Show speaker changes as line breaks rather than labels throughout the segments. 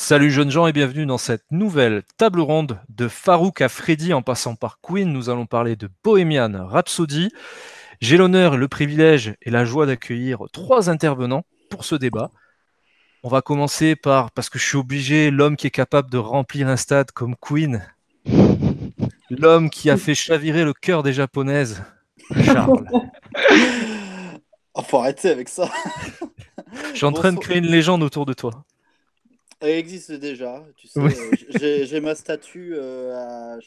Salut jeunes gens et bienvenue dans cette nouvelle table ronde de Farouk à Freddy en passant par Queen. Nous allons parler de Bohemian Rhapsody. J'ai l'honneur, le privilège et la joie d'accueillir 3 intervenants pour ce débat. On va commencer parce que je suis obligé, l'homme qui est capable de remplir un stade comme Queen, l'homme qui a fait chavirer le cœur des japonaises, Charles.
Oh, faut arrêter avec ça.
Je suis en train de
Bonsoir.
créer une légende autour de toi.
Elle existe déjà, tu sais.
Oui.
J'ai ma statue dans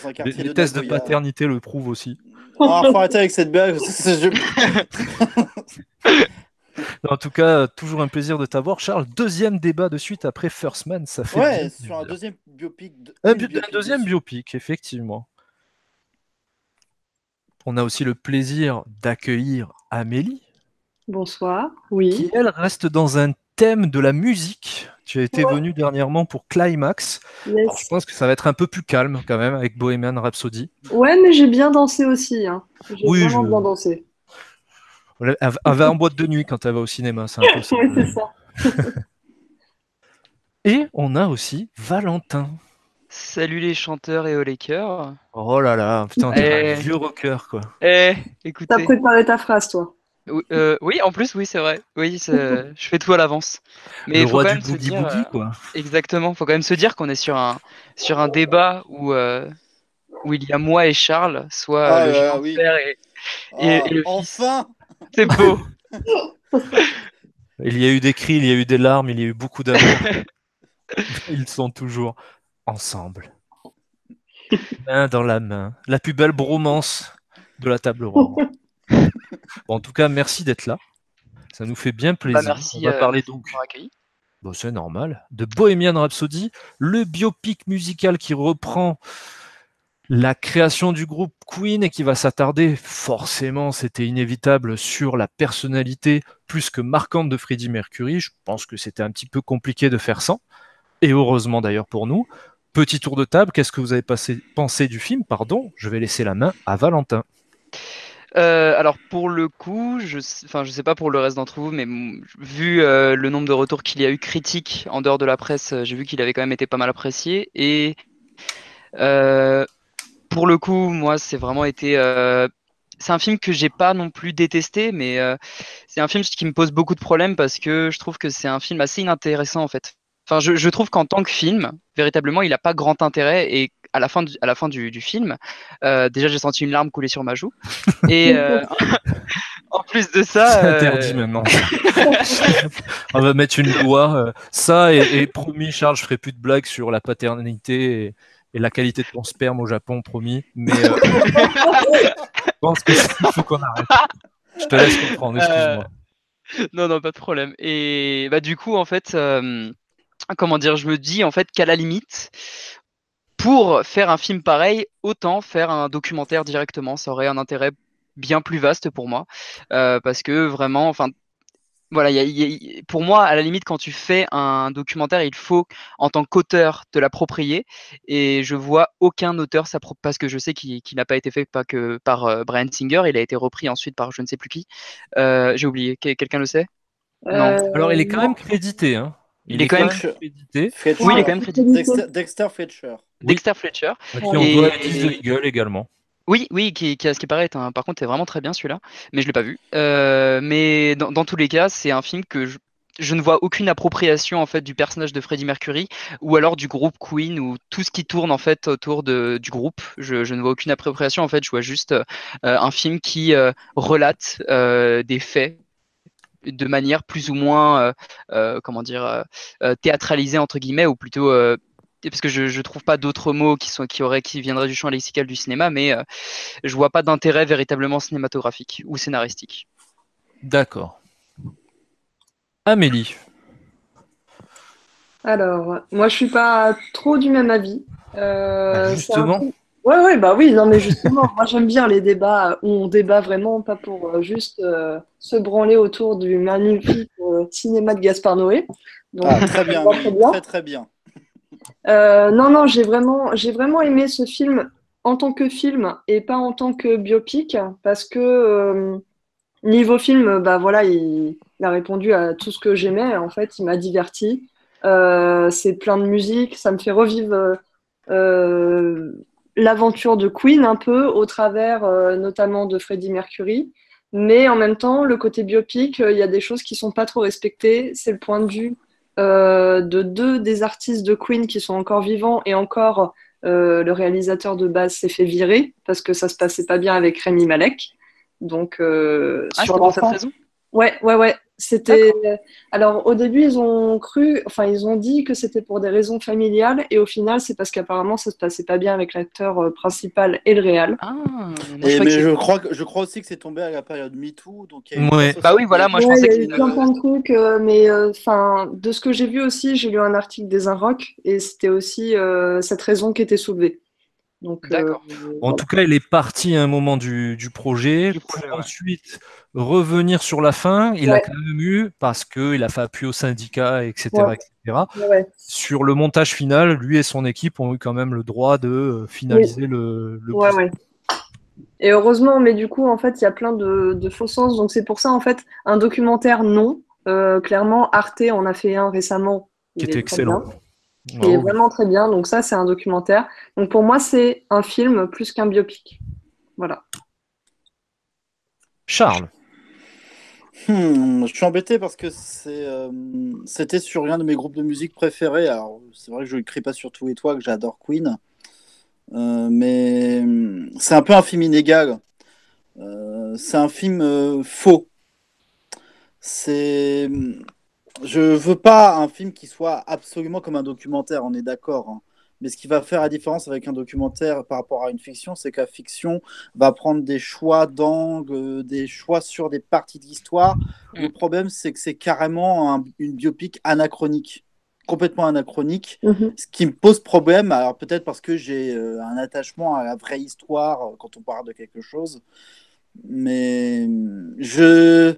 un quartier
Les
de
tests de
Nagoya.
paternité le prouvent aussi.
Ah, faut arrêter avec cette blague.
En tout cas, toujours un plaisir de t'avoir, Charles. Deuxième débat de suite après First Man, ça fait bien
Ouais, sur un
plaisir.
deuxième biopic,
Un
une biopic
deuxième
dessus.
biopic, effectivement. On a aussi le plaisir d'accueillir Amélie,
Bonsoir, oui.
qui, elle, reste dans un thème de la musique. Tu as été
Ouais.
venue dernièrement pour Climax. Alors, je
Yes.
pense que ça va être un peu plus calme quand même avec Bohemian Rhapsody.
Ouais, mais j'ai bien dansé aussi, hein. J'ai
Oui,
vraiment bien dansé.
elle va en boîte de nuit quand elle va au cinéma, c'est un peu ça.
Oui, c'est ça.
Et on a aussi Valentin.
Salut les chanteurs et les cœurs.
Oh là là, putain, t'es un
Eh,
vieux rocker, quoi.
T'as
écoutez.
préparé ta phrase, toi.
Oui, en plus, oui, c'est vrai. Oui, je fais tout à l'avance. Mais
Le
il faut
roi
quand
du
même se dire,
boogie-boogie, quoi.
exactement, faut quand même se dire qu'on est sur un débat où il y a moi et Charles, soit
Ah
le
là là,
gérant de
oui.
père et
Ah,
le fils.
enfin!
C'est beau.
Il y a eu des cris, il y a eu des larmes, il y a eu beaucoup d'amour. Ils sont toujours ensemble, main dans la main. La plus belle bromance de la table ronde. Bon, en tout cas, merci d'être là. Ça nous fait bien
Bah,
plaisir. On
merci,
va parler
merci de
donc,
m'avoir accueilli.
bon, c'est normal, de Bohemian Rhapsody, le biopic musical qui reprend la création du groupe Queen et qui va s'attarder, forcément, c'était inévitable, sur la personnalité plus que marquante de Freddie Mercury. Je pense que c'était un petit peu compliqué de faire sans, et heureusement d'ailleurs pour nous. Petit tour de table, qu'est-ce que vous avez pensé du film? Pardon, je vais laisser la main à Valentin.
Alors pour le coup, enfin je sais pas pour le reste d'entre vous, mais vu le nombre de retours qu'il y a eu critiques en dehors de la presse, j'ai vu qu'il avait quand même été pas mal apprécié. Et euh, pour le coup, moi, c'est vraiment été. C'est un film que j'ai pas non plus détesté, mais c'est un film qui me pose beaucoup de problèmes parce que je trouve que c'est un film assez inintéressant en fait. Enfin, je trouve qu'en tant que film, véritablement, il n'a pas grand intérêt et à la fin du film, déjà j'ai senti une larme couler sur ma joue. Et en plus de
C'est
ça,
interdit maintenant. On va mettre une loi. Ça, et promis, Charles, je ferai plus de blagues sur la paternité et la qualité de ton sperme au Japon, promis. Mais je pense qu'il faut qu'on arrête. Je te laisse comprendre,
euh,
excuse-moi.
non, non, pas de problème. Et bah, du coup, en fait, comment dire, je me dis en fait qu'à la limite, pour faire un film pareil, autant faire un documentaire directement. Ça aurait un intérêt bien plus vaste pour moi. Parce que vraiment, enfin, voilà, pour moi, à la limite, quand tu fais un documentaire, il faut, en tant qu'auteur, te l'approprier. Et je vois aucun auteur parce que je sais qu'il n'a pas été fait pas que par Bryan Singer, il a été repris ensuite par je ne sais plus qui. J'ai oublié. Quelqu'un le sait? Non.
Alors, il est quand
Non.
même crédité, hein.
Il
Il
est
est
quand
quand
même.
même crédité,
Oui, il est
Fletcher.
quand même crédité.
Dexter Fletcher.
oui,
Dexter Fletcher.
à qui on
Ouais.
doit Kiss the
Et
Eagle également.
oui, oui, qui à ce qui paraît, par contre, est vraiment très bien celui-là, mais je l'ai pas vu. Mais dans tous les cas, c'est un film que je ne vois aucune appropriation en fait du personnage de Freddie Mercury ou alors du groupe Queen ou tout ce qui tourne en fait autour du groupe. Je ne vois aucune appropriation en fait. Je vois juste un film qui relate des faits de manière plus ou moins comment dire théâtralisée entre guillemets ou plutôt parce que je trouve pas d'autres mots qui viendraient du champ lexical du cinéma, mais je vois pas d'intérêt véritablement cinématographique ou scénaristique.
D'accord. Amélie.
Alors, moi, je suis pas trop du même avis.
Bah,
C'est un
justement.
film. Ouais, ouais, bah oui, non, mais justement, moi, j'aime bien les débats où on débat vraiment, pas pour juste se branler autour du magnifique cinéma de Gaspard Noé. Donc,
Ah, très
ça me
bien,
va très
Amélie.
bien.
Très, très bien.
Non, non, j'ai vraiment aimé ce film en tant que film et pas en tant que biopic parce que niveau film, bah voilà, il a répondu à tout ce que j'aimais. En fait, il m'a diverti. C'est plein de musique. Ça me fait revivre l'aventure de Queen un peu au travers notamment de Freddie Mercury. Mais en même temps, le côté biopic, il y a des choses qui sont pas trop respectées. C'est le point de vue de deux des artistes de Queen qui sont encore vivants et encore le réalisateur de base s'est fait virer parce que ça se passait pas bien avec Rami Malek. Donc
Ah,
sur
c'est pour cette
l'enfant.
raison?
Ouais. C'était. Alors au début, ils ont ils ont dit que c'était pour des raisons familiales et au final, c'est parce qu'apparemment ça se passait pas bien avec l'acteur principal et le réal.
Ah, moi,
Et,
crois que
mais
c'est-
je crois aussi que c'est tombé à la période MeToo, donc il y a eu une
Ouais.
grosse
Bah oui, voilà, moi je
Ouais, il
pensais
y a
que
eu plein de trucs, mais enfin, de ce que j'ai vu aussi, j'ai lu un article des Inrocks et c'était aussi cette raison qui était soulevée. Donc,
D'accord.
En tout cas, il est parti à un moment du projet
Du projet,
pour
ouais.
ensuite revenir sur la fin. Il a
Ouais.
quand même eu, parce qu'il a fait appui au syndicat, etc.,
Ouais.
etc.
Ouais.
Sur le montage final, lui et son équipe ont eu quand même le droit de finaliser le
Ouais,
bout.
ouais. Et heureusement, mais du coup, en fait, il y a plein de faux sens. Donc, c'est pour ça, en fait, un documentaire, non. Clairement, Arte en a fait un récemment.
Qui
Il
était
est très bien.
excellent.
Il est
Oh, oui.
vraiment très bien. Donc, ça, c'est un documentaire. Donc, pour moi, c'est un film plus qu'un biopic. Voilà.
Charles,
Je suis embêté parce que c'était sur l'un de mes groupes de musique préférés. Alors, c'est vrai que je ne le crie pas sur tous les toits que j'adore Queen, mais c'est un peu un film inégal. C'est un film faux. C'est, je veux pas un film qui soit absolument comme un documentaire, on est d'accord, hein. Mais ce qui va faire la différence avec un documentaire par rapport à une fiction, c'est que la fiction va prendre des choix d'angle, des choix sur des parties de l'histoire. Le problème, c'est que c'est carrément une biopic anachronique, complètement anachronique,
Mhm.
ce qui me pose problème. Alors peut-être parce que j'ai un attachement à la vraie histoire quand on parle de quelque chose, mais il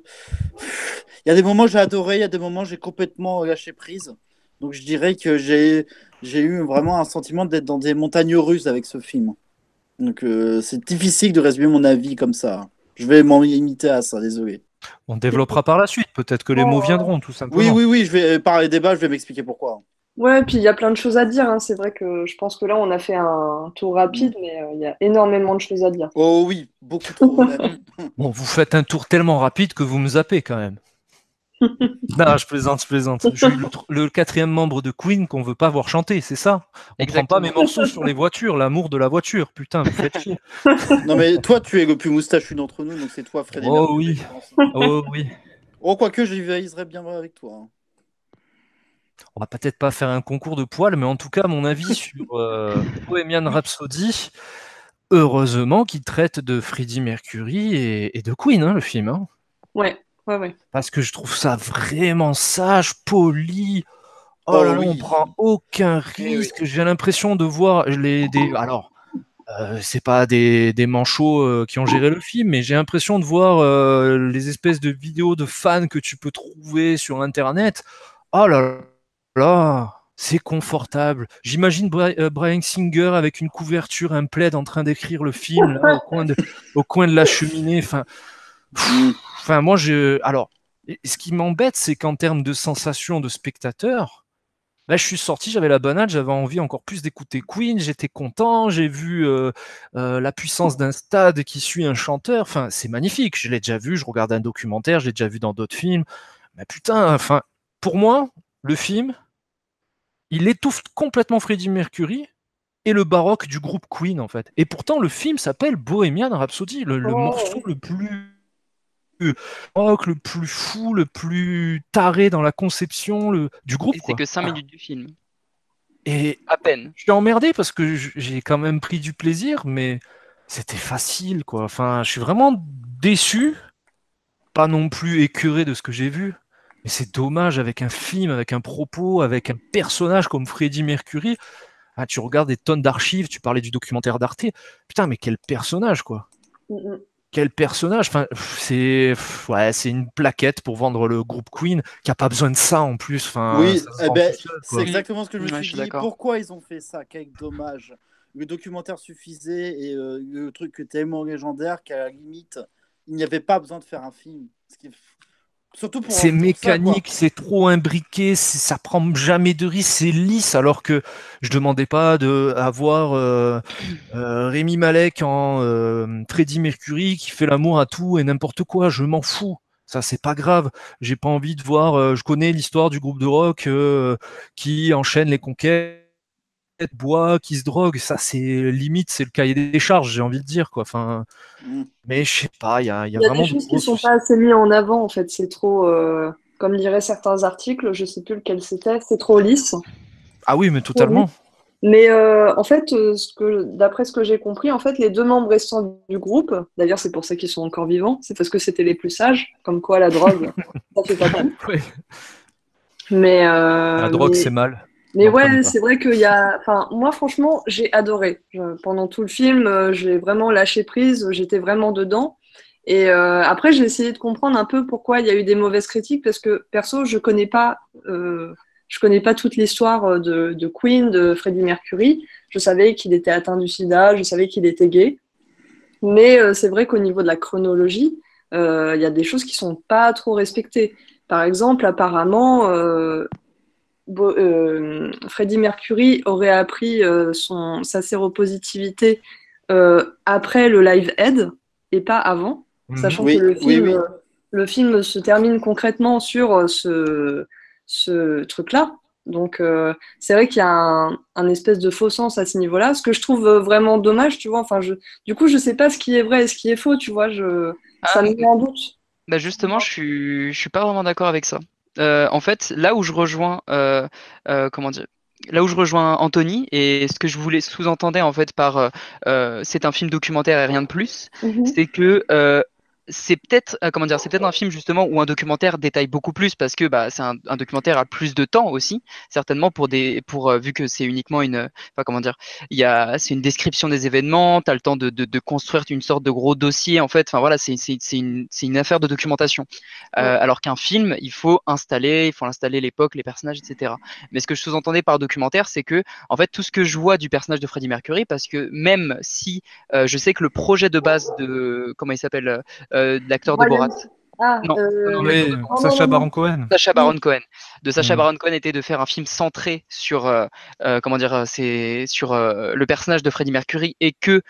y a des moments où j'ai adoré, il y a des moments où j'ai complètement lâché prise. Donc je dirais que j'ai eu vraiment un sentiment d'être dans des montagnes russes avec ce film. Donc c'est difficile de résumer mon avis comme ça. Je vais m'en limiter à ça, désolé.
on développera par la suite. Peut-être que les mots viendront, tout
Oui,
simplement.
oui, oui, je vais par les débats, je vais m'expliquer pourquoi.
Ouais, puis il y a plein de choses à dire, hein. C'est vrai que je pense que là, on a fait un tour rapide, mais il y a énormément de choses à dire.
Oh oui, beaucoup trop même.
Bon, vous faites un tour tellement rapide que vous me zappez quand même. Non, je plaisante, je plaisante. Je suis le quatrième membre de Queen qu'on veut pas voir chanter, c'est ça? On prend pas
Exactement.
mes morceaux sur les voitures, l'amour de la voiture. Putain, vous faites chier.
Non mais toi, tu es le plus moustachu d'entre nous, donc c'est toi, Freddie
Oh
Mercury,
oui,
je pense.
oh oui.
Oh, quoique, je rivaliserais bien avec toi, hein.
On va peut-être pas faire un concours de poils, mais en tout cas, mon avis sur Bohemian Rhapsody, heureusement qu'il traite de Freddie Mercury et de Queen, hein, le film. Hein.
Ouais, ouais.
Parce que je trouve ça vraiment sage, poli. Oh
Oh
là là, on
oui.
prend aucun risque. J'ai l'impression de voir alors, c'est pas des manchots qui ont géré le film, mais j'ai l'impression de voir les espèces de vidéos de fans que tu peux trouver sur Internet. Oh là là, c'est confortable. J'imagine Bryan Singer avec une couverture, un plaid en train d'écrire le film là, au coin de la cheminée. Enfin, moi, alors, ce qui m'embête, c'est qu'en termes de sensation de spectateur, là, je suis sorti, j'avais la banane, j'avais envie encore plus d'écouter Queen, j'étais content, j'ai vu la puissance d'un stade qui suit un chanteur, enfin, c'est magnifique, je l'ai déjà vu, je regarde un documentaire, je l'ai déjà vu dans d'autres films, mais putain, enfin, pour moi, le film, il étouffe complètement Freddie Mercury et le baroque du groupe Queen, en fait. Et pourtant, le film s'appelle Bohemian Rhapsody, le morceau le plus rock, le plus fou, le plus taré dans la conception du groupe,
Et c'est
quoi.
que 5 minutes du film.
Et
À peine.
je suis emmerdé parce que j'ai quand même pris du plaisir, mais c'était facile, quoi. Enfin, je suis vraiment déçu, pas non plus écœuré de ce que j'ai vu. Mais c'est dommage avec un film, avec un propos, avec un personnage comme Freddie Mercury. Ah, tu regardes des tonnes d'archives, tu parlais du documentaire d'Arte. Putain, mais quel personnage, quoi.
Mhm.
Quel personnage. Enfin, ouais, c'est une plaquette pour vendre le groupe Queen qui a pas besoin de ça en plus. Enfin,
Oui,
ça se
eh
vend tout
ben,
seul,
c'est
quoi.
exactement ce que je me
Ouais,
suis
je suis
dit.
d'accord.
Pourquoi ils ont fait ça? Quel dommage. Le documentaire suffisait et le truc est tellement légendaire qu'à la limite, il n'y avait pas besoin de faire un film. Surtout pour
C'est
pour ça, quoi.
mécanique, c'est trop imbriqué, ça prend jamais de risque, c'est lisse, alors que je demandais pas de avoir Rémi Malek en Freddie Mercury qui fait l'amour à tout et n'importe quoi, je m'en fous. Ça, c'est pas grave. J'ai pas envie de voir. Je connais l'histoire du groupe de rock qui enchaîne les conquêtes, boit, qui se drogue. Ça, c'est limite, c'est le cahier des charges, j'ai envie de dire, quoi. Enfin,
Mm.
mais je sais pas, il y a
Il y a des
vraiment de
choses qui
gros
sont
soucis.
pas assez mis en avant, en fait. C'est trop, comme diraient certains articles, je sais plus lequel c'était, c'est trop lisse.
Ah oui, mais
Trop lisse.
totalement.
Mais en fait, d'après ce que j'ai compris, en fait, les deux membres restants du groupe, d'ailleurs, c'est pour ça qu'ils sont encore vivants, c'est parce que c'était les plus sages, comme quoi la drogue, ça fait pas tout.
Ouais.
Mais,
La drogue, c'est mal.
mais
N'en prenez
ouais,
pas.
c'est vrai qu'il y a. Enfin, moi, franchement, j'ai adoré. Pendant tout le film, j'ai vraiment lâché prise, j'étais vraiment dedans. Et après, j'ai essayé de comprendre un peu pourquoi il y a eu des mauvaises critiques, parce que perso, je connais pas toute l'histoire de Queen, de Freddie Mercury. Je savais qu'il était atteint du sida, je savais qu'il était gay. Mais c'est vrai qu'au niveau de la chronologie, il y a des choses qui sont pas trop respectées. Par exemple, apparemment, Freddie Mercury aurait appris sa séropositivité après le Live Aid et pas avant, sachant que
Oui, oui, oui.
le film se termine concrètement sur ce truc-là. Donc, c'est vrai qu'il y a un espèce de faux sens à ce niveau-là, ce que je trouve vraiment dommage, tu vois. Enfin, du coup, je sais pas ce qui est vrai et ce qui est faux, tu vois. Ça
Ah,
me met en doute.
bah justement, je suis pas vraiment d'accord avec ça. En fait, là où je rejoins, comment dire, là où je rejoins Anthony et ce que je voulais sous-entendais en fait par c'est un film documentaire et rien de plus,
Mhm.
c'est que c'est peut-être comment dire, c'est peut-être un film justement où un documentaire détaille beaucoup plus parce que bah, c'est un documentaire à plus de temps aussi, certainement pour vu que c'est uniquement enfin comment dire, c'est une description des événements, tu as le temps de construire une sorte de gros dossier en fait. Enfin voilà, c'est une affaire de documentation.
Ouais.
Alors qu'un film, il faut installer l'époque, les personnages, etc. Mais ce que je sous-entendais par documentaire, c'est que en fait tout ce que je vois du personnage de Freddie Mercury, parce que même si je sais que le projet de base de comment il s'appelle de l'acteur de Borat.
Brian. Ah,
Non, non, l'acteur
Oui,
de Borat.
non, non,
Sacha
non, non.
Baron Cohen.
Sacha
Oui.
Baron Cohen. De Sacha
Mm.
Baron Cohen était de faire un film centré sur comment dire, c'est sur le personnage de Freddie Mercury et que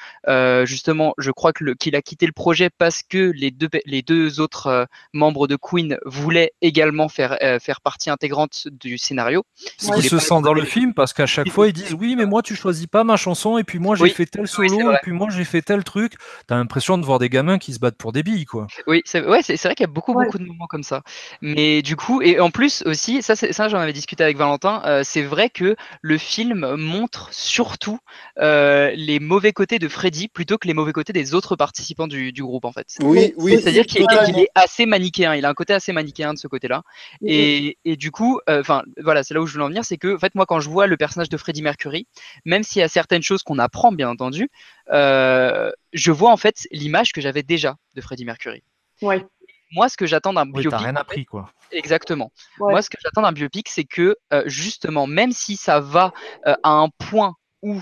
justement, je crois que qu'il a quitté le projet parce que les deux autres membres de Queen voulaient également faire partie intégrante du scénario.
Ce
Ils
qui
Ouais.
voulaient
se
pas
sent
être
dans le
collés.
film, parce qu'à chaque fois ils disent oui, mais moi tu choisis pas ma chanson, et puis moi j'ai
Oui,
fait tel
oui, c'est
solo, et
vrai.
puis moi j'ai fait tel truc. T'as l'impression de voir des gamins qui se battent pour des billes, quoi.
Oui, c'est vrai qu'il y a beaucoup,
Ouais.
beaucoup de moments comme ça. Mais du coup, et en plus aussi, ça j'en avais discuté avec Valentin, c'est vrai que le film montre surtout les mauvais côtés de Freddy plutôt que les mauvais côtés des autres participants du groupe, en fait.
Oui,
Oui,
oui,
C'est-à-dire
aussi.
qu'il
Ouais, ouais.
qu'il est assez manichéen, il a un côté assez manichéen de ce côté-là.
Mhm.
Et du coup, enfin voilà, c'est là où je voulais en venir, c'est que en fait, moi, quand je vois le personnage de Freddie Mercury, même s'il y a certaines choses qu'on apprend, bien entendu, je vois en fait l'image que j'avais déjà de Freddie Mercury.
Ouais.
Moi, ce que j'attends d'un
Oui, t'as
biopic,
rien
en fait,
appris, quoi.
exactement.
Ouais.
Moi, ce que j'attends d'un biopic, c'est que justement, même si ça va à un point où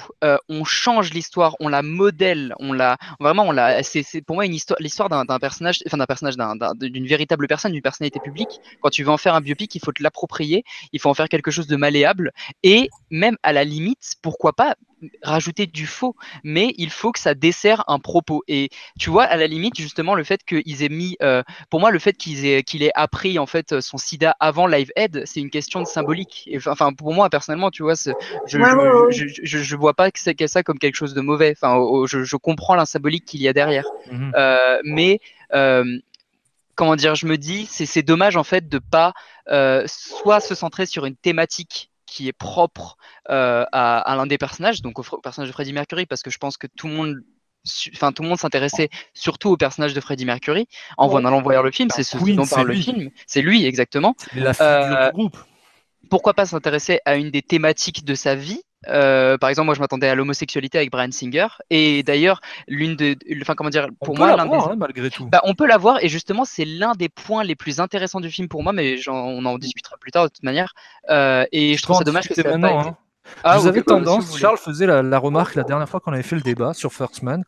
on change l'histoire, on la modèle, c'est pour moi une histoire, l'histoire d'un personnage, enfin d'un personnage, d'une véritable personne, d'une personnalité publique. Quand tu veux en faire un biopic, il faut te l'approprier, il faut en faire quelque chose de malléable et même à la limite, pourquoi pas rajouter du faux, mais il faut que ça dessert un propos. Et tu vois, à la limite, justement, le fait qu'ils aient mis pour moi, le fait qu'il ait appris en fait son sida avant Live Aid, c'est une question de symbolique. Et, enfin, pour moi personnellement, tu vois,
Ouais, ouais, ouais.
je vois pas que c'est ça comme quelque chose de mauvais. Enfin, je comprends la symbolique qu'il y a derrière.
Mhm.
Mais comment dire, je me dis, c'est dommage en fait de pas soit se centrer sur une thématique qui est propre à l'un des personnages, donc au personnage de Freddie Mercury, parce que je pense que tout le monde s'intéressait surtout au personnage de Freddie Mercury en
Ouais.
allant voir le film, c'est ce
Queen,
dont
c'est
parle le
lui.
film, c'est lui exactement.
C'est la figure
Euh,
du groupe.
Pourquoi pas s'intéresser à une des thématiques de sa vie? Par exemple, moi je m'attendais à l'homosexualité avec Bryan Singer, et d'ailleurs enfin comment dire,
On
pour
peut
moi
la
l'un des
voir, hein, malgré tout.
bah, on peut la voir et justement c'est l'un des points les plus intéressants du film pour moi, mais on en discutera plus tard de toute manière. Et
Je
je
peux
trouve
en
ça dommage que
discuter
ça n'a pas
maintenant,
été.
hein.
Ah
Vous
ok,
avez
bah, si vous
tendance,
voulez.
Charles faisait la remarque la dernière fois qu'on avait fait le débat sur First Man.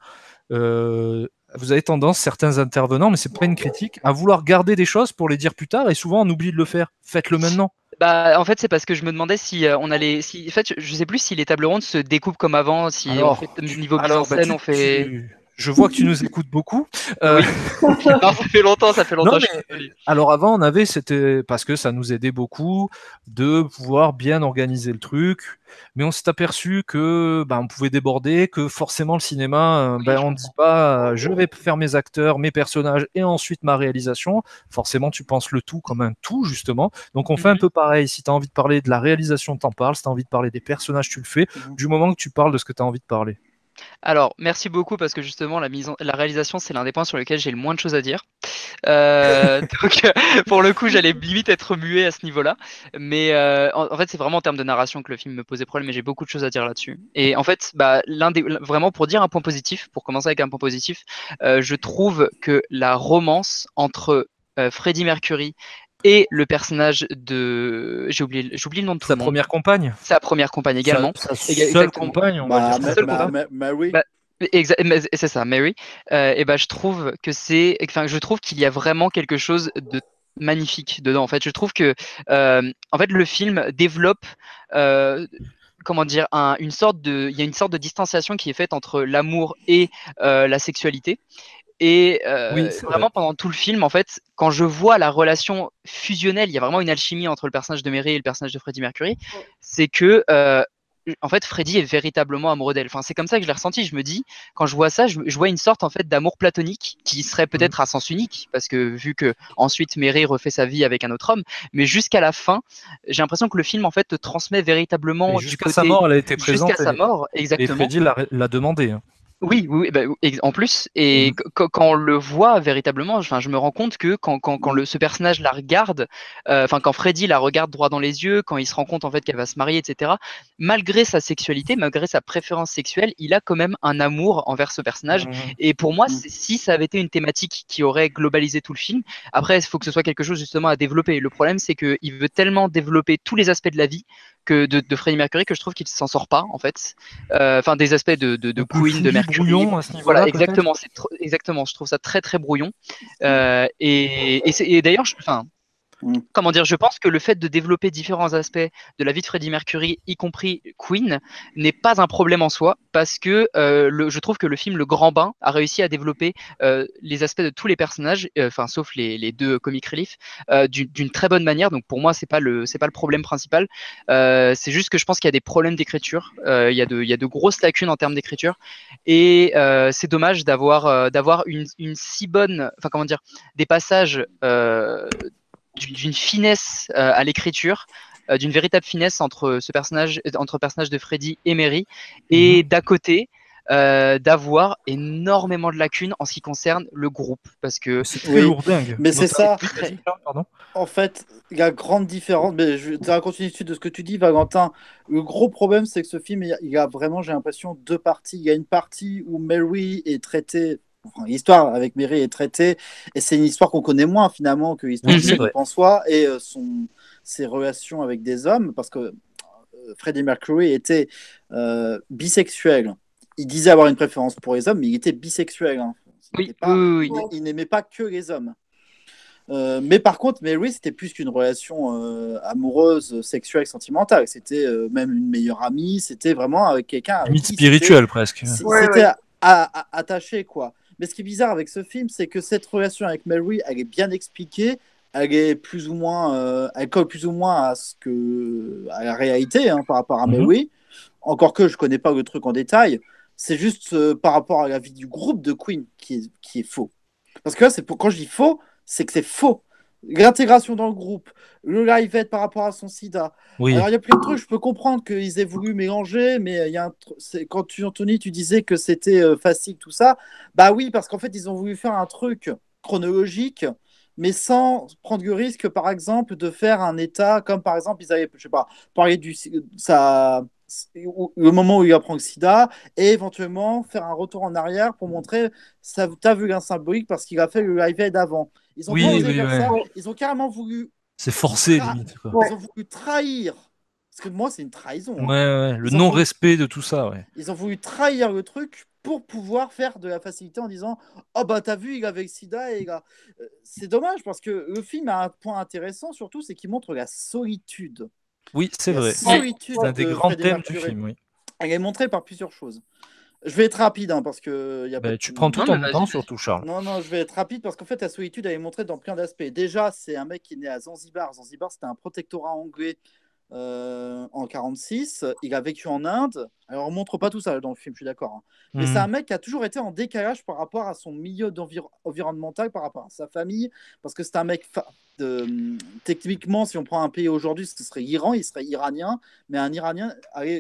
vous avez tendance, certains intervenants, mais c'est pas une critique, à vouloir garder des choses pour les dire plus tard, et souvent on oublie de le faire. Faites-le maintenant.
Bah, en fait, c'est parce que je me demandais si on allait. Si, en fait, je sais plus si les tables rondes se découpent comme avant, si on fait niveau mise en scène, on fait.
Je vois que tu nous écoutes beaucoup.
Oui. Non, ça fait longtemps.
Non, alors avant, on avait, c'était parce que ça nous aidait beaucoup de pouvoir bien organiser le truc, mais on s'est aperçu que on pouvait déborder, que forcément le cinéma, on ne dit pas je vais faire mes acteurs, mes personnages et ensuite ma réalisation. Forcément, tu penses le tout comme un tout, justement. Donc on fait un peu pareil. Si tu as envie de parler de la réalisation, t'en parles. Si tu as envie de parler des personnages, tu le fais, du moment que tu parles de ce que tu as envie de parler.
Alors, merci beaucoup parce que justement, la réalisation, c'est l'un des points sur lesquels j'ai le moins de choses à dire. Donc, pour le coup, j'allais limite être muet à ce niveau-là. Mais en fait, c'est vraiment en termes de narration que le film me posait problème, mais j'ai beaucoup de choses à dire là-dessus. Et en fait, vraiment pour dire un point positif, pour commencer avec un point positif, je trouve que la romance entre Freddie Mercury et le personnage de... J'ai oublié le nom de tout le monde.
Sa première compagne.
Sa première compagne également.
Sa seule compagne, on va dire.
Mary.
C'est ça, Mary. Et je trouve que je trouve qu'il y a vraiment quelque chose de magnifique dedans. En fait, je trouve que en fait le film développe comment dire il y a une sorte de distanciation qui est faite entre l'amour et la sexualité. Et vraiment pendant tout le film, en fait, quand je vois la relation fusionnelle, il y a vraiment une alchimie entre le personnage de Mary et le personnage de Freddie Mercury. C'est que en fait, Freddie est véritablement amoureux d'elle. Enfin, c'est comme ça que je l'ai ressenti. Je me dis, quand je vois ça, je vois une sorte en fait d'amour platonique qui serait peut-être à sens unique, parce que vu que ensuite Mary refait sa vie avec un autre homme, mais jusqu'à la fin, j'ai l'impression que le film en fait te transmet véritablement
jusqu'à sa mort, elle a été présente.
Jusqu'à sa mort, exactement.
Et Freddie l'a demandé.
Oui, en plus, et quand on le voit véritablement, enfin, je me rends compte que quand ce personnage la regarde, quand Freddy la regarde droit dans les yeux, quand il se rend compte en fait qu'elle va se marier, etc., malgré sa sexualité, malgré sa préférence sexuelle, il a quand même un amour envers ce personnage. Et pour moi, si ça avait été une thématique qui aurait globalisé tout le film, après, il faut que ce soit quelque chose justement à développer. Le problème, c'est qu'il veut tellement développer tous les aspects de la vie de Freddie Mercury que je trouve qu'il s'en sort pas en fait. Enfin, des aspects de Queen, de Mercury.
Brouillon à ce niveau-là.
Voilà, exactement. Exactement. Je trouve ça très très brouillon. Et d'ailleurs, comment dire, je pense que le fait de développer différents aspects de la vie de Freddie Mercury, y compris Queen, n'est pas un problème en soi, parce que je trouve que le film Le Grand Bain a réussi à développer les aspects de tous les personnages, sauf les deux comic relief, d'une très bonne manière. Donc pour moi, c'est pas le problème principal. C'est juste que je pense qu'il y a des problèmes d'écriture. Il y a de grosses lacunes en termes d'écriture, et c'est dommage d'avoir une si bonne, comment dire, des passages d'une finesse à l'écriture, d'une véritable finesse entre le personnage de Freddy et Mary, et d'à côté d'avoir énormément de lacunes en ce qui concerne le groupe, parce que
c'est très lourdingue.
Mais c'est ça. En fait, il y a grande différence. Mais dans la continuité de ce que tu dis, Valentin, le gros problème, c'est que ce film, il y a vraiment, j'ai l'impression, deux parties. Il y a une partie où Mary est traitée. Enfin, l'histoire avec Mary est traitée, et c'est une histoire qu'on connaît moins finalement que l'histoire en soi, et ses relations avec des hommes, parce que Freddie Mercury était bisexuel. Il disait avoir une préférence pour les hommes, mais il était bisexuel. Hein. Il n'aimait pas que les hommes. Mais par contre, Mary, c'était plus qu'une relation amoureuse, sexuelle, sentimentale. C'était même une meilleure amie. C'était vraiment avec quelqu'un.
Limite spirituelle presque.
C'était attaché, quoi. Mais ce qui est bizarre avec ce film, c'est que cette relation avec Mary, elle est bien expliquée. Elle est plus ou moins, elle colle plus ou moins à la réalité par rapport à Mary. Encore que je connais pas le truc en détail. C'est juste par rapport à la vie du groupe de Queen qui est faux. Parce que là, quand je dis faux, c'est que c'est faux. L'intégration dans le groupe, le live par rapport à son sida. Oui. Alors, il y a plein de trucs, je peux comprendre qu'ils aient voulu mélanger, mais quand Anthony, tu disais que c'était facile, tout ça, bah oui, parce qu'en fait, ils ont voulu faire un truc chronologique, mais sans prendre le risque, par exemple, de faire un état, comme par exemple, ils avaient, je sais pas, parlé le moment où il apprend le sida, et éventuellement faire un retour en arrière pour montrer, t'as vu un symbolique parce qu'il a fait le live aid avant. Ils ont ça. Ils ont carrément voulu.
C'est forcé, limite. Quoi.
Ils ont voulu trahir. Parce que moi, c'est une trahison.
Le non-respect de tout ça. Ouais.
Ils ont voulu trahir le truc pour pouvoir faire de la facilité en disant oh bah t'as vu il est avec sida et il a... C'est dommage parce que le film a un point intéressant surtout, c'est qu'il montre la solitude.
Oui, c'est
La
vrai.
solitude
C'est un des
de
grands
Freddie
thèmes du
Mercury.
film, oui.
Elle est montrée par plusieurs choses. Je vais être rapide hein, parce que y a pas
Tu prends tout
Non,
ton
mais vas-y,
temps,
vas-y.
surtout, Charles.
Non, je vais être rapide parce qu'en fait, la solitude, elle est montrée dans plein d'aspects. Déjà, c'est un mec qui est né à Zanzibar. Zanzibar, c'était un protectorat anglais en 46. Il a vécu en Inde. Alors, on montre pas tout ça dans le film, je suis d'accord, hein. Mais c'est un mec qui a toujours été en décalage par rapport à son milieu environnemental, par rapport à sa famille. Parce que c'est un mec, techniquement, si on prend un pays aujourd'hui, ce serait l'Iran, il serait iranien, mais un Iranien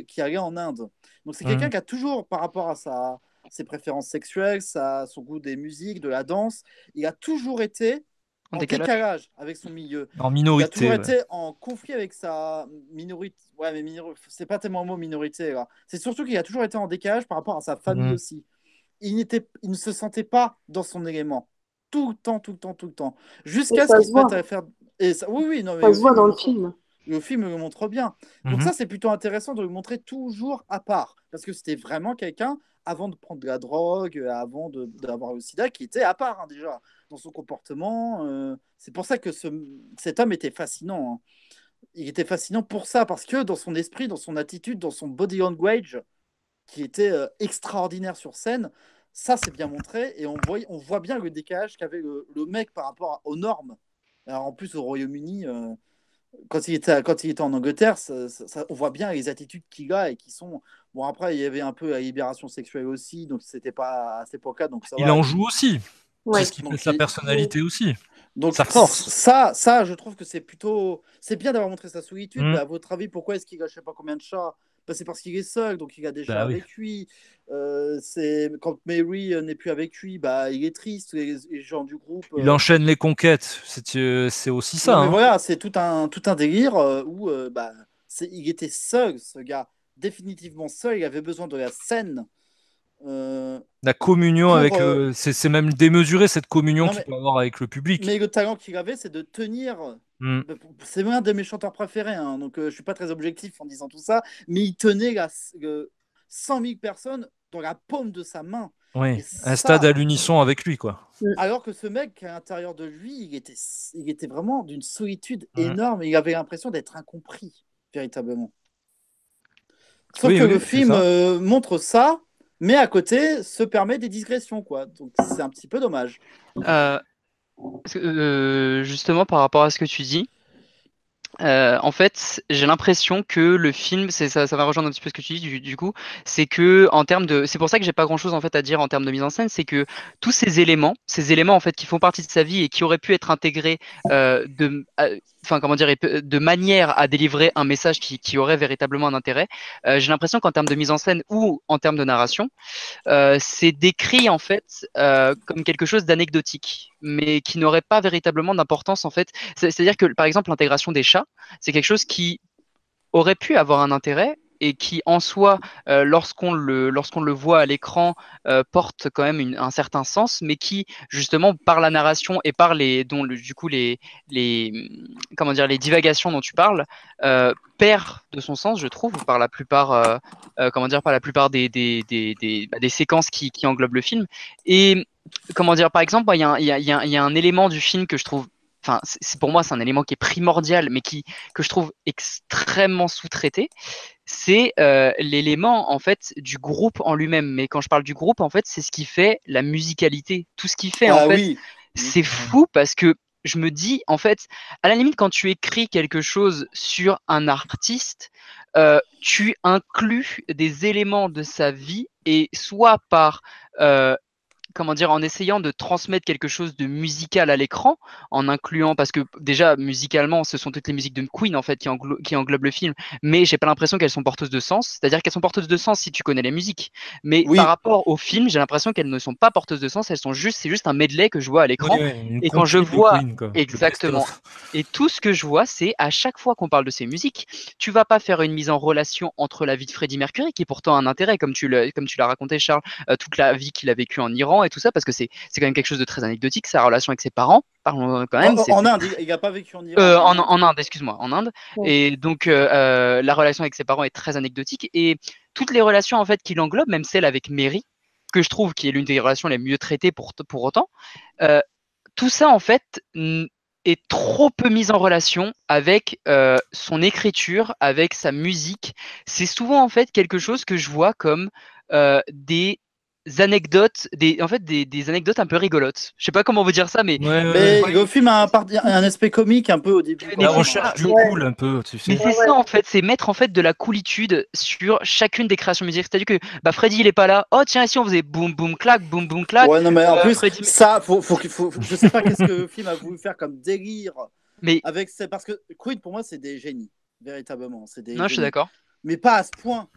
qui allait en Inde. Donc, c'est quelqu'un qui a toujours, par rapport à ses préférences sexuelles, son goût des musiques, de la danse, il a toujours été
En
en
décalage.
décalage avec son milieu.
En
Il a toujours
minorité, ouais.
été en conflit avec sa minorité. Ouais, mais c'est pas tellement le mot minorité, là. C'est surtout qu'il a toujours été en décalage par rapport à sa famille aussi. Il ne se sentait pas dans son élément. Tout le temps, tout le temps, tout le temps.
Et
Jusqu'à ce
ça
qu'il
se
se mette
voit.
à faire. Oui, non, mais
Ça se voit dans le film.
le film le montre bien. Donc ça, c'est plutôt intéressant de le montrer toujours à part. Parce que c'était vraiment quelqu'un, avant de prendre de la drogue, avant d'avoir le sida, qui était à part, hein, déjà, dans son comportement. C'est pour ça que cet homme était fascinant, hein. Il était fascinant pour ça, parce que dans son esprit, dans son attitude, dans son body language, qui était extraordinaire sur scène, ça, c'est bien montré. Et on voit bien le décalage qu'avait le mec par rapport aux normes. Alors, en plus, au Royaume-Uni... quand il était en Angleterre, on voit bien les attitudes qu'il a et qui sont. Bon, après, il y avait un peu la libération sexuelle aussi, donc c'était pas à cette époque-là, donc ça
Il
va.
en joue aussi.
Ouais.
C'est ce qui fait sa personnalité aussi.
Donc
Sa force.
ça, je trouve que c'est plutôt. C'est bien d'avoir montré sa solitude, mais à votre avis, pourquoi est-ce qu'il a je sais pas combien de chats? Bah, c'est parce qu'il est seul, donc il a des chats
oui.
avec lui. Quand Mary n'est plus avec lui, bah, il est triste, les gens du groupe.
Il enchaîne les conquêtes. C'est aussi ça.
Non, mais
hein.
voilà, c'est tout un délire où bah, il était seul, ce gars. Définitivement seul. Il avait besoin de la scène.
La communion avec.
pour,
C'est même démesuré cette communion
Non,
qu'il peut avoir avec le public.
mais le talent qu'il avait, c'est de tenir.
Mm.
C'est l'un de mes chanteurs préférés, hein, donc je suis pas très objectif en disant tout ça, mais il tenait 100 000 personnes dans la paume de sa main.
Oui,
Et
un
ça,
stade à l'unisson avec lui, quoi.
alors que ce mec, à l'intérieur de lui, il était vraiment d'une solitude
Mm.
énorme. Et il avait l'impression d'être incompris, véritablement. Sauf
Oui,
que
oui,
le
c'est
film
ça.
montre ça, mais à côté se permet des digressions, quoi. Donc c'est un petit peu dommage.
Justement, par rapport à ce que tu dis, en fait, j'ai l'impression que le film, ça va rejoindre un petit peu ce que tu dis du coup, c'est que en termes de, c'est pour ça que j'ai pas grand-chose en fait à dire en termes de mise en scène, c'est que tous ces éléments en fait qui font partie de sa vie et qui auraient pu être intégrés enfin comment dire, de manière à délivrer un message qui aurait véritablement un intérêt. J'ai l'impression qu'en termes de mise en scène ou en termes de narration, c'est décrit en fait comme quelque chose d'anecdotique, mais qui n'aurait pas véritablement d'importance en fait. C'est-à-dire que par exemple l'intégration des chats, c'est quelque chose qui aurait pu avoir un intérêt et qui en soi, lorsqu'on le voit à l'écran, porte quand même un certain sens, mais qui justement par la narration et par du coup comment dire, les divagations dont tu parles, perd de son sens, je trouve, par la plupart, comment dire, par la plupart des séquences qui englobent le film. Et comment dire, par exemple, il y a un élément du film que je trouve, enfin, pour moi, c'est un élément qui est primordial, mais que je trouve extrêmement sous-traité. C'est l'élément en fait du groupe en lui-même. Mais quand je parle du groupe, en fait, c'est ce qui fait la musicalité. Tout ce qui fait, en fait,
Oui.
c'est fou parce que je me dis, en fait, à la limite, quand tu écris quelque chose sur un artiste, tu inclus des éléments de sa vie et soit par comment dire, en essayant de transmettre quelque chose de musical à l'écran, en incluant, parce que déjà musicalement, ce sont toutes les musiques de Queen en fait qui englobent le film, mais j'ai pas l'impression qu'elles sont porteuses de sens. C'est-à-dire qu'elles sont porteuses de sens si tu connais les musiques, mais par
Oui.
rapport au film, j'ai l'impression qu'elles ne sont pas porteuses de sens. C'est juste un medley que je vois à l'écran.
Une
Et quand je
compil de
vois
Queen, quoi.
exactement, et tout ce que je vois, c'est à chaque fois qu'on parle de ces musiques, tu vas pas faire une mise en relation entre la vie de Freddie Mercury, qui est pourtant un intérêt, comme tu l'as raconté, Charles, toute la vie qu'il a vécue en Iran et tout ça, parce que c'est quand même quelque chose de très anecdotique, sa relation avec ses parents, parlons quand même.
En Inde, il n'a pas vécu en Iran.
En Inde, excuse-moi, en Inde.
Ouais.
Et donc, la relation avec ses parents est très anecdotique. Et toutes les relations en fait qu'il englobe, même celle avec Mary, que je trouve qui est l'une des relations les mieux traitées pour autant, tout ça en fait est trop peu mis en relation avec son écriture, avec sa musique. C'est souvent en fait quelque chose que je vois comme des anecdotes, en fait des anecdotes un peu rigolotes. Je sais pas comment vous dire ça, mais
Mais le film a un aspect comique un peu au début.
Mais
La
c'est
recherche
ça,
du cool un peu, tu sais.
mais c'est ça en fait, c'est mettre en fait de la coolitude sur chacune des créations musicales. C'est-à-dire que bah, Freddy il est pas là. Oh tiens, si on faisait boum boum clac, boum boum clac.
Ouais, non, mais en plus,
Freddy-
ça, je sais pas qu'est-ce que le film a voulu faire comme délire
Mais
avec parce que Queen pour moi c'est des génies, véritablement, c'est des
non, je suis
génies.
d'accord.
Mais pas à ce point.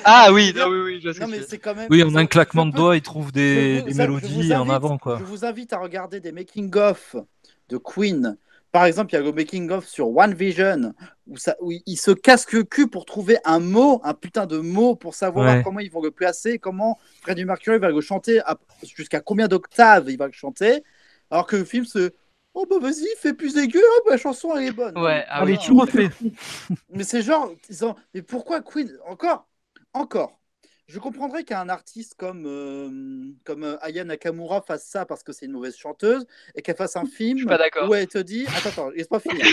Ah
Je
oui,
veux dire-
non, oui, je vois ce que
Non,
tu
mais
veux dire.
c'est quand même.
Oui, en un
je
claquement de
peux-
doigts, il trouve des
je vous
mélodies en
invite-
avant, quoi.
Je vous invite à regarder des making-of de Queen. Par exemple, il y a le making-of sur One Vision où il se casse le cul pour trouver un mot, un putain de mot pour savoir
Ouais.
comment ils vont le placer, comment Freddie Mercury va le chanter, jusqu'à combien d'octaves il va le chanter. Alors que le film se. Oh bah vas-y, fais plus aigu, hop, la chanson elle est bonne. Non,
Ouais,
mais,
ah
Allez,
oui.
tu refais.
mais c'est genre, mais pourquoi Queen encore. Je comprendrais qu'un artiste comme Aya Nakamura fasse ça parce que c'est une mauvaise chanteuse et qu'elle fasse un
Je suis
film
pas d'accord.
où elle te dit attends, laisse-moi finir.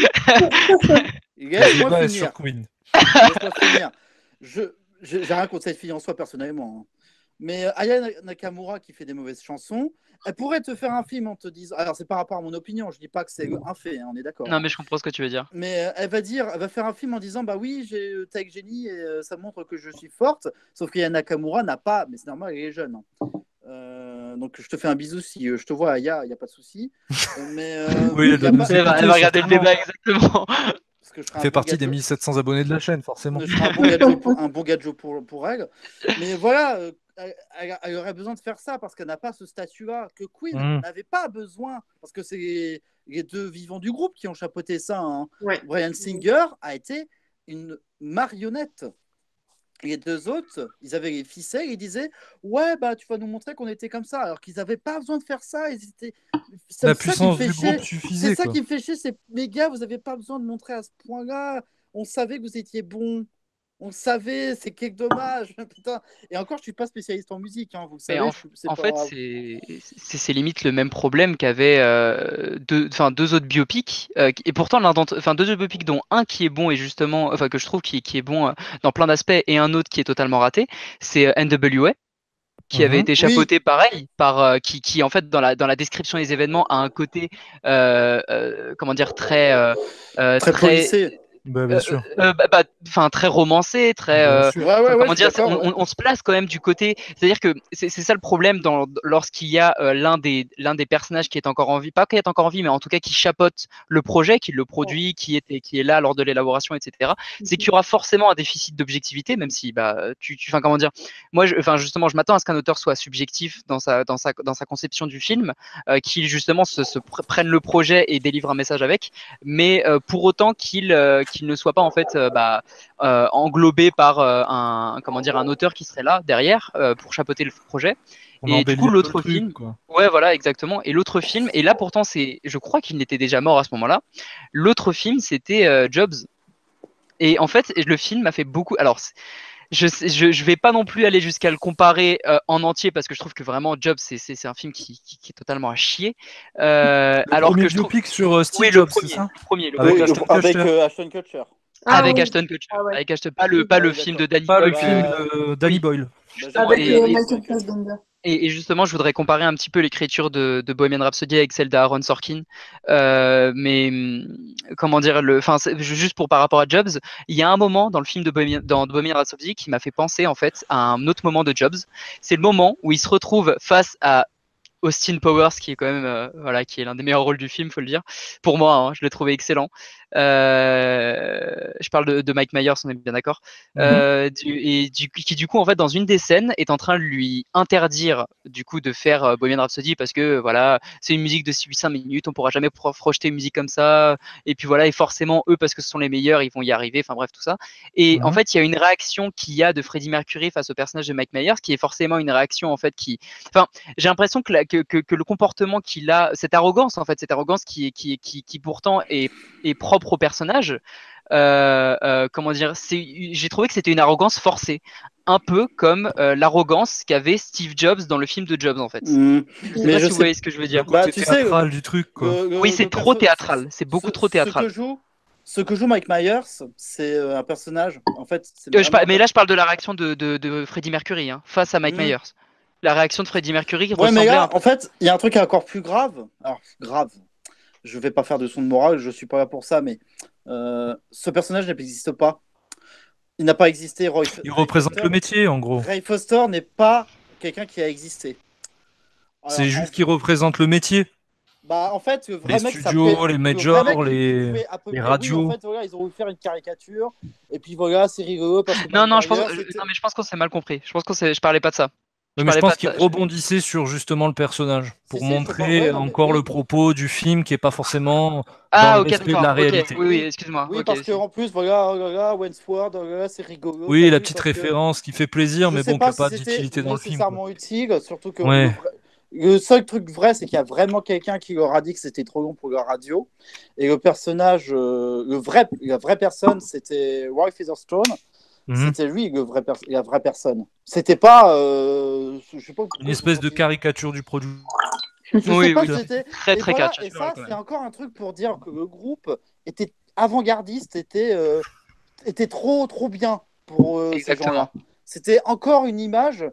Le
Laisse-moi
débat est
finir.
sur Queen.
Laisse-moi finir. J'ai rien contre cette fille en soi personnellement, hein. Mais Aya Nakamura qui fait des mauvaises chansons, elle pourrait te faire un film en te disant. Alors c'est par rapport à mon opinion, je dis pas que c'est un fait, hein, on est d'accord.
Non, mais je comprends ce que tu veux dire.
Mais elle va faire un film en disant bah oui, j'ai Tag Genie et ça montre que je suis forte. Sauf qu'Aya Nakamura n'a pas, mais c'est normal, elle est jeune, hein. Donc je te fais un bisou si je te vois, Aya, il n'y a pas de souci. Mais
Oui, elle
y a
doit nous
pas-
Elle va
écouter,
regarder le
certainement.
débat exactement.
parce que je serai
Elle
un
fait
bon
partie des
gadget.
1700 abonnés de la chaîne, forcément.
Je serai un bon gadget pour elle. Mais voilà, elle aurait besoin de faire ça parce qu'elle n'a pas ce statut-là que Queen
Mm.
n'avait pas besoin. Parce que c'est les deux vivants du groupe qui ont chapeauté ça, hein.
Ouais.
Bryan Singer a été une marionnette. Les deux autres, ils avaient les ficelles, ils disaient ouais bah tu vas nous montrer qu'on était comme ça, alors qu'ils n'avaient pas besoin de faire ça. C'est
La
ça qui me
puissance
fait
du
chier.
groupe
C'est
suffisait,
ça
quoi.
qui me fait chier, c'est les gars, vous n'avez pas besoin de montrer à ce point-là. On savait que vous étiez bons. On le savait, c'est quel dommage. Putain. Et encore, je suis pas spécialiste en musique, hein, vous le
Mais
savez. C'est
en
pas
fait,
grave.
c'est limite le même problème qu'avaient deux autres biopics. Et pourtant, deux autres biopics, dont un qui est bon et justement, enfin que je trouve qui est bon dans plein d'aspects, et un autre qui est totalement raté, c'est NWA, qui avait
Mhm.
été
Oui,
chapeauté pareil par qui en fait dans la description des événements a un côté comment dire
très
très
policé.
Bah, bien sûr.
enfin très romancé, très
Bien sûr.
Ouais,
comment
je suis
dire,
d'accord. Ouais.
on se place quand même du côté, c'est-à-dire que c'est ça le problème lorsqu'il y a l'un des personnages qui est encore en vie, pas qui est encore en vie, mais en tout cas qui chapeaute le projet, qui le produit, qui est là lors de l'élaboration, etc. C'est qu'il y aura forcément un déficit d'objectivité, même si enfin comment dire, moi, enfin justement, je m'attends à ce qu'un auteur soit subjectif dans sa conception du film, qu'il justement prenne le projet et délivre un message avec, mais pour autant qu'il ne soit pas en fait englobé par un auteur qui serait là derrière pour chapeauter le projet.
On
Et du
embellit
coup,
un peu le
l'autre
truc,
film,
quoi.
ouais, voilà, exactement. Et l'autre film, et là pourtant, je crois qu'il était déjà mort à ce moment-là. L'autre film, c'était Jobs. Et en fait, le film m'a fait beaucoup. Alors, je vais pas non plus aller jusqu'à le comparer en entier parce que je trouve que vraiment Jobs c'est un film qui est totalement à chier.
Le
Alors
premier
que je trouve
biopic sur Steve
oui
Jobs, c'est ça?
le premier,
Avec
Oui,
Ashton
avec
Kutcher.
Ashton Kutcher.
Ah
avec
oui.
Ashton Kutcher,
Ah ouais.
avec Ashton, pas le
Ouais,
film
d'accord.
de Danny
Pas le
Boyle.
film
Bah,
de Danny
oui.
Boyle.
Bah,
Avec
j'aimerais bien
Michael
Ashton Kutcher.
Fassbender.
Et justement, je voudrais comparer un petit peu l'écriture de Bohemian Rhapsody avec celle d'Aaron Sorkin. Mais comment dire, juste pour par rapport à Jobs, il y a un moment dans le film dans Bohemian Rhapsody qui m'a fait penser en fait à un autre moment de Jobs. C'est le moment où il se retrouve face à Austin Powers, qui est quand même qui est l'un des meilleurs rôles du film, faut le dire. Pour moi, hein, je l'ai trouvé excellent. Je parle de Mike Myers, on est bien d'accord. Qui du coup en fait dans une des scènes est en train de lui interdire du coup de faire Bohemian Rhapsody parce que voilà c'est une musique de 5 minutes, on pourra jamais projeter une musique comme ça. Et puis voilà, et forcément eux parce que ce sont les meilleurs, ils vont y arriver. Enfin bref tout ça. Et en fait il y a une réaction qu'il y a de Freddie Mercury face au personnage de Mike Myers qui est forcément une réaction en fait enfin j'ai l'impression que le comportement qu'il a, cette arrogance qui pourtant est propre au personnage, comment dire, j'ai trouvé que c'était une arrogance forcée. un peu comme l'arrogance qu'avait Steve Jobs dans le film de Jobs, en fait.
Mm.
Je sais
Mais
pas
je
si vous
sais.
voyez ce que je veux dire.
Bah,
Côté
tu sais,
théâtral du truc, quoi.
Oui, c'est trop théâtral. C'est beaucoup trop théâtral.
Ce que joue Mike Myers, c'est un personnage. En fait, c'est
Mais là, je parle de la réaction de Freddie Mercury face à Mike Myers. La réaction de Freddie Mercury ressemblait
mais là,
un peu.
en fait, il y a un truc encore plus grave. Alors, grave. Je vais pas faire de son de morale, je suis pas là pour ça, mais ce personnage n'existe pas. Il n'a pas existé.
Il représente le métier, en gros.
Ray Foster n'est pas quelqu'un qui a existé.
C'est juste qu'il représente le métier.
Bah, en fait, le vrai
les
mec
studios, les majors, les radios.
Oui, en fait, voilà, ils ont voulu faire une caricature. Et puis voilà, c'est rigolo parce que
non, je pense qu'on s'est mal compris. Je pense je parlais pas de ça.
Mais je pense qu'il rebondissait sur justement le personnage pour montrer encore le propos du film qui est pas forcément dans le respect de la réalité.
Oui, excuse-moi.
Oui, parce qu'en plus, voilà, Wentworth, voilà, c'est rigolo.
Oui, la petite référence qui fait plaisir, mais bon, qui n'a pas d'utilité dans le film.
Nécessairement utile, surtout que le seul truc vrai, c'est qu'il y a vraiment quelqu'un qui leur a dit que c'était trop long pour leur radio. Et le personnage, la vraie personne, c'était Roy Featherstone. C'était lui la vraie personne. C'était pas, je sais pas
une espèce de caricature du produit.
Oui,
c'était très caricature.
Et ça, c'est encore un truc pour dire que le groupe était avant-gardiste, était trop bien pour ces gens-là. C'était encore une image.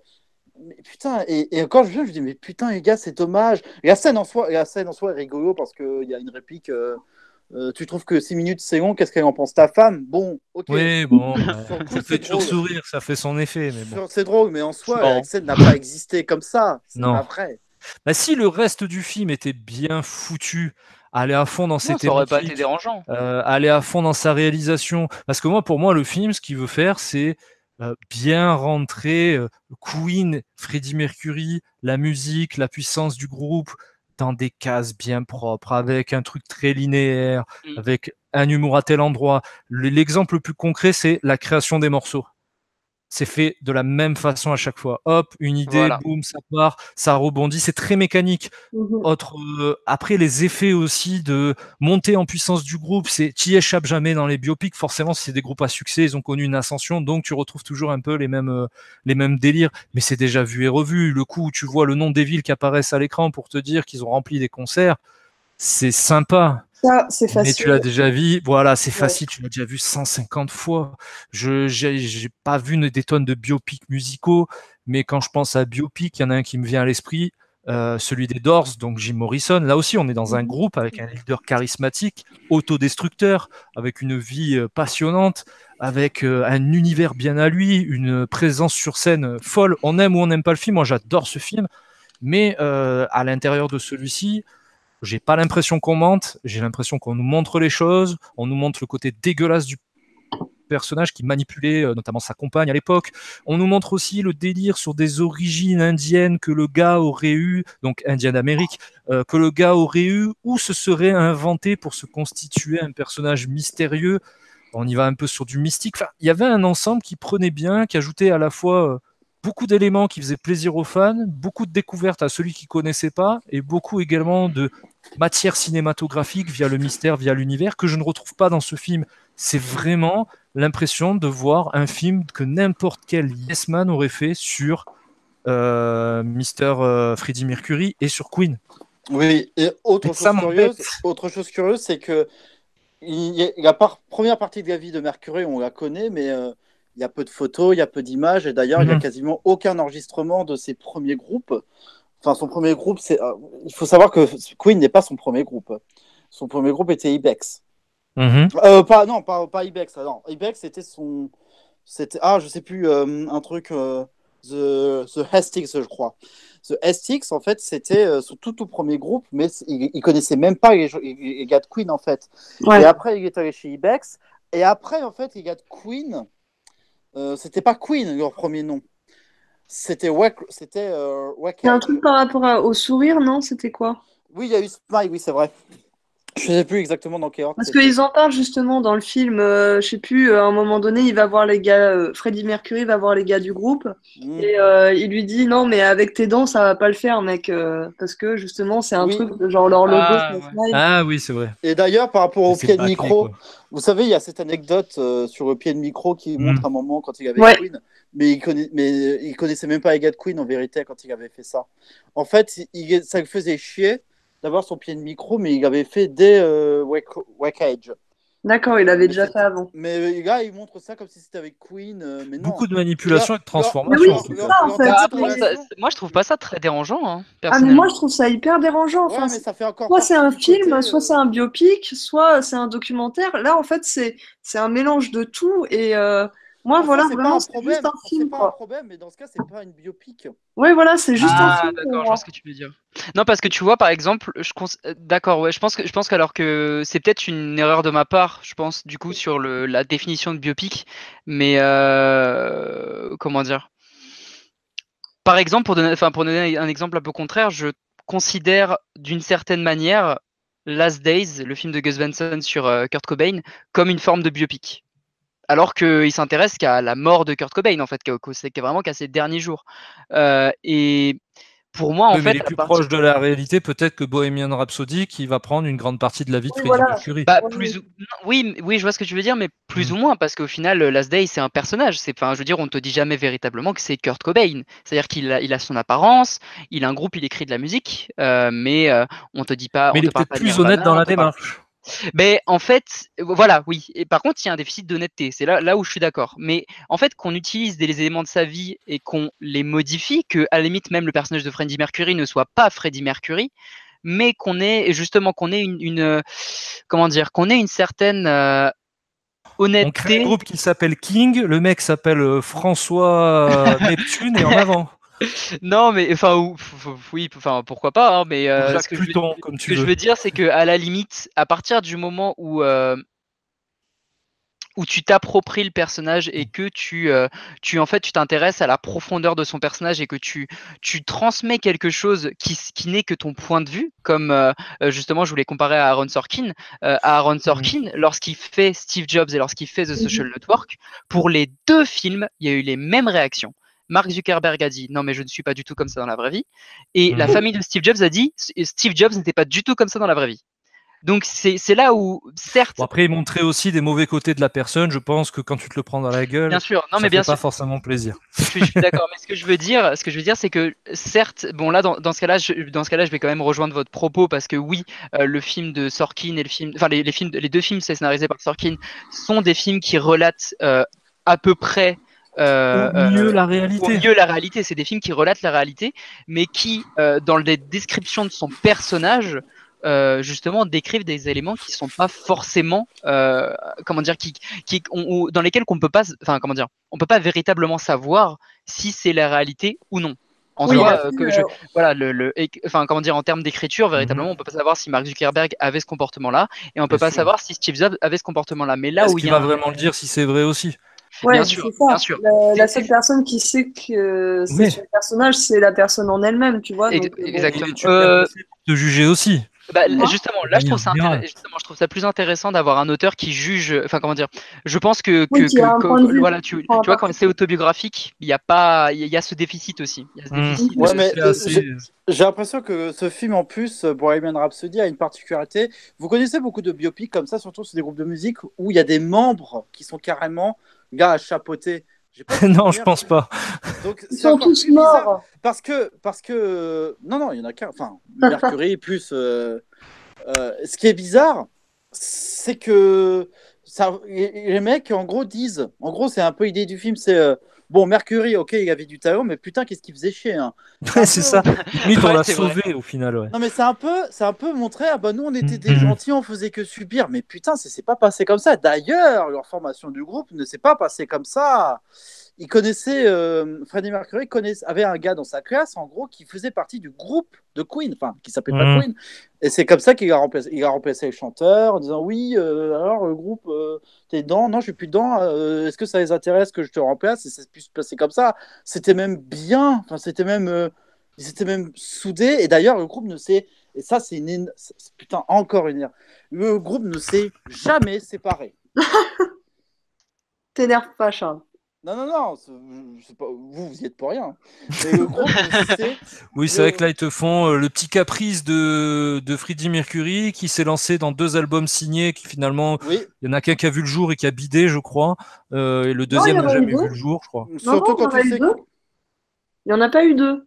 Mais putain, et encore je me dis, mais putain, les gars, c'est dommage. La scène en soi est rigolo parce qu'il y a une réplique. Tu trouves que 6 minutes c'est long, qu'est-ce qu'elle en pense ta femme? Bon, ok.
Oui, bon, ça fait toujours sourire, ça fait son effet. Mais bon.
C'est drôle, mais en soi, la scène n'a pas existé comme ça. C'est pas vrai.
Bah, si le reste du film était bien foutu, aller à fond dans ses thématiques,
ça aurait pas été dérangeant.
Aller à fond dans sa réalisation. Parce que pour moi, le film, ce qu'il veut faire, c'est bien rentrer Queen, Freddie Mercury, la musique, la puissance du groupe dans des cases bien propres, avec un truc très linéaire, avec un humour à tel endroit. L'exemple le plus concret, c'est la création des morceaux. C'est fait de la même façon à chaque fois. Hop, une idée, boum, ça part, ça rebondit. C'est très mécanique. Après, les effets aussi de montée en puissance du groupe, tu y échappes jamais dans les biopics. Forcément, si c'est des groupes à succès, ils ont connu une ascension, donc tu retrouves toujours un peu les mêmes délires. Mais c'est déjà vu et revu. Le coup où tu vois le nom des villes qui apparaissent à l'écran pour te dire qu'ils ont rempli des concerts, c'est sympa.
Ça, c'est facile.
Mais tu l'as déjà vu, voilà, c'est facile, tu l'as déjà vu 150 fois. J'ai pas vu des tonnes de biopics musicaux, mais quand je pense à biopic, il y en a un qui me vient à l'esprit, celui des Doors, donc Jim Morrison. Là aussi, on est dans un groupe avec un leader charismatique, autodestructeur, avec une vie passionnante, avec un univers bien à lui, une présence sur scène folle. On aime ou on n'aime pas le film, moi j'adore ce film, mais à l'intérieur de celui-ci, j'ai pas l'impression qu'on mente, j'ai l'impression qu'on nous montre les choses, on nous montre le côté dégueulasse du personnage qui manipulait notamment sa compagne à l'époque. On nous montre aussi le délire sur des origines indiennes que le gars aurait eu, donc indien d'Amérique, que le gars aurait eu ou se serait inventé pour se constituer un personnage mystérieux. On y va un peu sur du mystique. Enfin, il y avait un ensemble qui prenait bien, qui ajoutait à la fois beaucoup d'éléments qui faisaient plaisir aux fans, beaucoup de découvertes à celui qui ne connaissait pas, et beaucoup également de matière cinématographique via le mystère, via l'univers, que je ne retrouve pas dans ce film. C'est vraiment l'impression de voir un film que n'importe quel Yes Man aurait fait sur Mr. Freddie Mercury et sur Queen.
Oui, et autre chose curieuse, c'est que la première partie de la vie de Mercury, on la connaît, mais il y a peu de photos, il y a peu d'images, et d'ailleurs, il n'y a quasiment aucun enregistrement de ses premiers groupes. Enfin, son premier groupe, il faut savoir que Queen n'est pas son premier groupe. Son premier groupe était Ibex. Pas Ibex. Non. Ibex, c'était je sais plus, un truc, The Hastings, je crois. The Hastings, en fait, c'était son tout premier groupe, mais il connaissait même pas les gars de Queen, en fait. Ouais. Et après, il est allé chez Ibex. Et après, en fait, les gars de Queen, c'était pas Queen, leur premier nom. C'était Wacken.
Il y a un truc par rapport au sourire, non? C'était quoi?
Oui, il y a eu Smile, oui, c'est vrai. Je sais plus exactement dans quel ordre
Parce
c'était.
qu'ils en parlent justement dans le film, je sais plus, à un moment donné, il va voir les gars, Freddie Mercury va voir les gars du groupe,
Hmm.
et il lui dit non, mais avec tes dents, ça va pas le faire, mec, parce que justement, c'est un
Oui.
truc de genre leur logo,
Ah,
c'est un
ouais.
smile.
Ah oui, c'est vrai.
Et d'ailleurs, par rapport au
C'est
pied de
bâclé,
micro,
quoi.
vous savez, il y a cette anecdote sur le pied de micro qui montre un moment quand il avait
Ouais,
Queen, mais il connaissait même pas les gars de Queen en vérité quand il avait fait ça. En fait, ça le faisait chier d'avoir son pied de micro, mais il avait fait dès Wreckage.
d'accord, il avait
Mais,
déjà fait avant.
les gars, ils montrent ça comme si c'était avec Queen, mais non.
Beaucoup de manipulation et de
Mais oui,
transformation, en tout
c'est
cas.
ça en fait.
Bah,
petite
après,
Mais-
relation.
moi, je trouve pas ça très dérangeant, hein,
Ah, mais moi,
personnellement.
je trouve ça hyper dérangeant.
Ouais,
Enfin,
mais ça fait encore
soit c'est
partie
un
du côté.
film, soit c'est un biopic, soit c'est un documentaire. Là, en fait, c'est un mélange de tout. Et moi,
En soi,
voilà,
c'est pas
vraiment,
un
c'est juste
problème.
un
C'est
film,
pas un
quoi.
problème, mais dans ce cas, c'est pas une biopic.
Oui, voilà, c'est juste un
Ah,
film pour
d'accord, je vois
moi.
ce que tu veux dire. Non, parce que tu vois, par exemple, d'accord, ouais, je pense qu'alors que c'est peut-être une erreur de ma part, je pense, du coup, sur la définition de biopic, mais comment dire? Par exemple, pour donner un exemple un peu contraire, je considère d'une certaine manière Last Days, le film de Gus Van Sant sur Kurt Cobain, comme une forme de biopic. Alors qu'il s'intéresse qu'à la mort de Kurt Cobain, en fait, c'est vraiment qu'à ses derniers jours. Et pour moi, en
Oui, mais il
fait,
est
à
plus
partir
proche de la réalité, peut-être, que Bohemian Rhapsody, qui va prendre une grande partie de la vie de
Oui,
Freddie
voilà.
Mercury.
bah,
Oui,
plus ou... non, oui, oui, je vois ce que tu veux dire, mais plus
Mm.
ou moins, parce qu'au final, Last Day, c'est un personnage. Enfin, je veux dire, on te dit jamais véritablement que c'est Kurt Cobain. C'est-à-dire il a son apparence, il a un groupe, il écrit de la musique, mais
Mais
on
il
te
est
parle
peut-être
pas de
plus honnête dans
Nirvana, on
la
te parle.
démarche.
Mais en fait, voilà, oui. Et par contre, il y a un déficit d'honnêteté. C'est là où je suis d'accord. Mais en fait, qu'on utilise des éléments de sa vie et qu'on les modifie, que à la limite même le personnage de Freddie Mercury ne soit pas Freddie Mercury, mais qu'on ait comment dire, qu'on ait une certaine
On crée un
honnêteté.
groupe qui s'appelle King, le mec s'appelle François Neptune, et en avant.
Non, mais enfin, oui, enfin, pourquoi pas, hein, mais
Ou Jacques Pluton, comme
ce
tu
que je
veux.
veux dire, c'est que à la limite, à partir du moment où tu t'appropries le personnage et que tu en fait tu t'intéresses à la profondeur de son personnage et que tu transmets quelque chose qui n'est que ton point de vue, comme justement je voulais comparer à Aaron Sorkin. Aaron Sorkin, lorsqu'il fait Steve Jobs et lorsqu'il fait The Social Network, pour les deux films, il y a eu les mêmes réactions. Mark Zuckerberg a dit non mais je ne suis pas du tout comme ça dans la vraie vie, et la famille de Steve Jobs a dit Steve Jobs n'était pas du tout comme ça dans la vraie vie. Donc c'est là où certes.
Bon, après, il montrait aussi des mauvais côtés de la personne. Je pense que quand tu te le prends dans la gueule,
Bien sûr, non
ça
mais bien
fait pas
sûr,
forcément plaisir.
je suis d'accord. Mais ce que je veux dire, c'est que certes, bon là dans ce cas-là, je vais quand même rejoindre votre propos parce que oui, le film de Sorkin et le film, enfin les deux films, c'est scénarisé par Sorkin, sont des films qui relatent à peu près
Au mieux la réalité.
au mieux la réalité. C'est des films qui relatent la réalité, mais qui, dans les descriptions de son personnage, justement décrivent des éléments qui sont pas forcément comment dire dans lesquels qu'on peut pas enfin comment dire on peut pas véritablement savoir si c'est la réalité ou non en
Oui,
soi
après,
voilà enfin comment dire en termes d'écriture véritablement
Mhm.
on peut pas savoir si Mark Zuckerberg avait ce comportement là et on peut
Bien
pas
sûr.
savoir si Steve Jobs avait ce comportement là mais là
Est-ce
où il
qu'il
y a
va vraiment le dire si c'est vrai aussi?
bien
ouais,
sûr
c'est ça.
bien sûr
La seule personne qui sait que c'est
Mais
son personnage, c'est la personne en elle-même, tu vois. Donc, bon.
exactement.
et tu es bien placé pour te juger aussi,
Bah,
Hein.
justement,
de
là, je trouve
manière
ça
générale.
justement, je trouve ça plus intéressant d'avoir un auteur qui juge. Enfin, comment dire? Je pense
Oui, qui a un point de vue
voilà,
qui prend un
tu vois, quand
parti.
c'est autobiographique, il y a pas, il y a ce déficit aussi. Il y a ce déficit.
Ouais,
C'est
mais
c'est assez.
j'ai l'impression que ce film, en plus, Bohemian Rhapsody, a une particularité. Vous connaissez beaucoup de biopics comme ça, surtout sur des groupes de musique, où il y a des membres qui sont carrément, gars, à chapeauter. J'ai pas de
Non, je
souvenir.
pense pas.
Donc,
Ils
c'est
sont
encore
tous
plus bizarre.
morts.
Parce que, non, non, il y en a qu'un. Enfin, Mercury plus. Ce qui est bizarre, c'est que les mecs, en gros, disent. En gros, c'est un peu l'idée du film, c'est. Bon, Mercury, ok, il avait du talent, mais putain, qu'est-ce qu'il faisait chier, hein.
Ouais, c'est ça. Limite, on
Ouais,
l'a
c'est vrai.
sauvé au final, ouais.
Non, mais c'est un peu montré, ah bah nous, on était des
Mhm.
gentils, on faisait que subir. Mais putain, ça s'est pas passé comme ça. D'ailleurs, leur formation du groupe ne s'est pas passée comme ça. Il connaissait, Freddie Mercury avait un gars dans sa classe, en gros, qui faisait partie du groupe de Queen, enfin, qui s'appelait pas
Mhm.
Queen. Et c'est comme ça qu'il a remplacé le chanteur en disant oui, alors le groupe, t'es dedans, non, je suis plus dedans. Est-ce que ça les intéresse que je te remplace? Et ça puisse se passer comme ça. C'était même bien, enfin, ils étaient même soudés. Et d'ailleurs, le groupe ne s'est Et ça, putain, encore une erreur. Le groupe ne s'est jamais séparé.
T'énerve pas, Charles.
Non, c'est pas... vous y êtes pour rien. Mais le groupe ne s'est...
Oui, c'est vrai que là, ils te font le petit caprice de Freddie Mercury qui s'est lancé dans 2 albums signés qui finalement,
Oui.
il y en a qu'un qui a vu le jour et qui a bidé, je crois. Et le deuxième n'a jamais vu le jour, je crois.
Surtout quand tu sais...
Il n'y en a pas eu 2,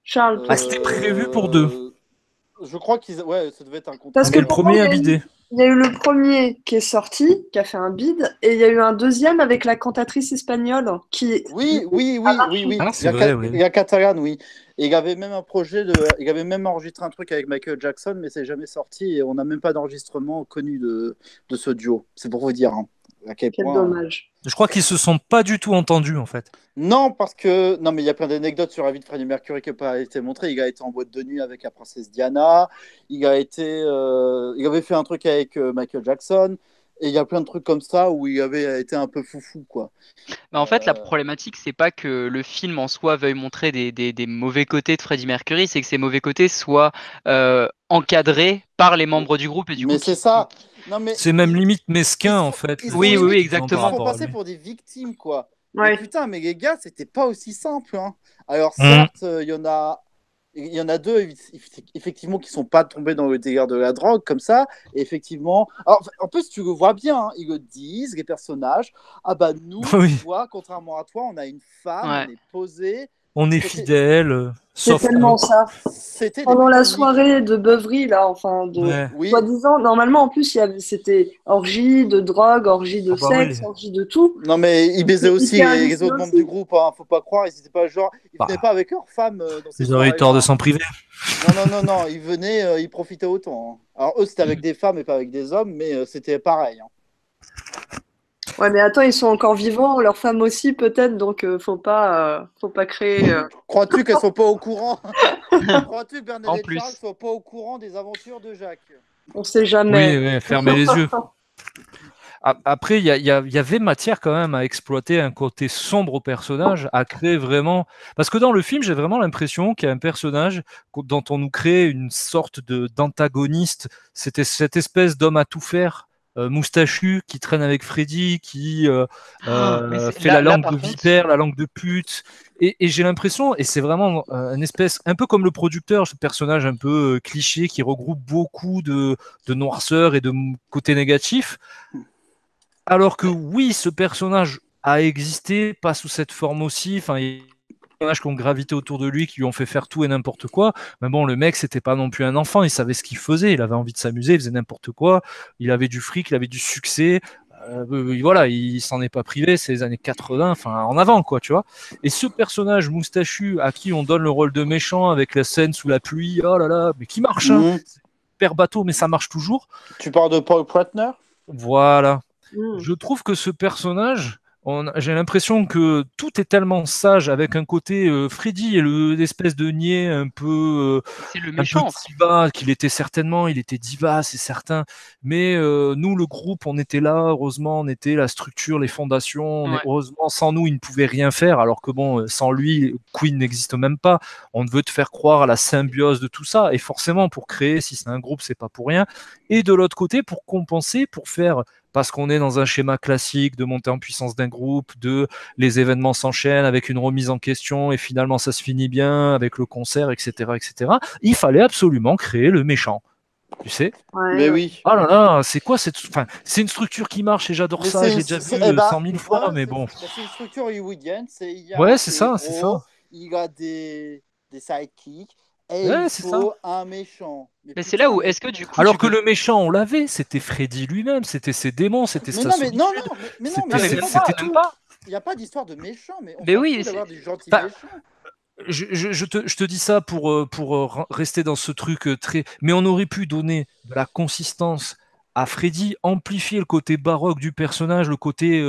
Charles.
C'était prévu pour 2.
Je crois ouais, ça devait être un contrat.
Parce que
le premier a bidé.
Il y a eu le premier qui est sorti, qui a fait un bid, et il y a eu un deuxième avec la cantatrice espagnole qui.
Oui.
Ah, c'est vrai, oui.
Il y a Catalan, oui. Et il y avait même un projet il y avait même enregistré un truc avec Michael Jackson, mais c'est jamais sorti et on n'a même pas d'enregistrement connu de ce duo. C'est pour vous dire à quel point.
Quel dommage.
Je crois qu'ils se sont pas du tout entendus en fait.
Non, mais il y a plein d'anecdotes sur la vie de Freddie Mercury qui n'ont pas été montrées. Il a été en boîte de nuit avec la princesse Diana. Il avait fait un truc avec Michael Jackson. Et il y a plein de trucs comme ça où il avait été un peu foufou, quoi.
Mais en fait, la problématique, c'est pas que le film en soi veuille montrer des mauvais côtés de Freddie Mercury, c'est que ces mauvais côtés soient encadrés par les membres du groupe et du coup.
Mais c'est ça. Non, mais
c'est même limite mesquin en fait.
Oui, exactement.
Ils font passer pour des victimes, quoi.
Ouais.
Mais putain, mais les gars, c'était pas aussi simple. Hein. Alors certes, il y en a 2 effectivement qui sont pas tombés dans le délire de la drogue comme ça. Et effectivement, alors, en plus tu le vois bien, hein, ils le disent les personnages. Ah bah nous,
Oui.
tu vois, contrairement à toi, on a une femme, on est posé.
On est fidèle.
C'est tellement ça. Pendant la soirée de beuverie, là, soi-disant, normalement, en plus, c'était orgie de drogue, orgie de sexe, orgie de tout.
Non, mais ils baisaient aussi les autres membres du groupe, hein, faut pas croire, ils étaient pas genre, ils venaient pas avec leurs femmes dans ces soirées.
Ils auraient eu tort de s'en priver.
Non, ils venaient, ils profitaient autant. Hein. Alors eux, c'était avec des femmes et pas avec des hommes, mais c'était pareil. Hein.
Ouais, mais attends, ils sont encore vivants, leurs femmes aussi peut-être, donc faut pas créer.
Crois-tu qu'elles sont pas au courant? Crois-tu que Bernadette et Charles sont pas au courant des aventures de Jacques?
On sait jamais.
Oui, fermez les yeux. Après, il y avait matière quand même à exploiter un côté sombre au personnage, à créer vraiment. Parce que dans le film, j'ai vraiment l'impression qu'il y a un personnage dont on nous crée une sorte d'antagoniste. C'était cette espèce d'homme à tout faire. Moustachu qui traîne avec Freddy, qui fait la langue de vipère, la langue de pute, et j'ai l'impression, et c'est vraiment une espèce, un peu comme le producteur, ce personnage un peu cliché qui regroupe beaucoup de noirceur et de côté négatif, alors que oui, ce personnage a existé, pas sous cette forme aussi, enfin qui ont gravité autour de lui, qui lui ont fait faire tout et n'importe quoi. Mais bon, le mec, c'était pas non plus un enfant, il savait ce qu'il faisait, il avait envie de s'amuser, il faisait n'importe quoi, il avait du fric, il avait du succès, voilà, il s'en est pas privé, c'est les années 80, enfin en avant, quoi, tu vois. Et ce personnage moustachu à qui on donne le rôle de méchant avec la scène sous la pluie, oh là là, mais qui marche, hein, super bateau, mais ça marche toujours.
Tu parles de Paul Pratner ?
Voilà. Je trouve que ce personnage, j'ai l'impression que tout est tellement sage avec un côté Freddy et l'espèce de niais un peu
c'est le méchant
diva qu'il était certainement, il était diva, c'est certain, mais nous le groupe on était là, heureusement on était la structure, les fondations, heureusement sans nous il ne pouvait rien faire, alors que bon sans lui Queen n'existe même pas. On veut te faire croire à la symbiose de tout ça, et forcément pour créer, si c'est un groupe c'est pas pour rien, et de l'autre côté pour compenser, pour faire, parce qu'on est dans un schéma classique de montée en puissance d'un groupe, les événements s'enchaînent avec une remise en question et finalement ça se finit bien avec le concert, etc., etc. Il fallait absolument créer le méchant. Tu sais ?
Mais oui.
Ah là là, c'est quoi cette... Enfin, c'est une structure qui marche et j'adore ça, j'ai déjà vu 100 000 fois, mais bon.
C'est une structure hollywoodienne.
Ouais, c'est ça, c'est ça.
Il y a des sidekicks. Et
ouais,
il faut un méchant.
Mais c'est là où est-ce que du coup.
Alors que le méchant, on l'avait, c'était Freddy lui-même, c'était ses démons, c'était sa solitude.
Mais
c'était tout.
Il n'y a pas d'histoire de méchant, mais on
oui,
d'avoir des gentils méchants.
Je te dis ça pour rester dans ce truc très. Mais on aurait pu donner de la consistance à Freddy, amplifier le côté baroque du personnage, le côté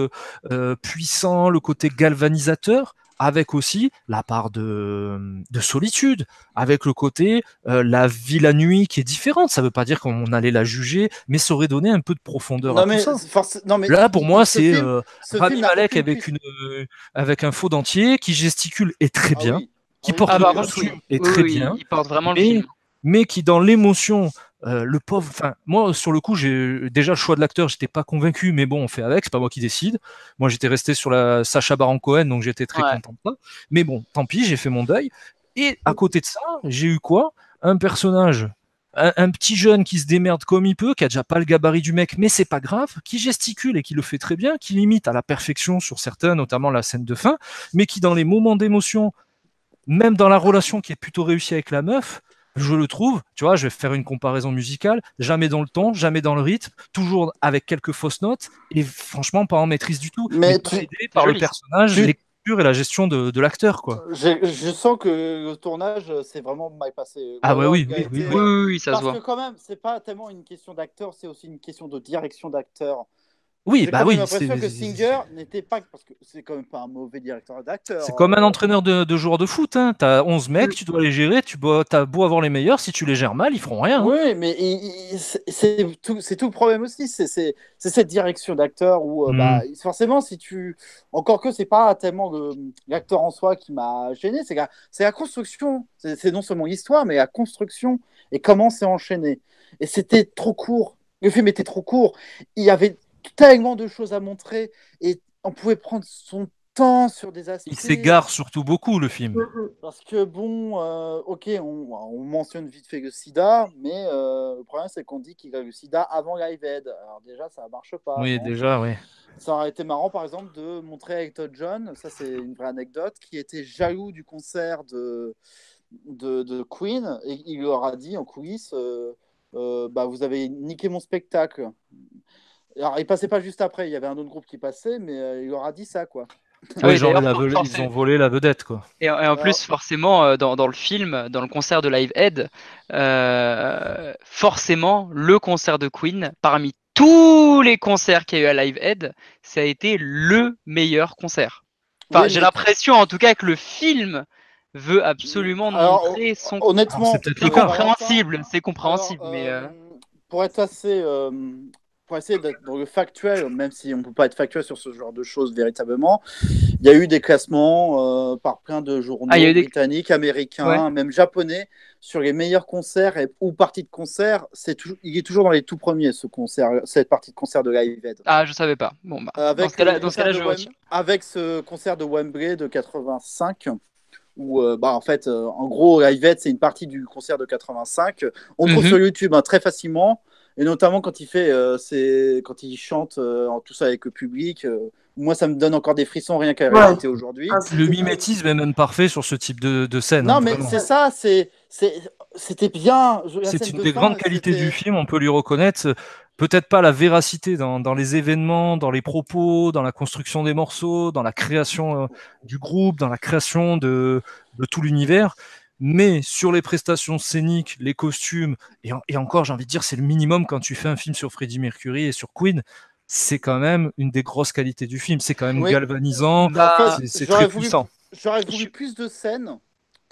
puissant, le côté galvanisateur, avec aussi la part de solitude, avec le côté la vie la nuit qui est différente. Ça veut pas dire qu'on allait la juger, mais ça aurait donné un peu de profondeur à tout ça. Là, pour moi, c'est Rami Malek avec un faux dentier qui gesticule et très bien, qui porte le costume et très bien.
Il porte vraiment le film.
mais qui dans l'émotion, le pauvre, enfin moi sur le coup, j'ai déjà le choix de l'acteur, j'étais pas convaincu, mais bon, on fait avec, c'est pas moi qui décide. Moi j'étais resté sur la Sacha Baron Cohen, donc j'étais très content de ça. Mais bon, tant pis, j'ai fait mon deuil. Et à côté de ça, j'ai eu quoi? Un personnage, un petit jeune qui se démerde comme il peut, qui a déjà pas le gabarit du mec, mais c'est pas grave, qui gesticule et qui le fait très bien, qui limite à la perfection sur certains, notamment la scène de fin, mais qui dans les moments d'émotion, même dans la relation qui est plutôt réussie avec la meuf, je le trouve, tu vois, je vais faire une comparaison musicale, jamais dans le ton, jamais dans le rythme, toujours avec quelques fausses notes, et franchement pas en maîtrise du tout, mais aidé par le personnage, l'écriture et la gestion de l'acteur, quoi.
Je sens que le tournage, c'est vraiment mal passé.
Ah ouais, oui,
ça se voit.
Parce que quand même, c'est pas tellement une question d'acteur, c'est aussi une question de direction d'acteur.
Oui, bah oui.
J'ai l'impression que Singer n'était pas, parce que c'est quand même pas un mauvais directeur d'acteur.
C'est comme un entraîneur de joueurs de foot. Hein. Tu as 11 mecs, tu dois les gérer, tu as beau avoir les meilleurs, si tu les gères mal, ils feront rien. Hein.
Oui, mais c'est tout le problème aussi. C'est cette direction d'acteur où, forcément, si tu. Encore que c'est pas tellement l'acteur en soi qui m'a gêné, c'est la construction. C'est non seulement l'histoire, mais la construction et comment c'est enchaîné. Et c'était trop court. Le film était trop court. Il y avait tellement de choses à montrer et on pouvait prendre son temps sur des aspects.
Il s'égare surtout beaucoup, le film.
Parce que bon, ok, on mentionne vite fait le sida, mais le problème c'est qu'on dit qu'il a le sida avant Live Aid. Alors déjà, ça marche pas.
Oui,
non.
déjà, oui.
Ça aurait été marrant, par exemple, de montrer à Elton John, ça c'est une vraie anecdote, qui était jaloux du concert de Queen, et il leur a dit en coulisses, vous avez niqué mon spectacle. Alors, il passait pas juste après, il y avait un autre groupe qui passait, mais il leur a dit ça, quoi.
Oui, genre, ils ont volé la vedette, quoi.
Et en plus, forcément, dans le film, dans le concert de Live Aid, forcément, le concert de Queen, parmi tous les concerts qu'il y a eu à Live Aid, ça a été le meilleur concert. Enfin, j'ai l'impression, en tout cas, que le film veut absolument montrer son.
Honnêtement,
c'est compréhensible, mais
pour être assez. Pour essayer d'être dans le factuel, même si on ne peut pas être factuel sur ce genre de choses véritablement, il y a eu des classements par plein de journaux britanniques, américains, même japonais, sur les meilleurs concerts ou parties de concert. Il est toujours dans les tout premiers, cette partie de concert de Live Aid.
Ah, je ne savais pas. Bon, bah, dans ce cas-là, je retiens.
Avec ce concert de Wembley de 85, où en fait, en gros, Live Aid, c'est une partie du concert de 85. On trouve sur YouTube très facilement. Et notamment quand il chante tout ça avec le public, moi ça me donne encore des frissons rien qu'à réalité aujourd'hui.
Le mimétisme est même parfait sur ce type de scène.
Non, mais c'est ça, c'était bien.
C'est une des grandes qualités du film, on peut lui reconnaître. Peut-être pas la véracité dans les événements, dans les propos, dans la construction des morceaux, dans la création du groupe, dans la création de tout l'univers. Mais sur les prestations scéniques, les costumes, et encore, j'ai envie de dire, c'est le minimum quand tu fais un film sur Freddie Mercury et sur Queen. C'est quand même une des grosses qualités du film. C'est quand même galvanisant, c'est très puissant.
J'aurais voulu plus de scènes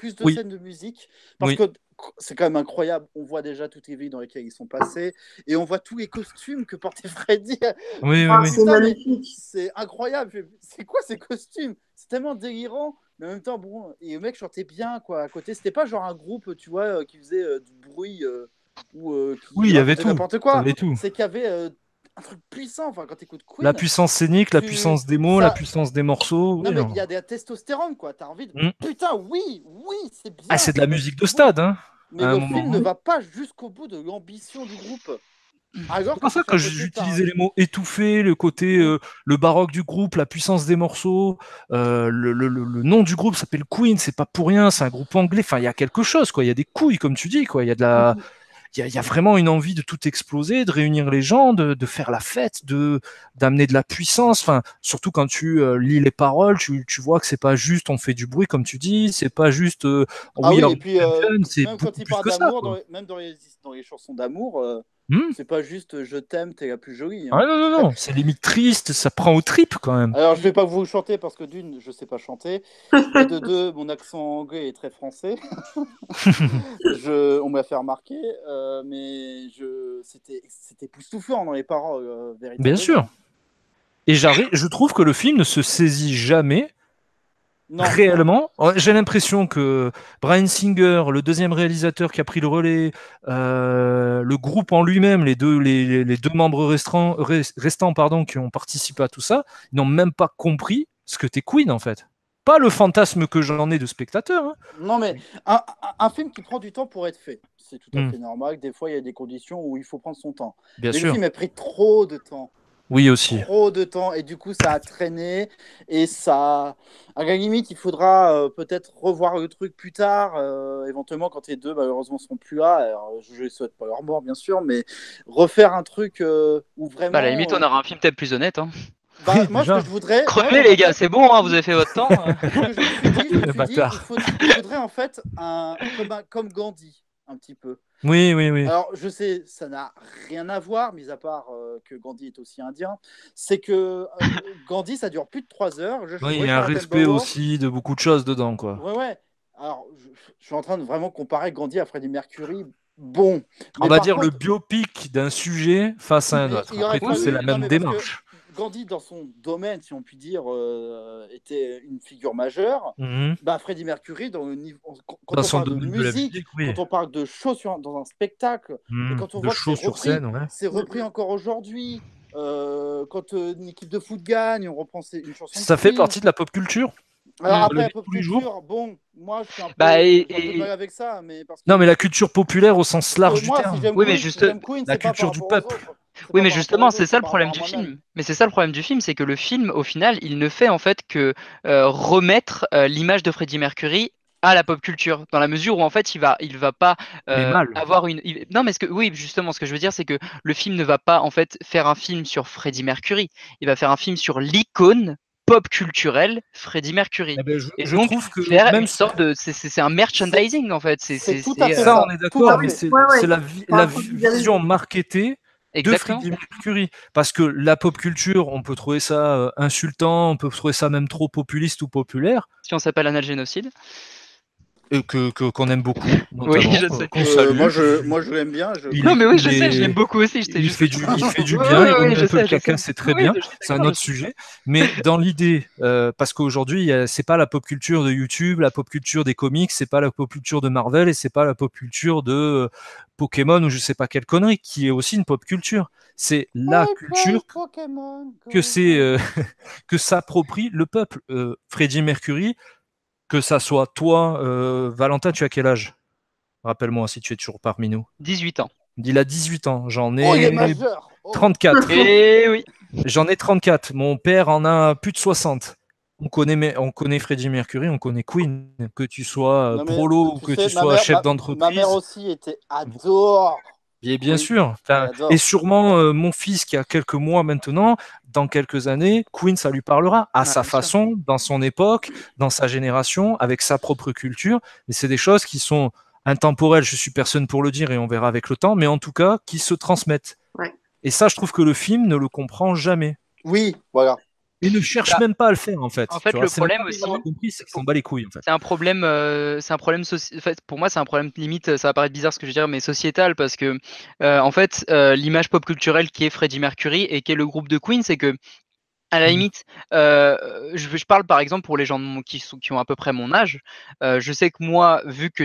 de musique, parce que c'est quand même incroyable. On voit déjà toutes les villes dans lesquelles ils sont passés, et on voit tous les costumes que portait Freddie.
Oui.
C'est magnifique.
C'est incroyable. C'est quoi ces costumes? C'est tellement délirant. Mais en même temps, bon, et le mec chantait bien, quoi. À côté, c'était pas genre un groupe, tu vois, qui faisait du bruit
il y avait tout.
N'importe quoi.
Tout.
C'est qu'il y avait un truc puissant. Enfin, quand t'écoutes Queen,
la puissance scénique, la puissance des mots, la puissance des morceaux.
Non, mais il y a des testostérone, quoi. T'as envie de. Putain, oui, c'est bien.
Ah, c'est de la musique de stade, hein.
Mais le film ne va pas jusqu'au bout de l'ambition du groupe.
C'est pour ça que j'utilisais les mots étouffé, le côté, le baroque du groupe, la puissance des morceaux, le nom du groupe s'appelle Queen, c'est pas pour rien, c'est un groupe anglais, enfin il y a quelque chose, quoi, il y a des couilles comme tu dis, quoi, il y a vraiment une envie de tout exploser, de réunir les gens, de faire la fête, d'amener de la puissance, enfin surtout quand tu lis les paroles, tu vois que c'est pas juste on fait du bruit comme tu dis, c'est pas juste
et puis
c'est
même quand il parle d'amour, même dans les chansons d'amour. C'est pas juste je t'aime, t'es la plus jolie. Hein.
Ah non, c'est limite triste, ça prend aux tripes quand même.
Alors je vais pas vous chanter parce que d'une, je sais pas chanter, et de deux, mon accent anglais est très français. On m'a fait remarquer, mais c'était époustouflant dans les paroles, véritablement.
Bien sûr. Et je trouve que le film ne se saisit jamais
Non.
réellement. J'ai l'impression que Bryan Singer, le deuxième réalisateur qui a pris le relais, le groupe en lui-même, les deux membres restants pardon, qui ont participé à tout ça, ils n'ont même pas compris ce que t'es Queen en fait. Pas le fantasme que j'en ai de spectateur. Hein.
Non, mais un film qui prend du temps pour être fait, c'est tout à fait normal. Des fois, il y a des conditions où il faut prendre son temps.
Bien
mais
sûr.
le film a pris trop de temps.
Oui, aussi.
Trop de temps, et du coup, ça a traîné. Et ça. À la limite, il faudra peut-être revoir le truc plus tard, éventuellement quand les deux, malheureusement, seront plus là. Alors, je ne souhaite pas leur mort, bien sûr, mais refaire un truc où vraiment.
Bah, à la limite, on aura un film peut-être plus honnête. Hein.
Bah,
Oui,
moi,
déjà.
ce que je voudrais.
Crevez, les gars, c'est bon, hein, vous avez fait votre temps.
Ce que je me suis dit,
Le bâtard.
il faudrait en fait comme Gandhi, un petit peu.
Oui, oui, oui.
Alors, je sais, ça n'a rien à voir, mis à part que Gandhi est aussi indien. C'est que Gandhi, ça dure plus de 3 heures.
Oui, il y a un respect aussi de beaucoup de choses dedans, quoi.
Ouais, ouais. Alors, je suis en train de vraiment comparer Gandhi à Freddie Mercury. Bon.
On va dire le biopic d'un sujet face à un autre. Après tout, c'est la même démarche.
Gandhi, dans son domaine, si on peut dire, était une figure majeure. Bah, Freddie Mercury, dans le niveau, quand on parle de musique, quand on parle de show dans un spectacle, et quand on voit que c'est repris encore aujourd'hui, quand une équipe de foot gagne, on reprend une chanson.
Ça fait partie de la pop culture.
Alors après, la pop culture, bon, moi je suis un peu mal avec ça. Mais parce que
non, mais la culture populaire au sens large du terme.
Oui, mais juste
la culture du peuple.
Oui, mais justement, c'est ça le problème du film. Mais c'est ça le problème du film, c'est que le film, au final, il ne fait en fait que remettre l'image de Freddie Mercury à la pop culture, dans la mesure où en fait il va pas avoir une. Non, mais oui, justement, ce que je veux dire, c'est que le film ne va pas en fait faire un film sur Freddie Mercury. Il va faire un film sur l'icône pop culturelle Freddie Mercury.
Eh ben, je
donc
trouve que
faire
même
une sorte de, c'est un merchandising en fait. C'est
tout à fait
ça, on est d'accord, mais c'est la
Ouais.
vision marketée de Freddie Mercury. Parce que la pop culture, on peut trouver ça insultant, on peut trouver ça même trop populiste ou populaire.
Si on s'appelle Analgénocide.
Qu'on aime beaucoup.
Oui, je sais.
Qu'on salue.
Moi, je l'aime bien.
Non, mais oui, je sais, je l'aime beaucoup aussi.
Il fait du bien, il un peu le caca, c'est très bien. C'est un autre sujet. Mais dans l'idée, parce qu'aujourd'hui, c'est pas la pop culture de YouTube, la pop culture des comics, c'est pas la pop culture de Marvel et c'est pas la pop culture de Pokémon ou je sais pas quelle connerie, qui est aussi une pop culture. C'est la culture que s'approprie le peuple. Freddie Mercury, que ça soit toi, Valentin, tu as quel âge? Rappelle-moi si tu es toujours parmi nous.
18 ans.
Il a 18 ans. J'en ai 34.
Eh oui.
J'en ai 34. Mon père en a plus de 60. On connaît Freddie Mercury, on connaît Queen. Que tu sois prolo ou que tu sois chef d'entreprise.
Ma mère aussi était adore.
Et bien sûr. Et sûrement, mon fils qui a quelques mois maintenant, dans quelques années, Queen, ça lui parlera à sa façon, dans son époque, dans sa génération, avec sa propre culture. Et c'est des choses qui sont intemporelles, je suis personne pour le dire et on verra avec le temps, mais en tout cas, qui se transmettent.
Ouais.
Et ça, je trouve que le film ne le comprend jamais.
Oui, voilà.
Et ne cherche même pas à le faire en fait.
En fait, le problème aussi,
c'est qu'il s'en bat les couilles en fait.
C'est un problème, en fait, pour moi, c'est un problème limite. Ça va paraître bizarre ce que je veux dire, mais sociétal, parce que en fait, l'image pop culturelle qui est Freddie Mercury et qui est le groupe de Queen, c'est que à la limite, je parle par exemple pour les gens qui ont à peu près mon âge. Je sais que moi, vu que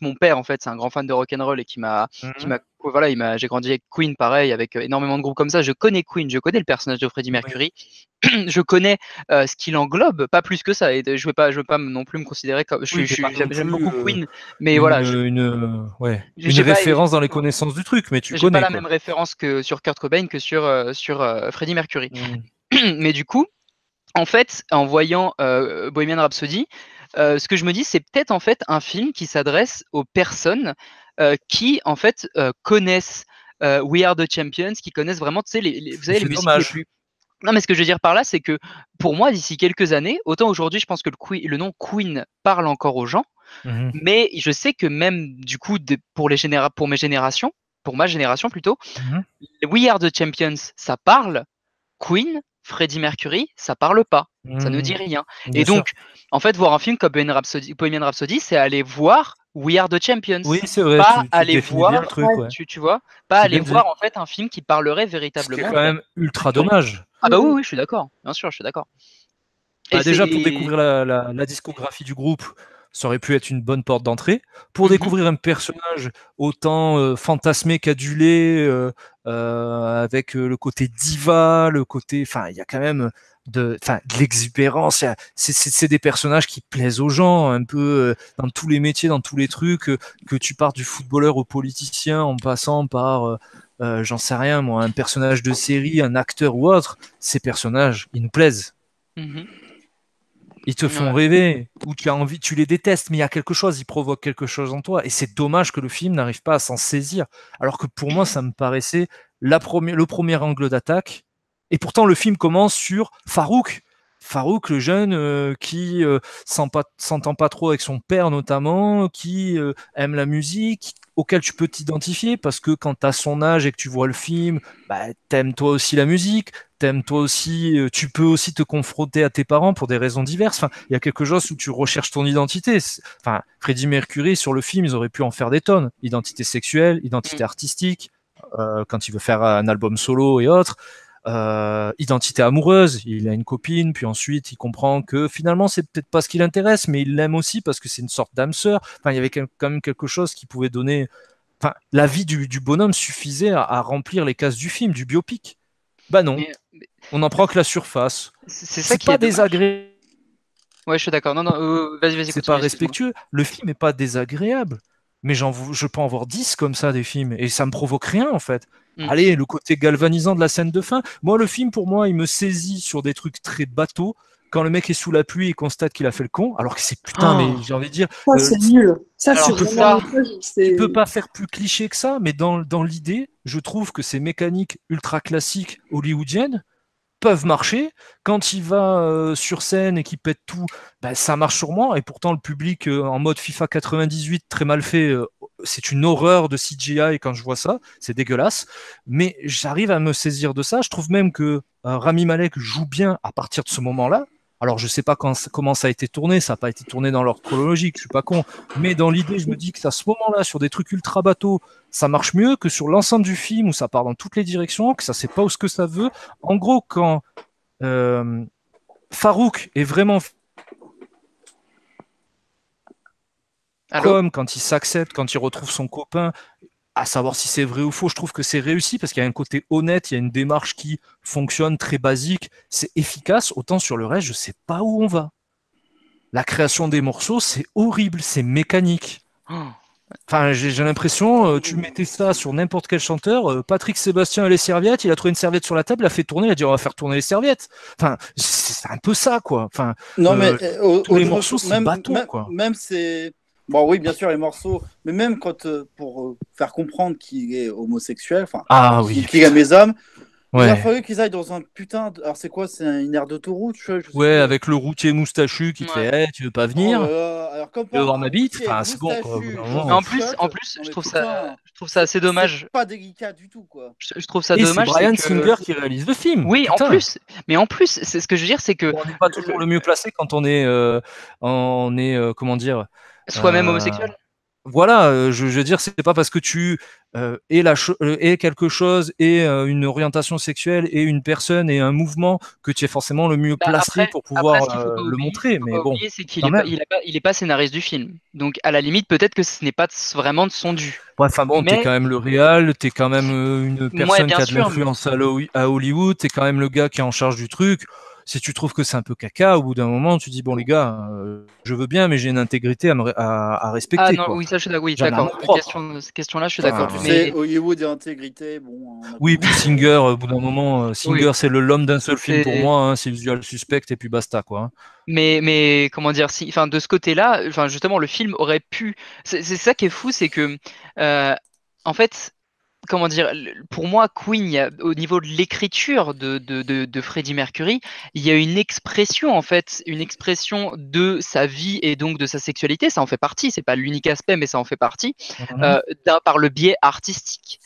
mon père en fait c'est un grand fan de rock'n'roll et j'ai grandi avec Queen, pareil, avec énormément de groupes comme ça. Je connais Queen, je connais le personnage de Freddie Mercury, je connais ce qu'il englobe, pas plus que ça. Et je vais pas non plus me considérer comme. J'aime beaucoup Queen, mais voilà.
Une référence dans les connaissances du truc, mais tu connais.
J'ai pas la même référence que sur Kurt Cobain que sur Freddie Mercury. Mais du coup, en fait, en voyant Bohemian Rhapsody, ce que je me dis, c'est peut-être en fait un film qui s'adresse aux personnes qui en fait connaissent We Are the Champions, qui connaissent vraiment, tu sais, vous savez, les musiques les plus. Non, mais ce que je veux dire par là, c'est que pour moi, d'ici quelques années, autant aujourd'hui, je pense que le nom Queen parle encore aux gens, mais je sais que même du coup, pour mes générations, pour ma génération plutôt, We Are the Champions, ça parle. Queen, Freddie Mercury, ça parle pas, ça ne dit rien. Bien et donc, en fait, voir un film comme Bohemian Rhapsody, c'est aller voir We Are the Champions.
Oui, c'est vrai.
Pas aller voir, tu vois, pas aller voir
dit.
En fait un film qui parlerait véritablement.
C'est quand même ultra dommage.
Ah bah oui, je suis d'accord. Bien sûr, je suis d'accord. Et
Déjà, pour
c'est.
découvrir la discographie du groupe, ça aurait pu être une bonne porte d'entrée. Pour
Mhm.
découvrir un personnage autant fantasmé qu'adulé, avec le côté diva, le côté. Enfin, il y a quand même de l'exubérance. C'est des personnages qui plaisent aux gens, un peu dans tous les métiers, dans tous les trucs, que tu partes du footballeur au politicien en passant par. J'en sais rien, moi, un personnage de série, un acteur ou autre, ces personnages, ils nous plaisent.
Mhm.
Ils te font
Ouais.
rêver, ou tu as envie, tu les détestes, mais il y a quelque chose, ils provoquent quelque chose en toi. Et c'est dommage que le film n'arrive pas à s'en saisir. Alors que pour moi, ça me paraissait le premier angle d'attaque. Et pourtant, le film commence sur Farouk. Farouk, le jeune qui s'entend pas trop avec son père notamment, qui aime la musique, auquel tu peux t'identifier parce que quand tu as son âge et que tu vois le film, bah, t'aimes toi aussi la musique, t'aimes toi aussi, tu peux aussi te confronter à tes parents pour des raisons diverses. Enfin, il y a quelque chose où tu recherches ton identité. Enfin, Freddie Mercury sur le film, ils auraient pu en faire des tonnes. Identité sexuelle, identité artistique, quand il veut faire un album solo et autres. Identité amoureuse, il a une copine, puis ensuite il comprend que finalement c'est peut-être pas ce qui l'intéresse, mais il l'aime aussi parce que c'est une sorte d'âme sœur. Enfin, il y avait quand même quelque chose qui pouvait donner. Enfin, la vie du bonhomme suffisait à remplir les cases du film, du biopic. Bah non,
Mais
on n'en prend que la surface.
c'est ça
C'est
qui
pas
est dommage.
désagréable,
Ouais, je suis d'accord. Non, non, vas-y,
c'est
continue,
pas
excuse-moi.
respectueux. Le film est pas désagréable, mais je peux en voir 10 comme ça des films et ça me provoque rien en fait.
Mm.
Allez, le côté galvanisant de la scène de fin. Moi, le film, pour moi, il me saisit sur des trucs très bateaux. Quand le mec est sous la pluie et constate qu'il a fait le con, alors que c'est putain, mais
Oh.
j'ai envie de dire,
Ça, c'est nul. Ça, c'est
Alors
vraiment
ça,
tu peux pas faire plus cliché que ça, mais dans l'idée, je trouve que ces mécaniques ultra classiques hollywoodiennes peuvent marcher. Quand il va sur scène et qu'il pète tout, ben, ça marche sûrement. Et pourtant, le public en mode FIFA 98, très mal fait, c'est une horreur de CGI quand je vois ça. C'est dégueulasse. Mais j'arrive à me saisir de ça. Je trouve même que Rami Malek joue bien à partir de ce moment-là. Alors, je sais pas comment ça a été tourné, ça n'a pas été tourné dans l'ordre chronologique, je suis pas con. Mais dans l'idée, je me dis que à ce moment-là, sur des trucs ultra bateaux, ça marche mieux que sur l'ensemble du film où ça part dans toutes les directions, que ça sait pas où ce que ça veut. En gros, quand euh, Farouk est vraiment
allô?
comme quand il s'accepte, quand il retrouve son copain, à savoir si c'est vrai ou faux, je trouve que c'est réussi parce qu'il y a un côté honnête, il y a une démarche qui fonctionne très basique, c'est efficace. Autant sur le reste, je sais pas où on va. La création des morceaux, c'est horrible, c'est mécanique.
Oh.
Enfin, j'ai l'impression, tu mettais ça sur n'importe quel chanteur, Patrick Sébastien et les serviettes, il a trouvé une serviette sur la table, il a fait tourner, il a dit on va faire tourner les serviettes. Enfin, c'est un peu ça, quoi. Enfin,
Non, mais
tous les morceaux, c'est bateau, quoi.
même c'est. Bon, oui, bien sûr, les morceaux, mais même quand, pour faire comprendre qu'il est homosexuel, enfin,
Ah oui,
qu'il aime les hommes, il a
ouais.
fallu qu'ils aillent dans un putain. Alors, c'est quoi? C'est une aire d'autoroute, je sais
Ouais,
plus.
avec le routier moustachu qui te
Ouais.
fait hey, tu veux pas
Oh là
venir?
là. Alors, comme
Tu veux
par
voir
un
ma bite?
routier
Enfin, c'est bon, quoi. Au bout d'un
moustachu,
moment.
Mais
genre
en
shot,
plus,
non
je
mais
trouve ça,
putain,
je trouve ça assez dommage.
c'est pas délicat du tout, quoi.
Je trouve ça
Et c'est
dommage, c'est
Bryan
que.
Singer qui réalise le film.
Oui, en
Putain.
plus. Mais en plus, c'est ce que je veux dire, c'est que
On n'est pas toujours le mieux placé quand on est comment dire,
soi-même
euh,
homosexuel.
voilà, je veux dire, c'est pas parce que tu es quelque chose et une orientation sexuelle et une personne et un mouvement que tu es forcément le mieux
Bah,
placé
après,
pour
après, ce
pouvoir
qu'il
le montrer. Mais
faut pas
bon,
oublier, c'est qu'il
quand
est pas,
même.
il est pas scénariste du film. Donc, à la limite, peut-être que ce n'est pas vraiment de son dû.
Bref, enfin bon, t'es
Mais,
quand même le réal, t'es quand même une
moi,
personne
bien
qui a de
sûr.
l'influence à Hollywood, t'es quand même le gars qui est en charge du truc. Si tu trouves que c'est un peu caca, au bout d'un moment, tu dis bon les gars, je veux bien, mais j'ai une intégrité à
Ah
respecter
non,
quoi.
oui, ça, je suis d'accord. Oui,
J'ai un
d'accord.
amour propre.
Cette question-là, je suis
Enfin,
d'accord.
tu
Enfin,
sais,
Mais,
Hollywood et intégrité, bon, on a
oui,
compris.
puis Singer, au bout d'un moment,
oui,
Singer, c'est le l'homme d'un seul film pour
c'est.
moi, hein, c'est Usual Suspect et puis basta quoi. Hein.
Mais comment dire, si, enfin, de ce côté-là, enfin, justement, le film aurait pu. C'est ça qui est fou, c'est que, euh, en fait, comment dire, pour moi, Queen, au niveau de l'écriture de Freddie Mercury, il y a une expression, en fait, une expression de sa vie et donc de sa sexualité. Ça en fait partie. C'est pas l'unique aspect, mais ça en fait partie,
Mhm.
par le biais artistique.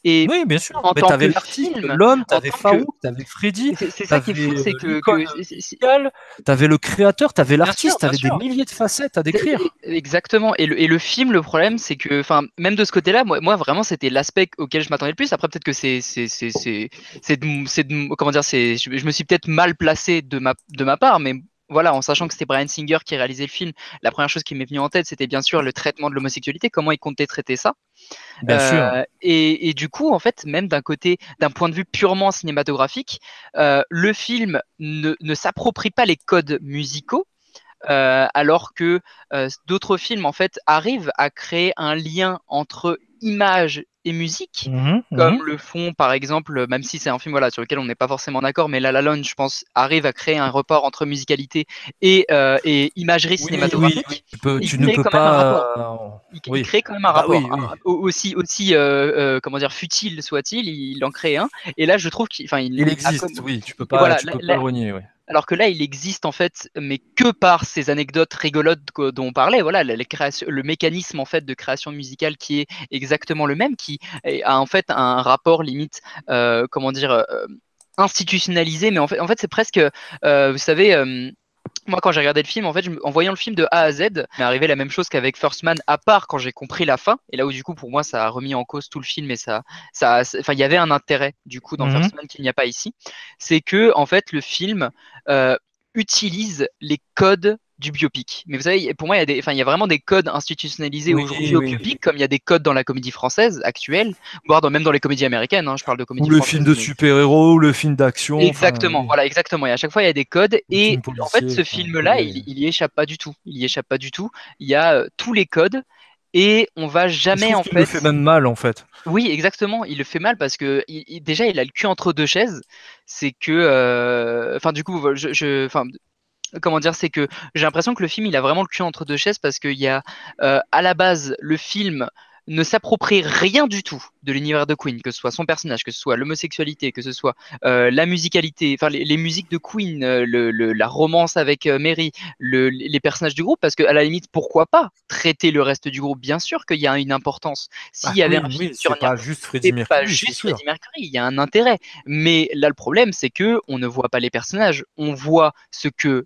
Et
Oui, bien sûr.
en
Mais
tant
t'avais
que
l'artiste,
film,
l'homme,
en
t'avais
tant que.
Farouk, t'avais Freddy,
C'est ça qui est
t'avais
fou, c'est
l'icône musicale, t'avais le créateur, t'avais
bien sûr,
l'artiste,
bien
t'avais des
sûr.
milliers de facettes à décrire.
Exactement. Et le film, le problème, c'est que, enfin, même de ce côté-là, moi vraiment, c'était l'aspect auquel je m'attendais le plus. Après, peut-être que comment dire, je me suis peut-être mal placé de ma part, mais voilà, en sachant que c'était Bryan Singer qui réalisait le film, la première chose qui m'est venue en tête, c'était bien sûr le traitement de l'homosexualité, comment il comptait traiter ça.
Bien sûr.
Et du coup, en fait, même d'un point de vue purement cinématographique, le film ne s'approprie pas les codes musicaux, alors que d'autres films, en fait, arrivent à créer un lien entre image et musique, comme le font, par exemple, même si c'est un film voilà, sur lequel on n'est pas forcément d'accord, mais La La Land, je pense, arrive à créer un rapport entre musicalité et imagerie cinématographique.
Tu ne peux pas.
Il crée quand même un rapport, aussi comment dire, futile soit-il, il en crée un. Et là, je trouve qu'il
existe, oui, tu peux pas le renier. Oui.
Alors que là, il existe en fait, mais que par ces anecdotes rigolotes dont on parlait. Voilà, le mécanisme en fait de création musicale qui est exactement le même, qui a en fait un rapport limite, comment dire, institutionnalisé. Mais en fait, c'est presque, vous savez. Moi, quand j'ai regardé le film, en fait, en voyant le film de A à Z, m'est arrivé la même chose qu'avec First Man, à part quand j'ai compris la fin. Et là où, du coup, pour moi, ça a remis en cause tout le film et il y avait un intérêt, du coup, dans First Man qu'il n'y a pas ici. C'est que, en fait, le film utilise les codes du biopic. Mais vous savez, pour moi, il y a vraiment des codes institutionnalisés aujourd'hui au biopic, comme il y a des codes dans la comédie française actuelle, voire même dans les comédies américaines. Je parle de comédie
française. Ou le film de super-héros, ou le film d'action.
Exactement, voilà, exactement. Et à chaque fois, il y a des codes. Et en fait, ce film-là, il y échappe pas du tout. Il y échappe pas du tout. Il y a tous les codes. Et on va jamais, en fait.
Il le fait même mal, en fait.
Oui, exactement. Il le fait mal parce que déjà, il a le cul entre deux chaises. C'est que, du coup, comment dire, c'est que j'ai l'impression que le film, il a vraiment le cul entre deux chaises parce qu'il y a, à la base, le film ne s'approprie rien du tout de l'univers de Queen, que ce soit son personnage, que ce soit l'homosexualité, que ce soit la musicalité, enfin les musiques de Queen, la romance avec Mary, les personnages du groupe, parce qu'à la limite, pourquoi pas traiter le reste du groupe? Bien sûr qu'il y a une importance. S'il y avait un film sur
pas juste Freddie Mercury,
il y a un intérêt. Mais là, le problème, c'est que on ne voit pas les personnages, on voit ce que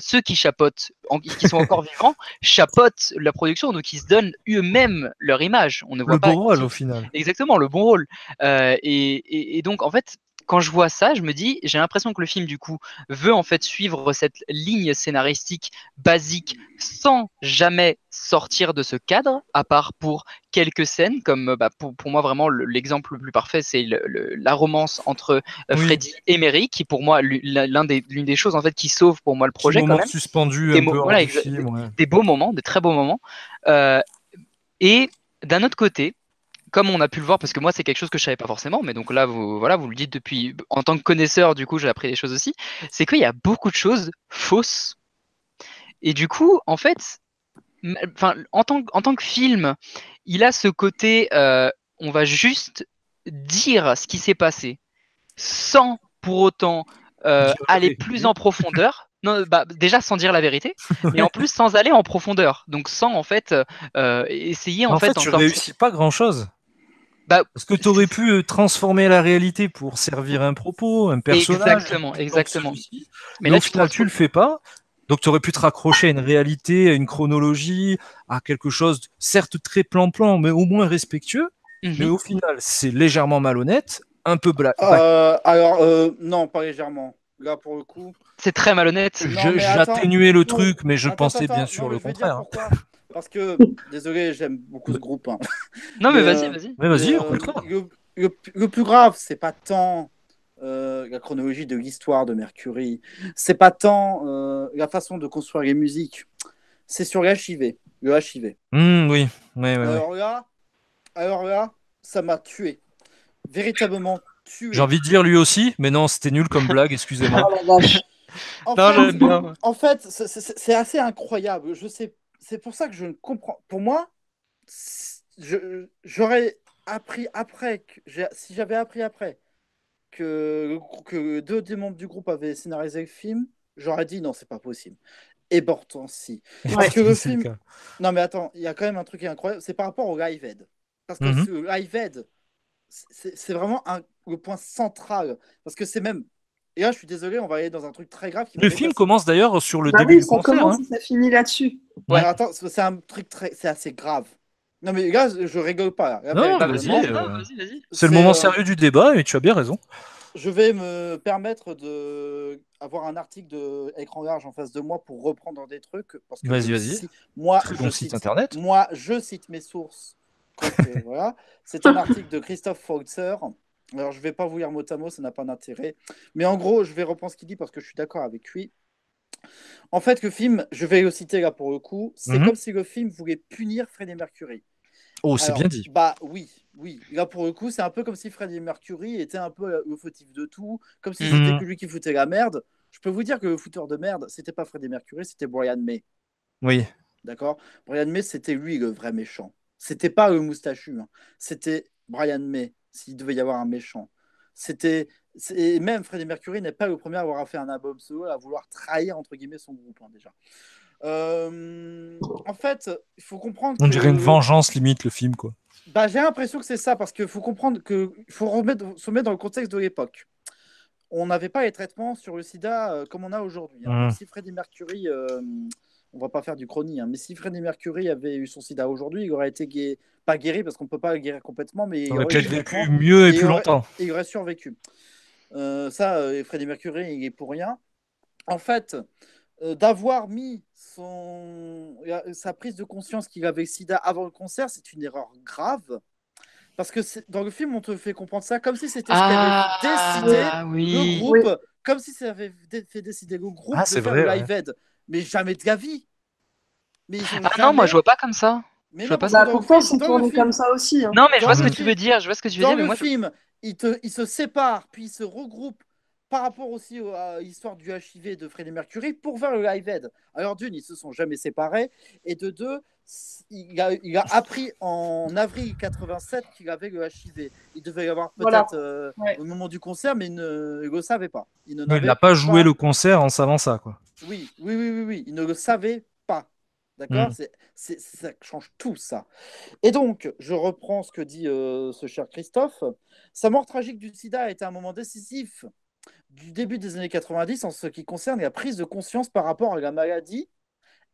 ceux qui chapeautent, qui sont encore vivants, chapeautent la production, donc ils se donnent eux-mêmes leur image. On ne voit
le bon rôle au final.
Exactement, le bon rôle. Et donc en fait, quand je vois ça, je me dis, j'ai l'impression que le film du coup veut en fait suivre cette ligne scénaristique basique sans jamais sortir de ce cadre, à part pour quelques scènes, comme pour moi vraiment l'exemple le plus parfait, c'est la romance entre Freddie et Mary, qui pour moi l'une des choses en fait qui sauve pour moi le projet. Quand même.
Suspendu un peu hors du film,
des beaux moments, des très beaux moments. Et d'un autre côté, comme on a pu le voir, parce que moi c'est quelque chose que je savais pas forcément, mais donc là vous le dites depuis, en tant que connaisseur, du coup j'ai appris des choses aussi, c'est qu'il y a beaucoup de choses fausses. Et du coup, en fait, en tant que film, il a ce côté, on va juste dire ce qui s'est passé, sans pour autant aller plus en profondeur. Non, déjà sans dire la vérité, mais en plus sans aller en profondeur. Donc sans en fait essayer
en fait tu réussis pas grand chose. Parce que tu aurais pu transformer la réalité pour servir un propos, un personnage.
Exactement.
Mais là, au final, tu le fais pas. Donc, tu aurais pu te raccrocher à une réalité, à une chronologie, à quelque chose, certes très plan-plan, mais au moins respectueux. Mais au final, c'est légèrement malhonnête, un peu blague.
Non, pas légèrement. Là, pour le coup.
C'est très malhonnête.
J'atténuais le truc, mais je pensais bien sûr le contraire.
Parce que, désolé, j'aime beaucoup ce groupe.
Non, mais vas-y.
Mais vas-y, au contraire.
Le plus grave, c'est pas tant la chronologie de l'histoire de Mercury, c'est pas tant la façon de construire les musiques, c'est sur l'HIV, le HIV.
Oui.
Alors là, ça m'a tué. Véritablement tué.
J'ai envie de dire lui aussi, mais non, c'était nul comme blague, excusez-moi.
En fait, c'est assez incroyable. Je sais. C'est pour ça que je ne comprends. Pour moi, j'aurais appris après, si j'avais appris après que deux des membres du groupe avaient scénarisé le film, j'aurais dit non, c'est pas possible. Et pourtant, si. Parce que le film. Non, mais attends, il y a quand même un truc qui est incroyable, c'est par rapport au Live Aid. Parce que le Live Aid, c'est vraiment le point central. Parce que c'est même. Et là, je suis désolé, on va aller dans un truc très grave.
Le film commence d'ailleurs sur le début du concert.
Ça commence et ça finit là-dessus.
Ouais, attends, c'est un truc c'est assez grave. Non, mais là, je rigole pas. Là,
non, vas-y. C'est le moment sérieux du débat et tu as bien raison.
Je vais me permettre d'avoir un article de Écran Large en face de moi pour reprendre des trucs. Parce que
Vas-y.
moi,
Très bon site internet.
je cite mes sources. Voilà. C'est un article de Christophe Fautzer. Alors, je ne vais pas vous lire mot à mot, ça n'a pas d'intérêt. Mais en gros, je vais reprendre ce qu'il dit parce que je suis d'accord avec lui. En fait, le film, je vais le citer là pour le coup, c'est comme si le film voulait punir Freddie Mercury.
Oh, c'est bien dit.
Bah oui. Là, pour le coup, c'est un peu comme si Freddie Mercury était un peu le fautif de tout, comme si c'était que lui qui foutait la merde. Je peux vous dire que le fouteur de merde, c'était pas Freddie Mercury, c'était Brian May.
Oui.
D'accord. Brian May, c'était lui le vrai méchant. C'était pas le moustachu. Hein. C'était Brian May, s'il devait y avoir un méchant. Même Freddie Mercury n'est pas le premier à avoir fait un album solo, à vouloir trahir, entre guillemets, son groupe, hein, déjà. En fait, il faut comprendre
On dirait une vengeance, limite, le film, quoi.
Bah, j'ai l'impression que c'est ça, parce qu'il faut comprendre qu'il faut se mettre dans le contexte de l'époque. On n'avait pas les traitements sur le sida comme on a aujourd'hui. Hein. Si Freddie Mercury, on va pas faire du chrony, hein, mais si Freddie Mercury avait eu son sida aujourd'hui, il aurait été pas guéri, parce qu'on ne peut pas le guérir complètement, mais il aurait
peut-être vécu mieux et plus longtemps.
Et il aurait survécu. Freddie Mercury, il est pour rien. En fait, d'avoir mis sa prise de conscience qu'il avait sida avant le concert, c'est une erreur grave. Parce que dans le film, on te fait comprendre ça comme si c'était ce qui avait décidé le groupe, comme si ça avait fait décider le groupe de faire le Live Aid. Mais jamais de la vie.
Non, moi je vois pas comme ça.
Mais
je vois pas pourquoi c'est tourné comme ça aussi. Hein.
Non, mais je vois ce que tu veux dire.
Dans le film, ils se séparent, puis ils se regroupent par rapport aussi à l'histoire du HIV de Freddie Mercury pour faire le Live Aid. Alors d'une, ils se sont jamais séparés, et de deux, il a appris en avril 87 qu'il avait le HIV. Il devait l'avoir peut-être au moment du concert, mais il ne le savait pas. Il
n'a pas joué le concert en savant ça, quoi.
Oui, il ne le savait pas. D'accord. Ça change tout, ça. Et donc, je reprends ce que dit ce cher Christophe. Sa mort tragique du sida a été un moment décisif du début des années 90 en ce qui concerne la prise de conscience par rapport à la maladie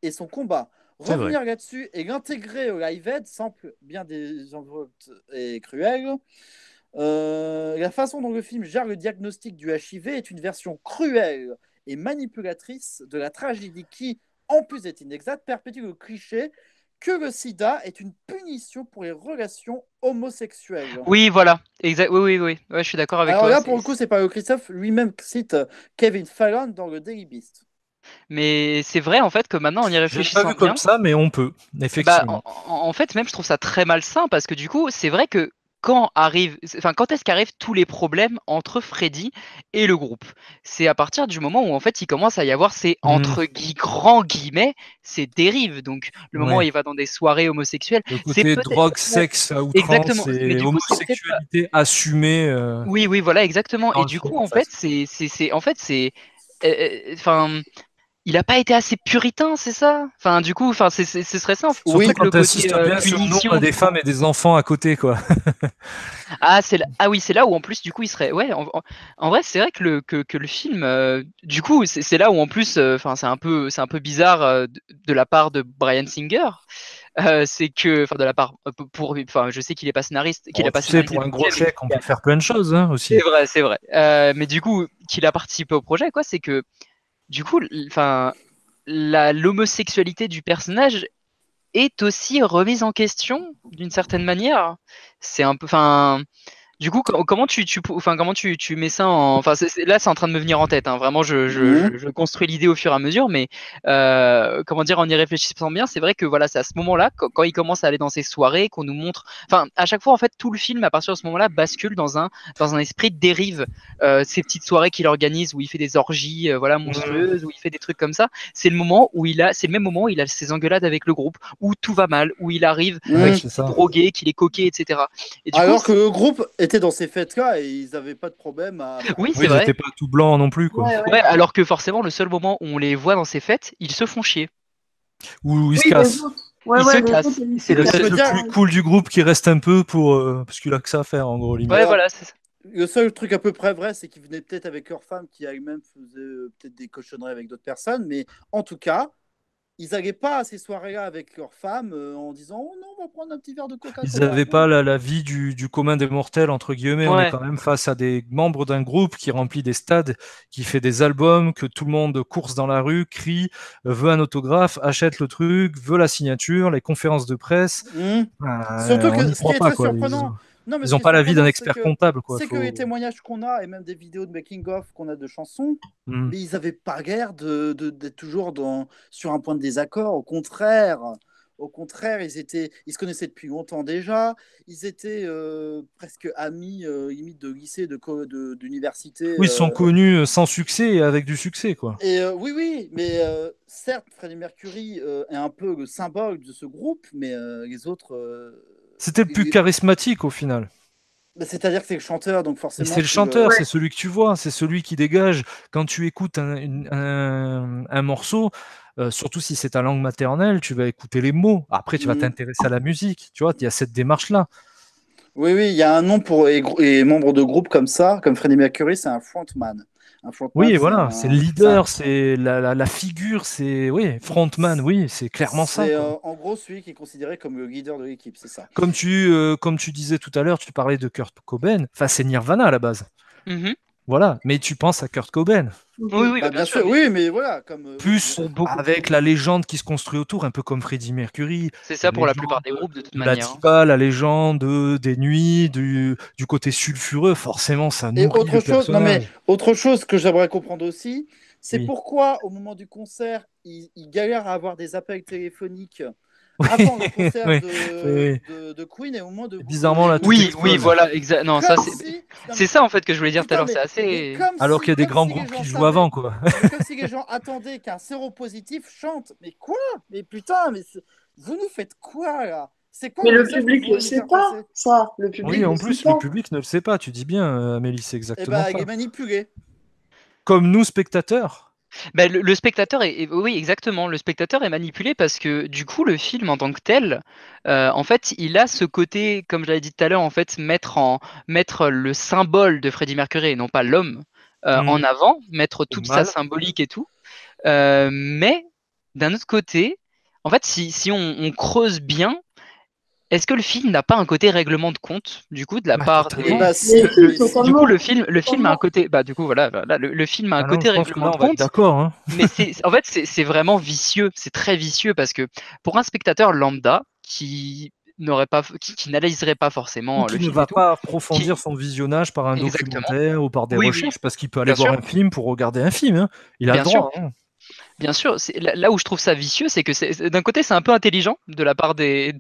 et son combat. Revenir là-dessus et l'intégrer au Live Aid semble bien désenvolupé et cruel. La façon dont le film gère le diagnostic du HIV est une version cruelle et manipulatrice de la tragédie qui, en plus d'être inexacte, perpétue le cliché que le sida est une punition pour les relations homosexuelles.
Oui, voilà. Exact. Oui. Ouais, je suis d'accord avec toi.
Alors là, pour le coup, c'est pas le Christophe lui-même qui cite Kevin Fallon dans le Daily Beast.
Mais c'est vrai en fait que maintenant on y réfléchissant
bien. Pas vu comme ça, mais on peut effectivement.
En fait, même je trouve ça très malsain parce que du coup, c'est vrai que quand est-ce qu'arrivent tous les problèmes entre Freddy et le groupe? C'est à partir du moment où en fait il commence à y avoir ces grands guillemets, ces dérives. Donc le moment où il va dans des soirées homosexuelles,
le côté drogue, sexe à outrance et homosexualité assumée.
Oui, voilà, exactement. Et du coup, en fait, il n'a pas été assez puritain, c'est ça? Enfin, du coup, ce serait ça.
Surtout quand t'insistes bien sur le nom des femmes et des enfants à côté, quoi.
Oui, c'est là où en plus, du coup, il serait. Ouais, en vrai, c'est vrai que le film, du coup, c'est là où en plus, c'est un peu bizarre de la part de Bryan Singer. C'est que, de la part, je sais qu'il est pas scénariste, qu'il a pas scénarisé.
Pour un gros chèque, on peut faire plein de choses, hein, aussi.
C'est vrai. Mais du coup, qu'il a participé au projet, quoi, c'est que. Du coup, l'homosexualité du personnage est aussi remise en question d'une certaine manière. C'est un peu, du coup, comment tu mets ça en, là, c'est en train de me venir en tête. Hein. Vraiment, je construis l'idée au fur et à mesure, mais comment dire, en y réfléchissant bien, c'est vrai que voilà, c'est à ce moment-là, quand il commence à aller dans ces soirées, qu'on nous montre, à chaque fois, en fait, tout le film, à partir de ce moment-là, bascule dans un esprit de dérive. Ces petites soirées qu'il organise où il fait des orgies, monstrueuses, où il fait des trucs comme ça. C'est le même moment où il a ses engueulades avec le groupe, où tout va mal, où il arrive, qu'il est drogué, qu'il est coqué, etc. Et du
coup, que le groupe était dans ces fêtes-là et ils n'avaient pas de problème à.
Oui, c'est vrai.
Ils n'étaient pas tout blancs non plus, quoi.
Ouais, alors que forcément, le seul moment où on les voit dans ces fêtes, ils se font chier.
Ou ils se cassent.
Ils se cassent.
C'est le plus cool du groupe qui reste un peu parce qu'il a que ça à faire, en gros.
Ouais, voilà, c'est ça.
Le seul truc à peu près vrai, c'est qu'ils venaient peut-être avec leur femme qui elle-même faisait peut-être des cochonneries avec d'autres personnes, mais en tout cas, ils n'allaient pas à ces soirées-là avec leurs femmes en disant oh non, on va prendre un petit verre de
Ils
Coca-Cola.
n'avaient pas la vie du commun des mortels, entre guillemets. On est
Ouais.
quand même face à des membres d'un groupe qui remplit des stades, qui fait des albums, que tout le monde course dans la rue, crie, veut un autographe, achète le truc, veut la signature, les conférences de presse.
Surtout
On
que
n'y
ce qui
croit
est
pas,
très
quoi.
surprenant, non, mais
Ils
ce
n'ont
qui est
pas la vie d'un
surprenant,
expert comptable, quoi.
c'est que les témoignages qu'on a et même des vidéos de making-of qu'on a de chansons,
Mm.
mais ils n'avaient pas l'air d'être toujours sur un point de désaccord. Au contraire, ils se connaissaient depuis longtemps déjà. Ils étaient presque amis, limite de lycée, d'université.
Oui, ils sont connus sans succès et avec du succès, quoi.
Et oui, mais certes, Freddie Mercury est un peu le symbole de ce groupe, mais les autres.
C'était le plus charismatique au final.
C'est-à-dire que c'est le chanteur, donc
Et
forcément.
c'est le chanteur, c'est celui que tu vois, c'est celui qui dégage. Quand tu écoutes un morceau, surtout si c'est ta langue maternelle, tu vas écouter les mots. Après, tu vas t'intéresser à la musique. Tu vois, il y a cette démarche-là.
Oui, il y a un nom pour les membres de groupe comme ça, comme Freddie Mercury, c'est un frontman.
Oui, voilà, c'est le leader, c'est la figure, c'est frontman, oui, c'est clairement ça.
C'est en gros celui qui est considéré comme le leader de l'équipe, c'est ça.
Comme tu disais tout à l'heure, tu parlais de Kurt Cobain, enfin c'est Nirvana à la base. Voilà, mais tu penses à Kurt Cobain.
Oui,
bien sûr, oui, mais voilà.
Plus avec la légende qui se construit autour, un peu comme Freddie Mercury.
C'est ça pour la plupart des groupes de toute manière.
La diva, la légende des nuits, du côté sulfureux, forcément, ça nourrit le personnage.
Non, mais autre chose que j'aimerais comprendre aussi, c'est pourquoi au moment du concert, ils galèrent à avoir des appels téléphoniques avant le concert de Queen et au moment de
bizarrement là.
Oui, voilà, exact. Non, ça c'est ça en fait que je voulais dire tout à l'heure. C'est assez.
Alors qu'il y a des grands groupes qui jouent avant, quoi.
Comme si les gens attendaient qu'un séropositif chante. Mais quoi? Mais putain, mais vous nous faites quoi là? Quoi,
mais le public ne le sait pas, ça. Le public
oui, en plus, le public ne le sait pas. Tu dis bien, Amélie, c'est exactement ça.
Il est manipulé.
Comme nous, spectateurs.
Ben, le spectateur oui, exactement. Le spectateur est manipulé parce que du coup, le film en tant que tel, en fait, il a ce côté, comme je l'avais dit tout à l'heure, en fait, mettre le symbole de Freddie Mercury et non pas l'homme en avant, mettre toute sa symbolique et tout. Mais d'un autre côté, en fait, si on creuse bien, est-ce que le film n'a pas un côté règlement de compte du coup de la part des du coup le film a un côté du coup voilà le film a un côté règlement de compte.
D'accord. Hein.
Mais en fait c'est vraiment vicieux, c'est très vicieux parce que pour un spectateur lambda qui n'analyserait pas forcément le film,
qui ne va pas approfondir son visionnage par un documentaire ou par des recherches parce qu'il peut aller voir un film pour regarder un film. Hein. Il a le droit. Hein.
Bien sûr, là où je trouve ça vicieux, c'est que d'un côté c'est un peu intelligent de la part du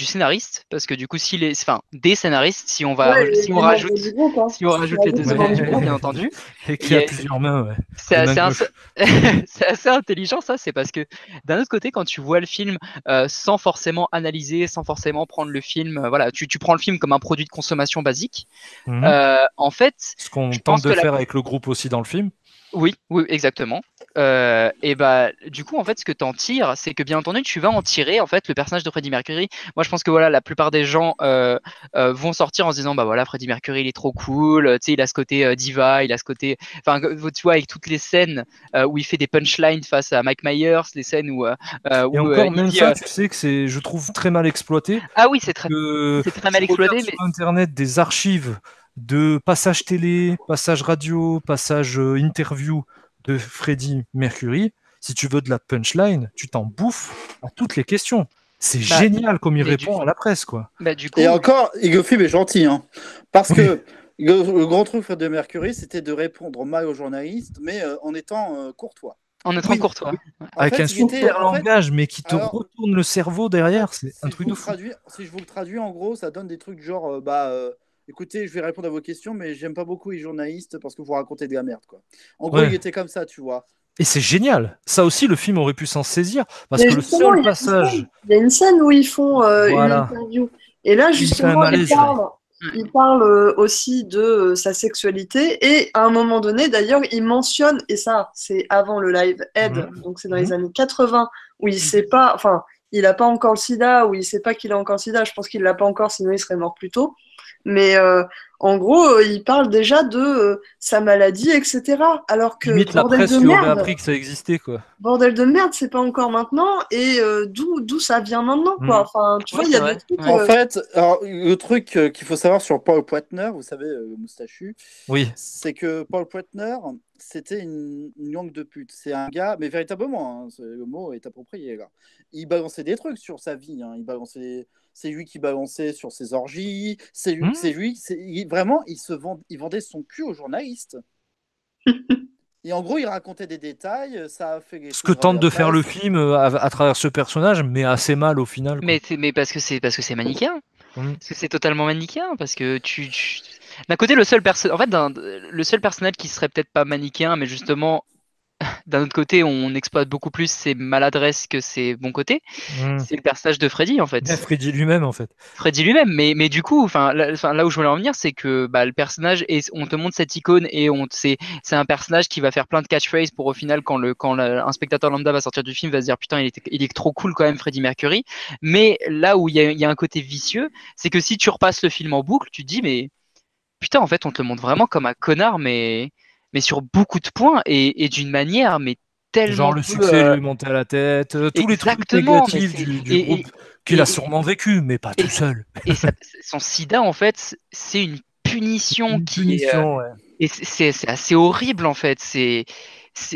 scénariste, parce que du coup des scénaristes, si on rajoute les deux membres du groupe, bien entendu,
et qu'il y a plusieurs mains,
c'est assez intelligent ça, c'est parce que d'un autre côté quand tu vois le film sans forcément analyser, sans forcément prendre le film, voilà, tu prends le film comme un produit de consommation basique, en fait,
ce qu'on tente de faire avec le groupe aussi dans le film.
Oui, exactement. Et du coup, en fait, ce que tu en tires, c'est que bien entendu, tu vas en tirer en fait le personnage de Freddie Mercury. Moi, je pense que voilà, la plupart des gens vont sortir en se disant voilà, Freddie Mercury, il est trop cool. Tu sais, il a ce côté diva, il a ce côté, enfin, tu vois, avec toutes les scènes où il fait des punchlines face à Mike Myers, les scènes où
et encore même ça, tu sais que je trouve très mal exploité.
Ah oui, c'est très mal exploité. Mais
sur Internet, des archives de passages télé, passages radio, passages interview de Freddie Mercury, si tu veux de la punchline, tu t'en bouffes à toutes les questions. C'est génial comme il répond à la presse, quoi.
Du coup, et encore, le film est gentil, hein, parce que le grand truc de Freddie Mercury, c'était de répondre mal aux journalistes, mais en étant courtois.
En étant courtois.
Avec un super langage, mais qui te retourne le cerveau derrière, c'est un truc de fou.
Si je vous le traduis, en gros, ça donne des trucs genre, écoutez, je vais répondre à vos questions, mais j'aime pas beaucoup les journalistes parce que vous racontez de la merde, quoi. En gros, il était comme ça, tu vois.
Et c'est génial. Ça aussi, le film aurait pu s'en saisir parce que le seul passage.
Il y a une scène où ils font une interview. Et là, justement, il parle aussi de sa sexualité. Et à un moment donné, d'ailleurs, il mentionne, et ça, c'est avant le live Aid, donc c'est dans les années 80, où il sait pas, enfin, il n'a pas encore le sida, ou il sait pas qu'il a encore le sida. Je pense qu'il l'a pas encore, sinon il serait mort plus tôt. Mais En gros, il parle déjà de sa maladie, etc. Alors que
Limite, la
bordel
presse
de
lui aurait
merde,
appris que ça existait, quoi.
c'est pas encore maintenant. Et d'où ça vient maintenant, quoi.
Mm.
Enfin, tu
Oui,
vois, il y
c'est
a des
vrai.
trucs.
Ouais.
En fait, alors, le truc qu'il faut savoir sur Paul Poitner, vous savez, le moustachu,
Oui.
c'est que Paul Poitner, c'était une langue de pute. C'est un gars, mais véritablement, hein, le mot est approprié là. Il balançait des trucs sur sa vie. Hein. C'est lui qui balançait sur ses orgies.
Mm.
Vraiment, il vendait son cul aux journalistes. Et en gros, il racontait des détails. Ça a fait les
Ce que
titres de
tente
la
de faire le
presse.
film à travers ce personnage, mais assez mal au final, quoi.
Mais parce que c'est manichéen.
Mm.
Parce que c'est totalement manichéen. Parce que d'un côté, en fait, le seul personnage qui serait peut-être pas manichéen, mais justement, d'un autre côté, on exploite beaucoup plus ses maladresses que ses bons côtés.
Mm.
C'est le personnage de Freddy, en
Bien
fait.
Freddy lui-même, en fait.
Freddy lui-même, mais du coup, là où je voulais en venir, c'est que bah, le personnage, on te montre cette icône et c'est un personnage qui va faire plein de catchphrases pour au final, un spectateur lambda va sortir du film, va se dire putain, il est trop cool quand même, Freddie Mercury. Mais là où il y a un côté vicieux, c'est que si tu repasses le film en boucle, tu te dis mais putain, en fait, on te le montre vraiment comme un connard, mais sur beaucoup de points et d'une manière, mais
Genre
tellement
le
peu,
succès lui est monté à la tête, tous les trucs
exactement, mais
négatifs
c'est
du groupe qu'il
et,
a
et,
sûrement vécu, mais pas
et,
tout seul.
et son sida, en fait, c'est une punition
Une
qui est.
punition, ouais.
Et c'est assez horrible, en fait.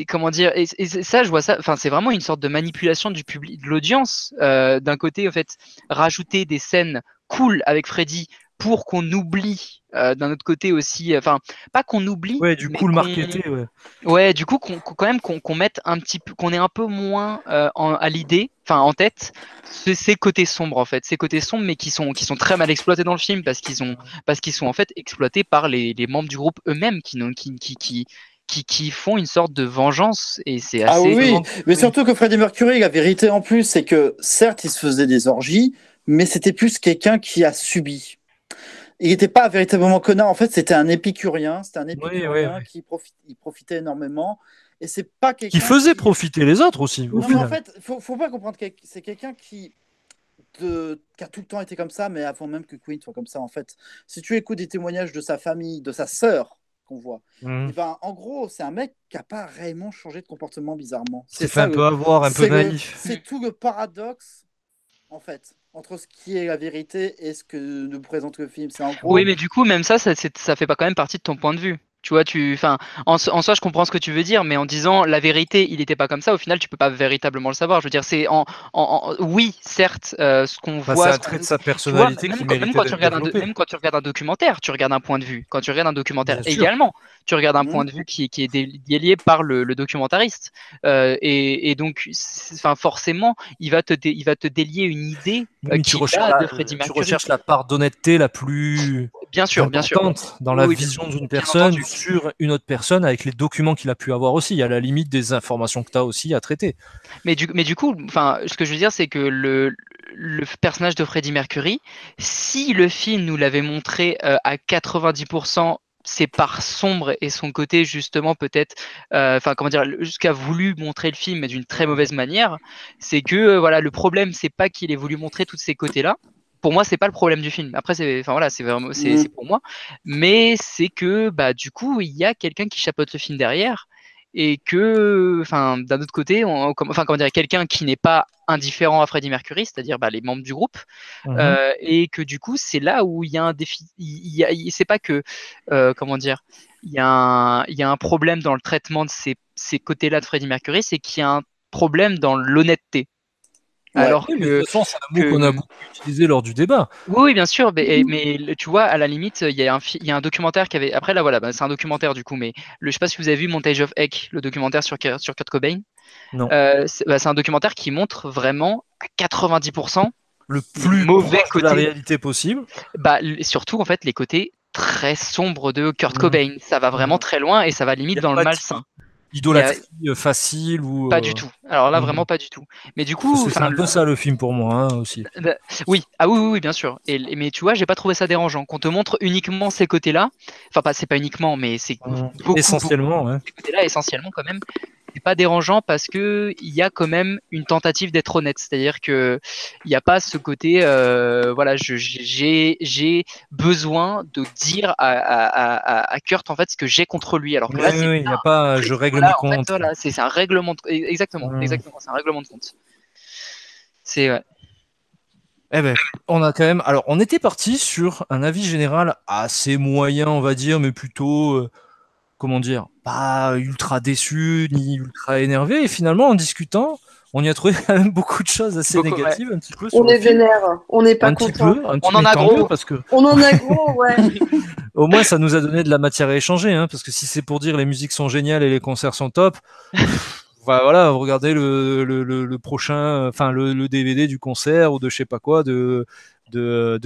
Comment dire. Et ça, je vois ça. Enfin, c'est vraiment une sorte de manipulation du public, de l'audience. D'un côté, en fait, rajouter des scènes cool avec Freddy pour qu'on oublie. D'un autre côté aussi. Enfin, pas qu'on oublie,
Ouais, du
mais
coup, le
qu'on.
marketé, ouais.
Ouais, du coup, quand même qu'on mette un petit peu, qu'on ait un peu moins à l'idée, enfin en tête, ces côtés sombres en fait, ces côtés sombres, mais qui sont très mal exploités dans le film parce qu'ils sont en fait exploités par les membres du groupe eux-mêmes qui font une sorte de vengeance et c'est
Ah
assez.
oui, mais
Oui.
surtout que Freddie Mercury, la vérité en plus, c'est que certes, il se faisait des orgies, mais c'était plus quelqu'un qui a subi. Il n'était pas véritablement connard. En fait, c'était un épicurien. C'était un
Oui, oui,
épicurien
oui.
il profitait énormément. Et c'est pas
Qui
quelqu'un
faisait
qui.
profiter les autres aussi, au
Non, mais en
final.
fait, faut pas comprendre que c'est quelqu'un qui a tout le temps été comme ça, mais avant même que Queen soit comme ça, en fait. Si tu écoutes des témoignages de sa famille, de sa sœur, qu'on voit,
Mhm.
et ben, en gros, c'est un mec qui n'a pas réellement changé de comportement bizarrement.
S'est fait un peu avoir, un peu naïf.
C'est tout le paradoxe, en fait, entre ce qui est la vérité et ce que nous présente le film. C'est en
Oui,
gros.
mais du coup, même ça fait pas quand même partie de ton point de vue. Tu vois, enfin, en soi, je comprends ce que tu veux dire, mais en disant la vérité, il n'était pas comme ça, au final, tu peux pas véritablement le savoir. Je veux dire, oui, certes, ce qu'on
Bah,
voit,
c'est un trait de sa
tu vois,
personnalité qui méritait d'être développé.
même quand tu regardes un documentaire, tu regardes un point de vue. Quand tu regardes un documentaire
Bien sûr.
également, tu regardes un point
Mhm.
de vue qui est délié par le documentariste. Et donc, enfin, forcément, il va te délier une idée
Oui, mais
qu'il a de Freddie
tu
Mercury.
recherches la part d'honnêteté la plus
Bien sûr, bien sûr.
importante dans la
Oui,
vision d'une
bien
personne
entendu.
sur une autre personne avec les documents qu'il a pu avoir aussi. À la limite des informations que tu as aussi à traiter.
Mais du coup, enfin, ce que je veux dire, c'est que le personnage de Freddie Mercury, si le film nous l'avait montré à 90%, ses parts sombres et son côté justement peut-être, enfin comment dire, jusqu'à voulu montrer le film mais d'une très mauvaise manière, c'est que voilà, le problème c'est pas qu'il ait voulu montrer tous ces côtés-là. Pour moi, c'est pas le problème du film. Après, enfin voilà, c'est vraiment, c'est
Mhm.
pour moi, mais c'est que bah du coup, il y a quelqu'un qui chapeaute le film derrière et que, enfin, d'un autre côté, enfin, comment dire, quelqu'un qui n'est pas indifférent à Freddie Mercury, c'est-à-dire bah, les membres du groupe,
Mhm.
et que du coup, c'est là où il y a un défi. C'est pas que, comment dire, il y a un problème dans le traitement de ces côtés-là de Freddie Mercury, c'est qu'il y a un problème dans l'honnêteté.
Ouais.
Alors
Oui, mais de toute façon, c'est un mot qu'on a
que
beaucoup utilisé lors du débat.
oui, bien sûr, mais tu vois, à la limite, il y a un documentaire qui avait. Après, là, voilà, bah, c'est un documentaire du coup, mais je sais pas si vous avez vu Montage of Heck, le documentaire sur Kurt Cobain.
Non.
C'est un documentaire qui montre vraiment à 90%
Le
les
plus
mauvais
proche de la
côtés,
réalité possible.
bah, surtout en fait les côtés très sombres de Kurt
Mhm.
Cobain. Ça va vraiment
Mhm.
très loin et ça va
Il
limite
n'y a
dans le
pas
malsain. Il y a
d'idolâtrie facile ou.
pas du tout. Alors là,
Mhm.
vraiment pas du tout. Mais du coup,
C'est
enfin,
un peu ça le film pour moi hein, aussi.
bah, oui, ah oui, oui, oui, bien sûr. Mais tu vois, j'ai pas trouvé ça dérangeant. Qu'on te montre uniquement ces côtés-là, enfin, pas, c'est pas uniquement, mais c'est
Mhm.
beaucoup, beaucoup
Essentiellement, ouais.
ces côtés-là, essentiellement quand même. J'ai pas dérangeant parce que il y a quand même une tentative d'être honnête. C'est-à-dire que il n'y a pas ce côté, voilà, j'ai besoin de dire à Kurt en fait ce que j'ai contre lui. Alors que là, c'est
il n'y a pas je règle
voilà,
mes
en fait,
comptes.
voilà, c'est un règlement, exactement, c'est un règlement de compte. C'est ouais.
Eh ben, on a quand même. Alors, on était parti sur un avis général assez moyen, on va dire, mais plutôt, comment dire, pas ultra déçu ni ultra énervé. Et finalement, en discutant, on y a trouvé quand même beaucoup de choses assez
Beaucoup,
négatives, un petit peu sur
On
le
est
film.
vénère, on n'est pas
Un petit
content.
peu,
On en
mais
a
tant
gros.
mieux, parce que
On en a gros, ouais.
au moins, ça nous a donné de la matière à échanger, hein, parce que si c'est pour dire les musiques sont géniales et les concerts sont top, voilà, regardez le prochain, enfin le DVD du concert ou de je sais pas quoi de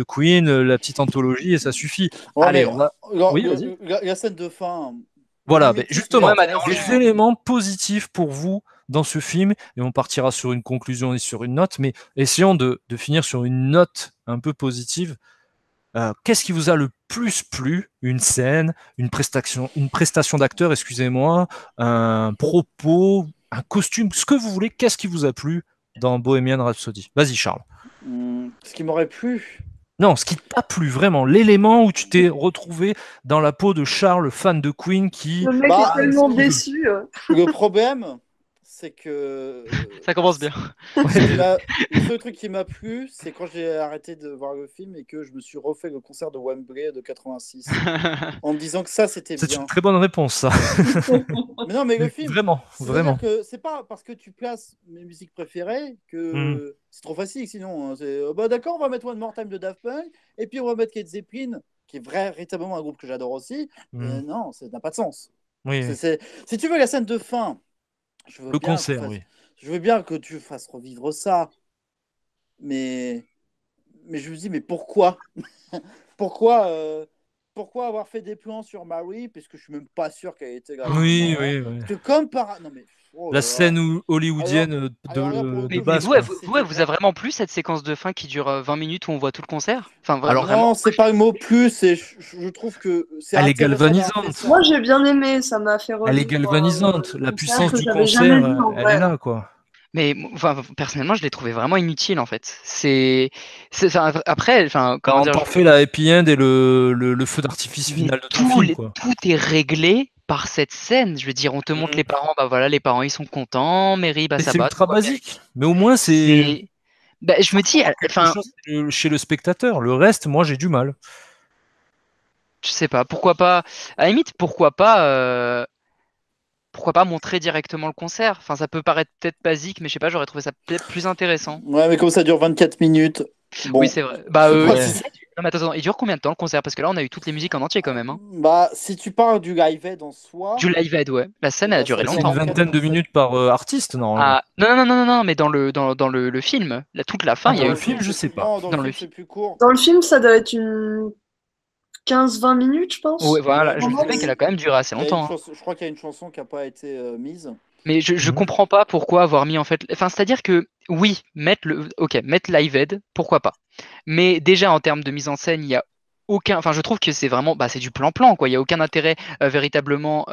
Queen, la petite anthologie et ça suffit.
Ouais,
Allez,
mais
on va. Oui, vas-y.
la scène de fin.
Voilà,
limite,
justement,
Ouais,
c'est
mais attends,
des éléments positifs pour vous dans ce film, et on partira sur une conclusion et sur une note, mais essayons de finir sur une note un peu positive. Qu'est-ce qui vous a le plus plu? Une scène, une prestation d'acteur, excusez-moi, un propos, un costume, ce que vous voulez, qu'est-ce qui vous a plu dans Bohemian Rhapsody? Vas-y, Charles.
Ce qui m'aurait plu.
Non, ce qui t'a plu vraiment, l'élément où tu t'es retrouvé dans la peau de Charles, fan de Queen, qui...
Le mec
Bah,
est tellement déçu.
Le problème, c'est que
ça commence bien.
le seul truc qui m'a plu, c'est quand j'ai arrêté de voir le film et que je me suis refait le concert de Wembley de 86 en me disant que ça c'était
C'est
bien.
une très bonne réponse, ça.
Mais non, mais le film,
Vraiment, vraiment.
c'est pas parce que tu places mes musiques préférées que c'est trop facile sinon. Hein. Bah, d'accord, on va mettre One More Time de Daft Punk et puis on va mettre Led Zeppelin, qui est véritablement un groupe que j'adore aussi. Non, ça n'a pas de sens.
Oui.
Si tu veux la scène de fin, je veux
le
bien
concert, oui.
Je veux bien que tu fasses revivre ça, mais je me dis, mais pourquoi pourquoi, pourquoi avoir fait des plans sur Marie, puisque je suis même pas sûr qu'elle ait été gratuite.
Oui.
Parce que comme par... Non, mais...
La scène hollywoodienne de base.
Vous a vraiment plu cette séquence de fin qui dure 20 minutes où on voit tout le concert? Enfin,
Alors, non, c'est pas le mot plus, je trouve que c'est
elle est galvanisante.
Moi, j'ai bien aimé, ça m'a fait revivre.
Elle est galvanisante, la puissance du concert, elle est là, quoi.
Mais enfin, personnellement, je l'ai trouvé vraiment inutile en fait. Après, enfin,
quand on fait la happy end et le feu d'artifice final de tout le film, quoi.
Tout est réglé par cette scène. Je veux dire, on te montre les parents, bah voilà, les parents ils sont contents, Mary, bah ça va.
C'est ultra basique, mais au moins c'est.
Bah, je me dis, enfin,
chez le spectateur, le reste, moi j'ai du mal.
Je sais pas, pourquoi pas. À la limite, pourquoi pas montrer directement le concert? Enfin, ça peut paraître peut-être basique, mais je sais pas, j'aurais trouvé ça peut-être plus intéressant.
Ouais, mais comme ça dure 24 minutes. Bon.
Oui, c'est vrai. Bah, non, mais attends, il dure combien de temps le concert? Parce que là, on a eu toutes les musiques en entier quand même. Hein.
Bah, si tu parles du live aid en soi.
Du live aid, ouais. La scène a duré longtemps.
C'est une vingtaine de minutes par artiste, normalement.
Ah, non, mais dans le film, toute la fin, il y a eu.
Dans le film, je sais pas.
Non, dans le film, c'est plus court.
Dans le film, ça doit être une 15-20 minutes, je pense.
Ouais, voilà, je sais qu'elle a quand même duré assez longtemps.
Je crois qu'il y a une chanson qui n'a pas été mise.
Mais je comprends pas pourquoi avoir mis en fait. Enfin, c'est-à-dire que oui, mettre Live Aid, pourquoi pas. Mais déjà en termes de mise en scène, il y a aucun. Enfin, je trouve que c'est vraiment, c'est du plan-plan quoi. Il y a aucun intérêt véritablement.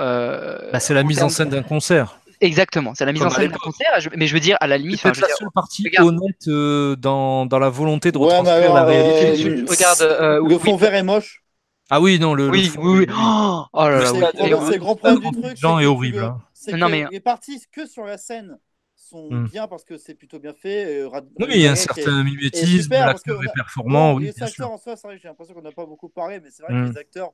C'est la mise en scène d'un concert.
Exactement, c'est la mise en scène d'un concert. Mais je veux dire à la limite.
C'est la seule partie honnête dans la volonté de retranscrire la réalité.
Regarde,
le fond vert est moche.
Ah oui, non,
oui. Oh là là,
c'est le grand problème du truc.
Jean est horrible.
Les parties que sur la scène sont bien parce que c'est plutôt bien fait.
Oui, il y a un certain mimétisme, l'acteur est performant. Oui,
les acteurs en soi, c'est vrai que j'ai l'impression qu'on n'a pas beaucoup parlé, mais c'est vrai que les acteurs,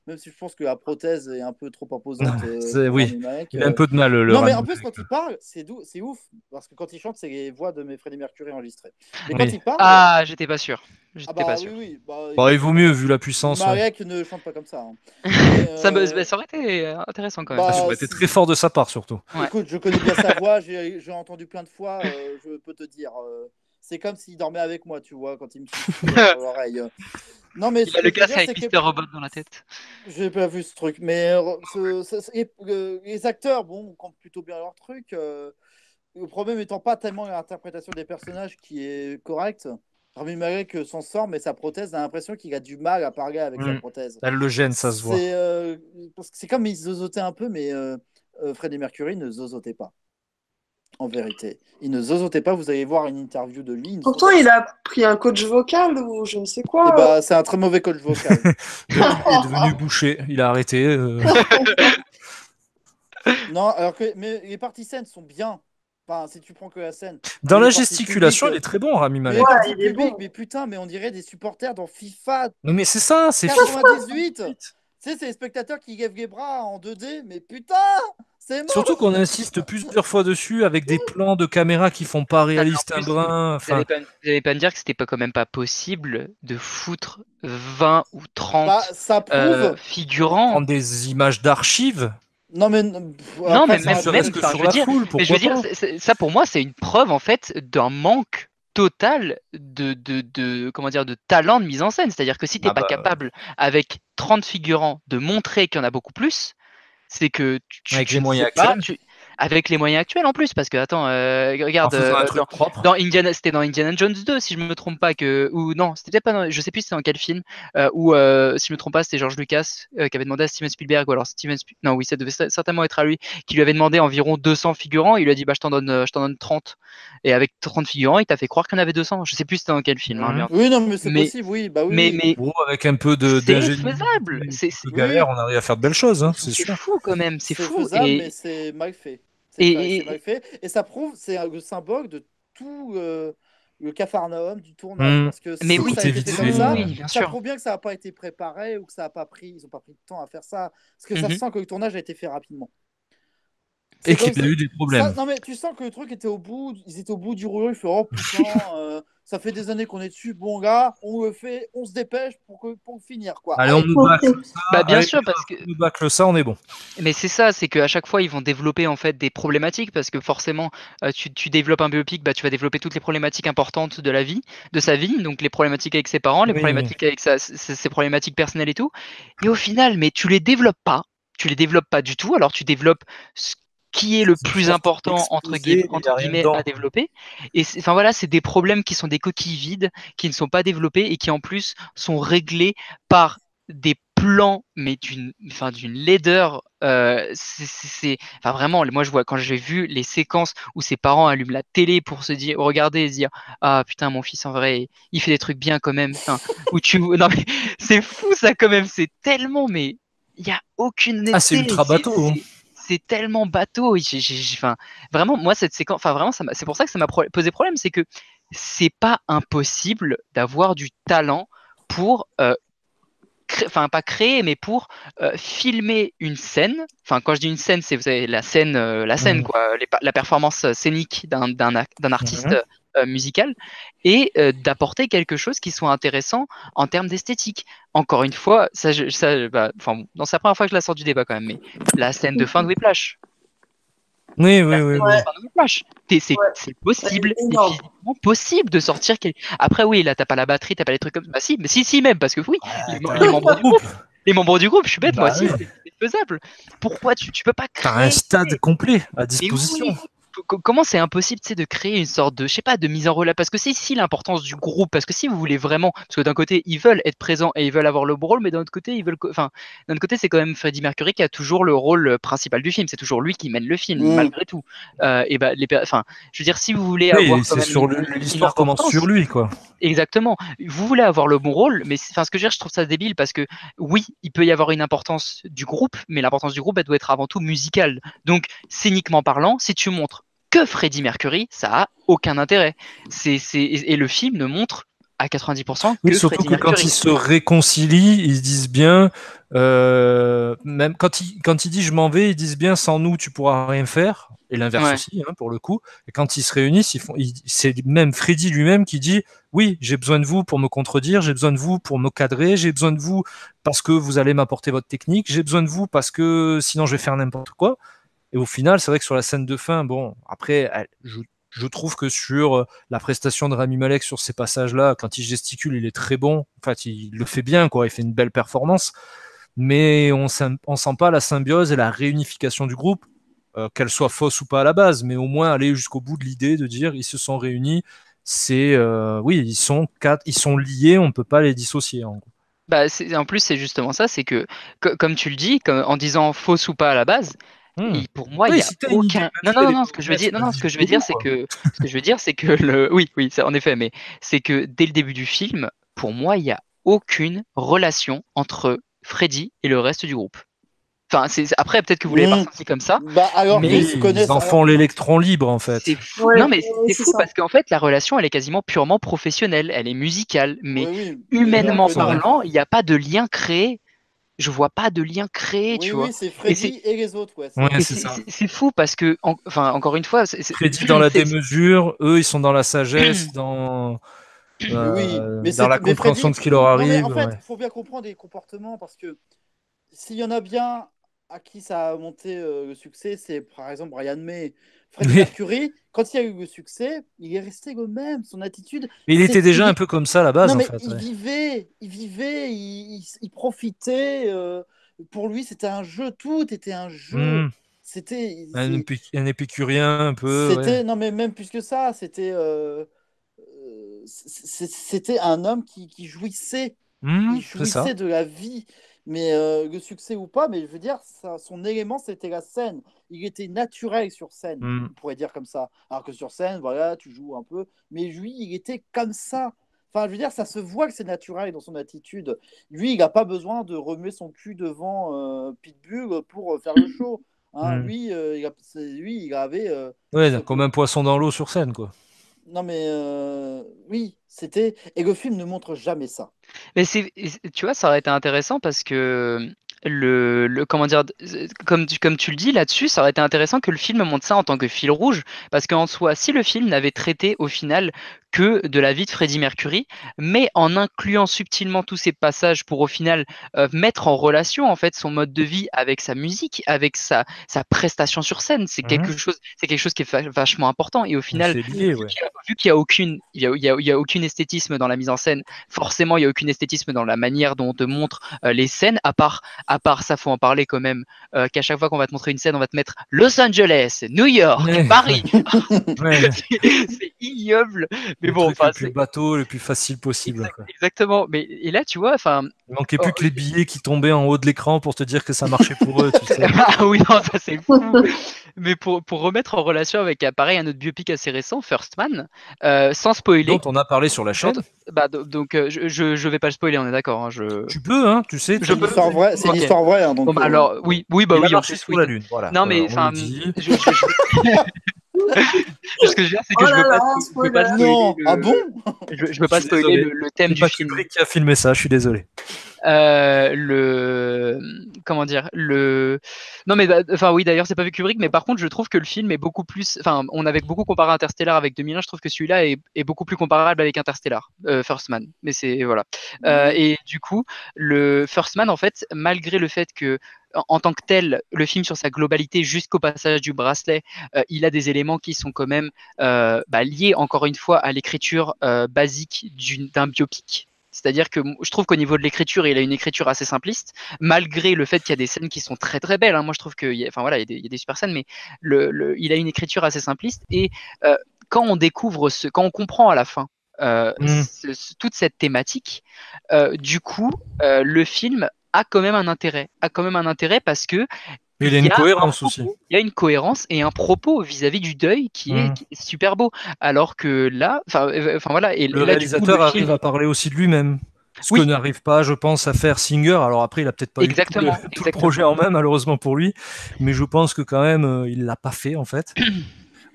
même si je pense que la prothèse est un peu trop imposante.
Oui, il a un peu de mal.
Non, mais en plus, quand il parle, c'est ouf. Parce que quand il chante, c'est les voix de mes Freddie Mercury enregistrées. Mais quand il parle.
Ah, j'étais pas sûr. Pas sûr.
Oui.
Il vaut mieux vu la puissance.
Marek ne chante pas comme ça.
Ça aurait été intéressant quand même.
Ça aurait été très fort de sa part, surtout.
Écoute, je connais bien sa voix, j'ai entendu plein de fois. Je peux te dire. C'est comme s'il dormait avec moi, tu vois, quand il me souffle dans l'oreille. Non, mais
il a le casque avec Mr. Robot dans la tête.
J'ai pas vu ce truc, mais les acteurs, comptent plutôt bien leur truc. Le problème étant pas tellement l'interprétation des personnages qui est correcte. Rami Malek s'en sort, mais sa prothèse, a l'impression qu'il a du mal à parler avec sa prothèse.
Elle le gêne, ça se voit.
Parce que c'est comme il zozotait un peu, mais Freddie Mercury ne zozotait pas. En vérité. Il ne zozotait pas. Vous allez voir une interview de lui.
Pourtant, il a pris un coach vocal ou je ne sais quoi.
Et bah, c'est un très mauvais coach vocal.
Il est devenu boucher. Il a arrêté.
Non, alors que mais les parties scènes sont bien. Enfin, si tu prends que la scène.
Dans
Mais
la
les parties
gesticulation,
publiques,
il est très bon, Rami
mais
Malek.
les parties
il est
publiques,
bon.
mais putain, mais on dirait des supporters dans FIFA
Non, mais c'est ça, c'est
98. Tu sais, c'est les spectateurs qui lèvent les bras en 2D, mais putain, c'est mort.
Surtout qu'on insiste plusieurs fois dessus avec des plans de caméra qui font pas réaliste un brin.
Vous n'allez pas me dire que c'était quand même pas possible de foutre 20 ou 30
Bah, ça prouve.
figurants.
Prendre des images d'archives.
Non, mais
Non,
après,
mais
ça-
même,
que
enfin,
sur
je veux
la
dire,
foule,
mais je veux
pourquoi
dire,
pas
ça pour moi, c'est une preuve en fait d'un manque total comment dire, de talent de mise en scène. C'est-à-dire que si t'es
Ah
pas
bah,
capable, avec 30 figurants, de montrer qu'il y en a beaucoup plus, c'est que
avec
tu
les
ne
moyens
sais pas,
actuels,
avec les moyens actuels en plus, parce que attends,
en
regarde,
faisant un truc propre.
c'était dans Indiana Jones 2, si je me trompe pas, ou non, c'était peut-être pas, je sais plus c'était dans quel film, si je me trompe pas, c'était George Lucas qui avait demandé à Steven Spielberg, ou alors non, oui, ça devait certainement être à lui, qui lui avait demandé environ 200 figurants, il lui a dit, bah, je t'en donne 30. Et avec 30 figurants, il t'a fait croire qu'il y en avait 200. Je sais plus c'était dans quel film, hein,
Mhm.
bien.
Oui, non, mais c'est
Mais-
possible, oui. Bah oui,
Mais,
oui.
mais
Bon, avec un peu
c'est
d'ingéniosité,
faisable,
de
Oui,
galère, on arrive à faire de belles choses, hein, c'est
c'est
sûr.
fou quand même, c'est fou.
faisable, mais
Et,
c'est mal fait.
et,
C'est mal
et-
fait. Et ça prouve, c'est le symbole de tout le capharnaüm du tournage.
Hmm.
Parce que
mais
si
oui,
ça a été
vite
fait
fait,
comme ça,
oui, bien
ça
sûr.
prouve bien que ça n'a pas été préparé ou que ça a pas pris, ils n'ont pas pris de temps à faire ça. Parce que ça
Mhm.
se sent que le tournage a été fait rapidement.
Et
C'est comme
qu'il a eu des problèmes.
non, mais tu sens que le truc était au bout, ils étaient au bout du rouleau, il fait oh putain, ça fait des années qu'on est dessus, bon gars, on le fait, on se dépêche pour finir quoi.
Allez, on nous bâcle ça.
Bah bien
Allez,
sûr, parce que
on nous bâcle ça, on est bon.
mais c'est ça, c'est qu'à chaque fois ils vont développer en fait des problématiques parce que forcément tu développes un biopic, bah tu vas développer toutes les problématiques importantes de la vie, de sa vie, donc les problématiques avec ses parents, les
Oui,
problématiques avec ses problématiques personnelles et tout. Et au final, mais tu les développes pas, du tout. Alors tu développes ce qui est le
C'est
plus
juste
important
exposé, mais il y a rien
guillemets
dedans.
à développer. Et enfin voilà, c'est des problèmes qui sont des coquilles vides, qui ne sont pas développés et qui en plus sont réglés par des plans, mais d'une laideur. Enfin vraiment, moi je vois quand j'ai vu les séquences où ses parents allument la télé pour se dire, regarder et se dire, ah putain mon fils en vrai, il fait des trucs bien quand même. Enfin, non mais c'est fou ça quand même, c'est tellement, mais il y a aucune
Ah, c'est
honnêteté.
ultra bateau. Hein.
C'est tellement bateau. Enfin, vraiment, moi cette séquence, enfin vraiment, c'est pour ça que ça m'a posé problème, c'est que c'est pas impossible d'avoir du talent pour enfin pas créer, mais pour filmer une scène. Enfin, quand je dis une scène, c'est vous savez la scène
Mhm.
quoi, la performance scénique d'un artiste
Mhm.
musical et d'apporter quelque chose qui soit intéressant en termes d'esthétique. Encore une fois, enfin, bon, non, c'est la première fois que je la sors du débat quand même, mais la scène de fin de Whiplash.
Oui,
La
oui, oui,
scène
oui.
de fin de Whiplash. C'est
Ouais.
possible,
C'est
c'est
énorme.
physiquement possible de sortir. Après, oui, là, t'as pas la batterie, t'as pas les trucs comme ça. Bah, si, mais si, même, parce que oui,
Ah,
les,
t'as
les
un
membres du
groupe.
groupe, les membres du groupe, je suis bête, moi
Bah
aussi,
oui.
c'est faisable. Pourquoi tu peux pas
T'as un
créer?
stade complet à
Mais
disposition.
oui, comment c'est impossible, tu sais, de créer une sorte de, je sais pas, de mise en relation, parce que c'est ici l'importance du groupe, parce que si vous voulez vraiment, parce que d'un côté ils veulent être présents et ils veulent avoir le rôle, mais d'un autre côté enfin, d'un autre côté c'est quand même Freddie Mercury qui a toujours le rôle principal du film, c'est toujours lui qui mène le film
Mm.
malgré tout. Et bah enfin, je veux dire, si vous voulez
Oui,
avoir quand
c'est
même
sur
une
l'histoire commence sur
importance,
lui, quoi.
exactement. Vous voulez avoir le bon rôle, mais enfin, ce que je veux dire, je trouve ça débile parce que oui, il peut y avoir une importance du groupe, mais l'importance du groupe, elle doit être avant tout musicale. Donc, scéniquement parlant, si tu montres que Freddie Mercury, ça a aucun intérêt. Et le film ne montre à 90%
Oui,
que
surtout
Freddie
que quand
Mercury.
ils se réconcilient, ils disent bien, même quand il dit je m'en vais, ils disent bien sans nous tu pourras rien faire, et l'inverse
Ouais.
aussi, hein, pour le coup. Et quand ils se réunissent, c'est même Freddy lui-même qui dit oui, j'ai besoin de vous pour me contredire, j'ai besoin de vous pour me cadrer, j'ai besoin de vous parce que vous allez m'apporter votre technique, j'ai besoin de vous parce que sinon je vais faire n'importe quoi. Et au final, c'est vrai que sur la scène de fin, bon, après, je trouve que sur la prestation de Rami Malek sur ces passages-là, quand il gesticule, il est très bon. En fait, il le fait bien, quoi. Il fait une belle performance. Mais on sent pas la symbiose et la réunification du groupe, qu'elle soit fausse ou pas à la base, mais au moins aller jusqu'au bout de l'idée de dire ils se sont réunis. Oui, ils sont liés, on ne peut pas les dissocier. En gros.
Bah, en plus, c'est justement ça, c'est que, comme tu le dis, en disant fausse ou pas à la base, Et pour moi, il
Oui,
n'y a
si t'as une idée,
aucun.
même
Non,
si
non,
elle
non,
est
non.
pas
Ce que je veux
honnête,
dire,
c'est
non,
pas
non,
du
ce que je
tout
veux dire,
beau,
c'est
quoi.
que, ce que je veux dire, c'est que le, oui, ça, en effet, mais c'est que dès le début du film, pour moi, il n'y a aucune relation entre Freddy et le reste du groupe. Enfin, après, peut-être que vous l'avez pas
Hmm.
ressenti comme ça,
Bah, alors qu'ils
mais
se
Oui, ils
connaissent.
en font l'électron libre, en
c'est
fait.
fou.
Ouais,
Non, mais
ouais,
c'est
c'est
fou
ça.
parce qu'en fait, la relation, elle est quasiment purement professionnelle, elle est musicale, mais
Oui, oui, mais
Exactement.
humainement
après,
C'est vrai.
parlant, il n'y a pas de lien créé. Je vois pas de lien créé,
oui,
tu vois.
oui, c'est
Et c'est
Freddy et les autres, ouais, c'est
Ouais,
vrai.
et
c'est ça.
c'est fou parce que, enfin, encore une fois,
Freddy dans la
c'est-
démesure, eux, ils sont dans la sagesse,
Mais oui,
dans la
mais
compréhension
Freddy.
de ce qui leur
Non, mais en
arrive.
fait,
Ouais.
faut bien comprendre les comportements parce que s'il y en a bien à qui ça a monté le succès, c'est par exemple Brian May. Freddie
Oui.
Mercury, quand il y a eu le succès, il est resté le même. Son attitude,
Mais il était
c'est.
déjà un peu comme ça à la base,
Non,
en
mais
fait. Ouais.
il profitait. Pour lui, c'était un jeu, tout était un jeu.
Hmm.
C'était.
Un épicurien, un peu, ouais.
C'était. Non, mais même plus que ça, c'était. C'était un homme qui jouissait.
Hmm,
Il
c'est ça.
jouissait de la vie. Mais le succès ou pas, mais je veux dire, son élément, c'était la scène. Il était naturel sur scène,
Hmm.
on pourrait dire comme ça. Alors que sur scène, voilà, tu joues un peu. Mais lui, il était comme ça. Enfin, je veux dire, ça se voit que c'est naturel dans son attitude. Lui, il n'a pas besoin de remuer son cul devant Pitbull pour faire le show. Hein.
Hmm.
Lui, il avait
Ouais,
ce,
comme un poisson dans l'eau sur scène, quoi.
non, mais oui, c'était. Et le film ne montre jamais ça.
Mais tu vois, ça aurait été intéressant parce que comment dire, comme tu le dis là-dessus, ça aurait été intéressant que le film montre ça en tant que fil rouge, parce qu'en soi, si le film n'avait traité au final que de la vie de Freddie Mercury, mais en incluant subtilement tous ces passages pour au final mettre en relation en fait son mode de vie avec sa musique, avec sa prestation sur scène,
Mhm.
c'est quelque chose qui est vachement important. Et au final,
C'est lié, ouais.
vu qu'il y a aucune, il y a aucun esthétisme dans la mise en scène, forcément, il n'y a aucun esthétisme dans la manière dont on te montre les scènes, à part ça, faut en parler quand même, qu'à chaque fois qu'on va te montrer une scène, on va te mettre Los Angeles, New York,
Ouais,
Paris.
ouais.
C'est ignoble, mais
Les
bon,
trucs les
enfin,
plus
c'est
bateaux, les plus faciles possibles, quoi.
exactement. Mais et là, tu vois, enfin,
Il manquait
oh,
plus que les billets qui tombaient en haut de l'écran pour te dire que ça marchait pour eux, tu sais.
ah oui, non, ça c'est fou. Mais pour remettre en relation avec, pareil, un autre biopic assez récent, First Man, sans
Dont
spoiler.
on a parlé sur la
dont-
chaîne.
donc, je vais pas le spoiler, on est d'accord. Hein,
Tu peux, hein, tu sais,
je
C'est une
peux.
histoire vraie, c'est une
Ok.
histoire vraie, hein,
Bon,
donc.
bah, alors, oui, oui, bah
Il a
oui, en
marché
plus,
sur
oui.
la Lune, voilà.
Non,
Voilà,
mais
on le
enfin,
dit.
ce que je veux dire, c'est
Oh
que
là là,
je veux pas
spoiler.
spoiler
Non, ah bon?
je veux
Je
pas
suis
spoiler
désolé.
le thème
C'est
du
pas
film.
Kubrick qui a filmé ça, je suis désolé.
Le comment dire non mais enfin oui d'ailleurs c'est pas vu Kubrick mais par contre je trouve que le film est beaucoup plus enfin on avait beaucoup comparé Interstellar avec 2001 je trouve que celui-là est beaucoup plus comparable avec Interstellar First Man mais c'est voilà et du coup le First Man en fait malgré le fait que en tant que tel, le film sur sa globalité jusqu'au passage du bracelet, il a des éléments qui sont quand même liés encore une fois à l'écriture basique d'un biopic. C'est-à-dire que je trouve qu'au niveau de l'écriture, il a une écriture assez simpliste, malgré le fait qu'il y a des scènes qui sont très très belles. Hein. Moi, je trouve qu'il y a, enfin voilà, il y a des super scènes, mais il a une écriture assez simpliste. Et quand on découvre quand on comprend à la fin
Mm.
toute cette thématique, du coup, le film a quand même un intérêt parce que
Mais il y a
il y
une
a
cohérence aussi.
il y a une cohérence et un propos vis-à-vis du deuil
Mm.
qui est super beau. Alors que là, enfin voilà, et
Le
là du coup le
réalisateur
film,
arrive à parler aussi de lui-même. Ce que
oui,
n'arrive pas, je pense, à faire Singer. Alors après, il a peut-être pas eu
exactement,
tout le
exactement.
projet en main, malheureusement pour lui. Mais je pense que quand même, il l'a pas fait, en fait.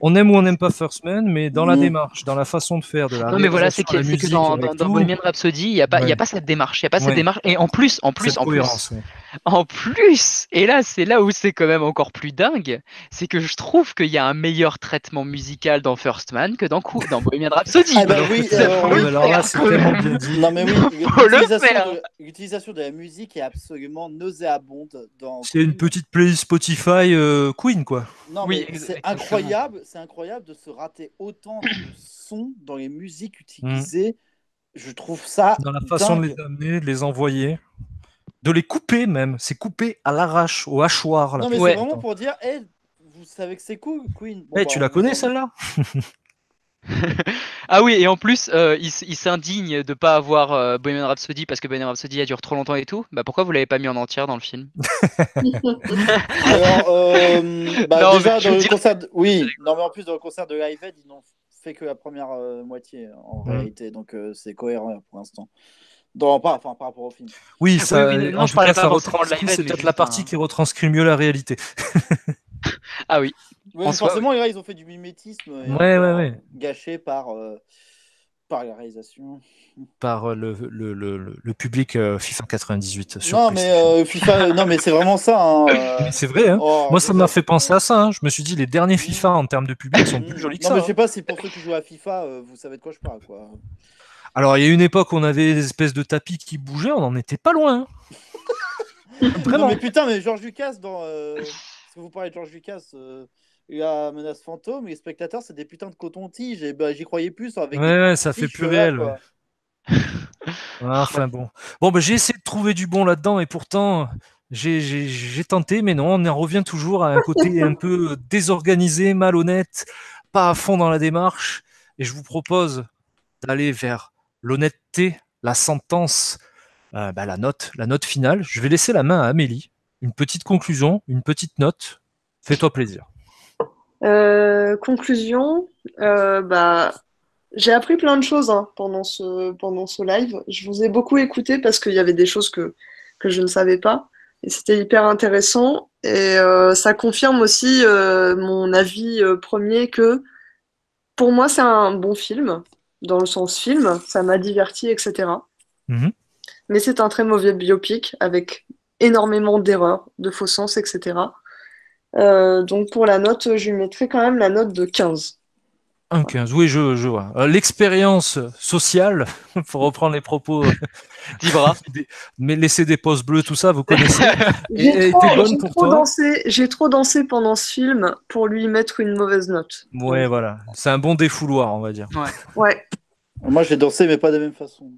On aime ou on n'aime pas First Man, mais dans la
Mm.
démarche, dans la façon de faire, de la
Non mais voilà,
réalisation, la
c'est que
musique, avec
dans
tout,
Bohemian Rhapsody, il y a
ouais,
pas cette démarche, il y a pas cette
ouais,
démarche. Et
cette
en plus,
cohérence. Ouais.
en plus, et là, c'est là où c'est quand même encore plus dingue, c'est que je trouve qu'il y a un meilleur traitement musical dans First Man que dans Bohemian Rhapsody.
Ah bah
Alors que
oui,
c'est-
alors
Faut
ouais,
oui.
mais
le
alors là,
faire
c'est
quand
tellement
même.
bien dit.
Non mais oui,
Faut le faire.
l'utilisation de la musique est absolument nauséabonde dans
C'est une
Queen.
petite playlist Spotify Queen, quoi.
Non
Oui,
mais
exactement.
c'est incroyable de se rater autant dans le son, dans les musiques
Mm.
utilisées. Je trouve ça
Dans la façon de les
dingue.
amener, de les envoyer, de les couper même. C'est coupé à l'arrache, au hachoir la
Non mais c'est
plupart
Ouais.
du
vraiment
temps.
pour dire, hey, vous savez que c'est cool, Queen. Bon
Eh,
bah
tu
on
la
vous
connais
en...
celle-là?
Ah oui, et en plus, il s'indigne de pas avoir Bohemian Rhapsody parce que Bohemian Rhapsody a duré trop longtemps et tout. Bah pourquoi vous l'avez pas mis en entière dans le film?
Alors,
Non, mais
déjà,
je
dans
veux
le
dire,
concert. Oui, non, mais en plus, dans le concert de Live Aid, ils n'ont fait que la première moitié en réalité. Donc, c'est cohérent pour l'instant. Enfin, par rapport au film.
Oui,
oui,
ça,
oui, non,
en
je
tout cas,
parlais pas
ça
forcément de
retranscrit,
Live Aid,
c'est
mais
peut-être la
juste
partie qui retranscrit mieux la réalité.
Ah oui,
Oui,
en
mais
soi,
forcément, là, ils ont fait du mimétisme et
Ouais, ouais,
encore
ouais.
gâché par la réalisation.
Par le public FIFA 98 sur
Non, mais
PlayStation.
FIFA, non, mais c'est vraiment ça. Hein,
Mais c'est vrai, hein.
oh,
Moi, ça m'a fait penser à ça, hein. Je me suis dit, les derniers FIFA
mm,
en termes de public sont plus jolis que
non,
ça,
mais je
hein.
sais pas si pour ceux qui jouent à FIFA, vous savez de quoi je parle, quoi.
Alors, il y a une époque où on avait des espèces de tapis qui bougeaient, on n'en était pas loin, hein.
Non,
Vraiment.
mais putain, mais George Lucas, si vous parlez de George Lucas, il y a Menace Fantôme, les spectateurs, c'est des putains de coton-tige, et bah, j'y croyais plus avec
Ouais,
des
ouais, ça fait
cotons-tiges
plus
que là,
réel, ouais.
quoi.
Enfin bon. Bon, bah, j'ai essayé de trouver du bon là-dedans et pourtant, j'ai tenté, mais non, on en revient toujours à un côté un peu désorganisé, malhonnête, pas à fond dans la démarche. Et je vous propose d'aller vers l'honnêteté, la sentence, la note finale. Je vais laisser la main à Amélie. Une petite conclusion, une petite note. Fais-toi plaisir.
Conclusion, j'ai appris plein de choses hein, pendant ce live. Je vous ai beaucoup écouté parce qu'il y avait des choses que je ne savais pas. Et c'était hyper intéressant. Et ça confirme aussi mon avis premier que pour moi, c'est un bon film, dans le sens film, ça m'a diverti, etc.
Mhm.
Mais c'est un très mauvais biopic avec énormément d'erreurs, de faux sens, etc. Donc pour la note, je lui mettrais quand même la note de 15.
Un 15, oui, je vois. L'expérience sociale, pour reprendre les propos,
d'Ibra.
mais laisser des pouces bleus, tout ça, vous connaissez,
J'ai
était
trop,
bonne
j'ai
pour
trop
toi.
dansé, j'ai trop dansé pendant ce film pour lui mettre une mauvaise note.
Ouais,
Donc,
voilà. C'est un bon défouloir, on va dire.
Ouais.
ouais.
Moi, j'ai dansé, mais pas de la même façon.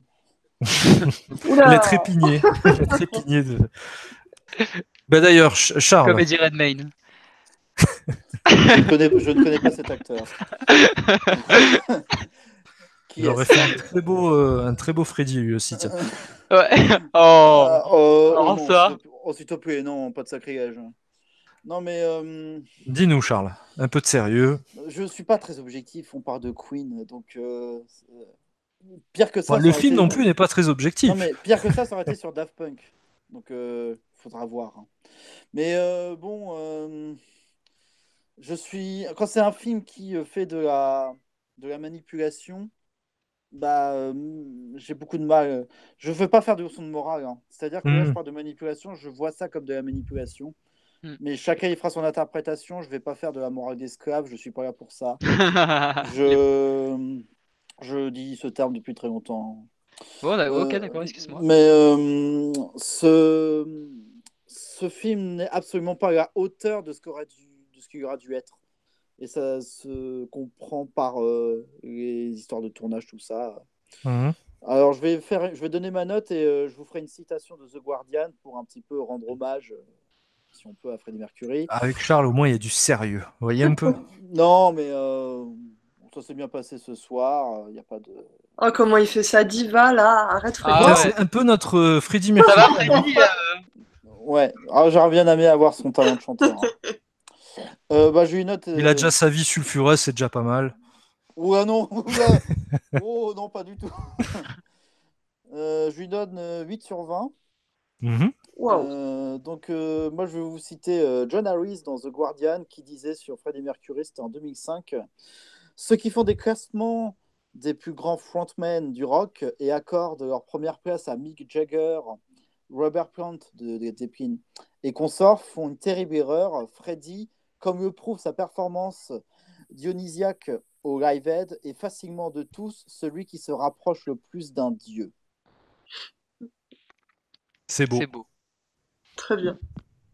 Les
Oula.
trépignés. Les trépignés de... Ben d'ailleurs, Charles,
Comédie Redmayne.
Je ne connais pas cet acteur. Qui
j'aurais
est-ce?
fait un très beau Freddy, lui aussi, tiens.
Ouais. Oh,
Non,
ça.
s'il te plaît, non, pas de sacrilège. Non, mais
Dis-nous, Charles, un peu de sérieux.
je suis pas très objectif. On parle de Queen, donc pire que
Bon,
ça,
le
ça aurait
film
été.
non plus n'est pas très
Non,
objectif.
mais pire que ça aurait été sur Daft Punk. Donc, faudra voir. Hein. Mais bon, quand c'est un film qui fait de la manipulation, bah, j'ai beaucoup de mal. Je veux pas faire de leçon de morale. Hein. C'est-à-dire que là, je
Hmm.
parle de manipulation, je vois ça comme de la manipulation.
Hmm.
Mais chacun il fera son interprétation. Je vais pas faire de la morale d'esclave. Je suis pas là pour ça.
Les-
Je dis ce terme depuis très longtemps.
Bon, ok,
Euh,
d'accord, excuse-moi.
mais ce film n'est absolument pas à la hauteur de ce qu'il aurait dû être. Et ça se comprend par les histoires de tournage, tout ça.
Mhm.
Alors, je vais donner ma note et je vous ferai une citation de The Guardian pour un petit peu rendre hommage, si on peut, à Freddie Mercury.
Avec Charles, au moins, il y a du sérieux. Vous voyez un peu?
Non, mais ça s'est bien passé ce soir. Il n'y a pas de.
Oh, comment il fait sa diva là? Arrête, Freddy.
Ah ouais.
C'est un peu notre Freddie
Ça
Mercury.
va, Freddy?
Ouais, alors, j'aurais bien aimé avoir son talent de chanteur. Hein. J'ai une note.
Il a déjà sa vie sulfureuse, c'est déjà pas mal.
Ouah non, oh non, pas du tout. Je lui donne 8 sur 20.
Mhm.
Waouh.
Donc, moi, je vais vous citer John Harris dans The Guardian qui disait sur Freddie Mercury, c'était en 2005, ceux qui font des classements des plus grands frontmen du rock et accordent leur première place à Mick Jagger, Robert Plant de Zeppelin et consorts font une terrible erreur. Freddie, comme le prouve sa performance dionysiaque au Live Aid, est facilement de tous celui qui se rapproche le plus d'un dieu.
C'est beau.
C'est beau.
Très bien.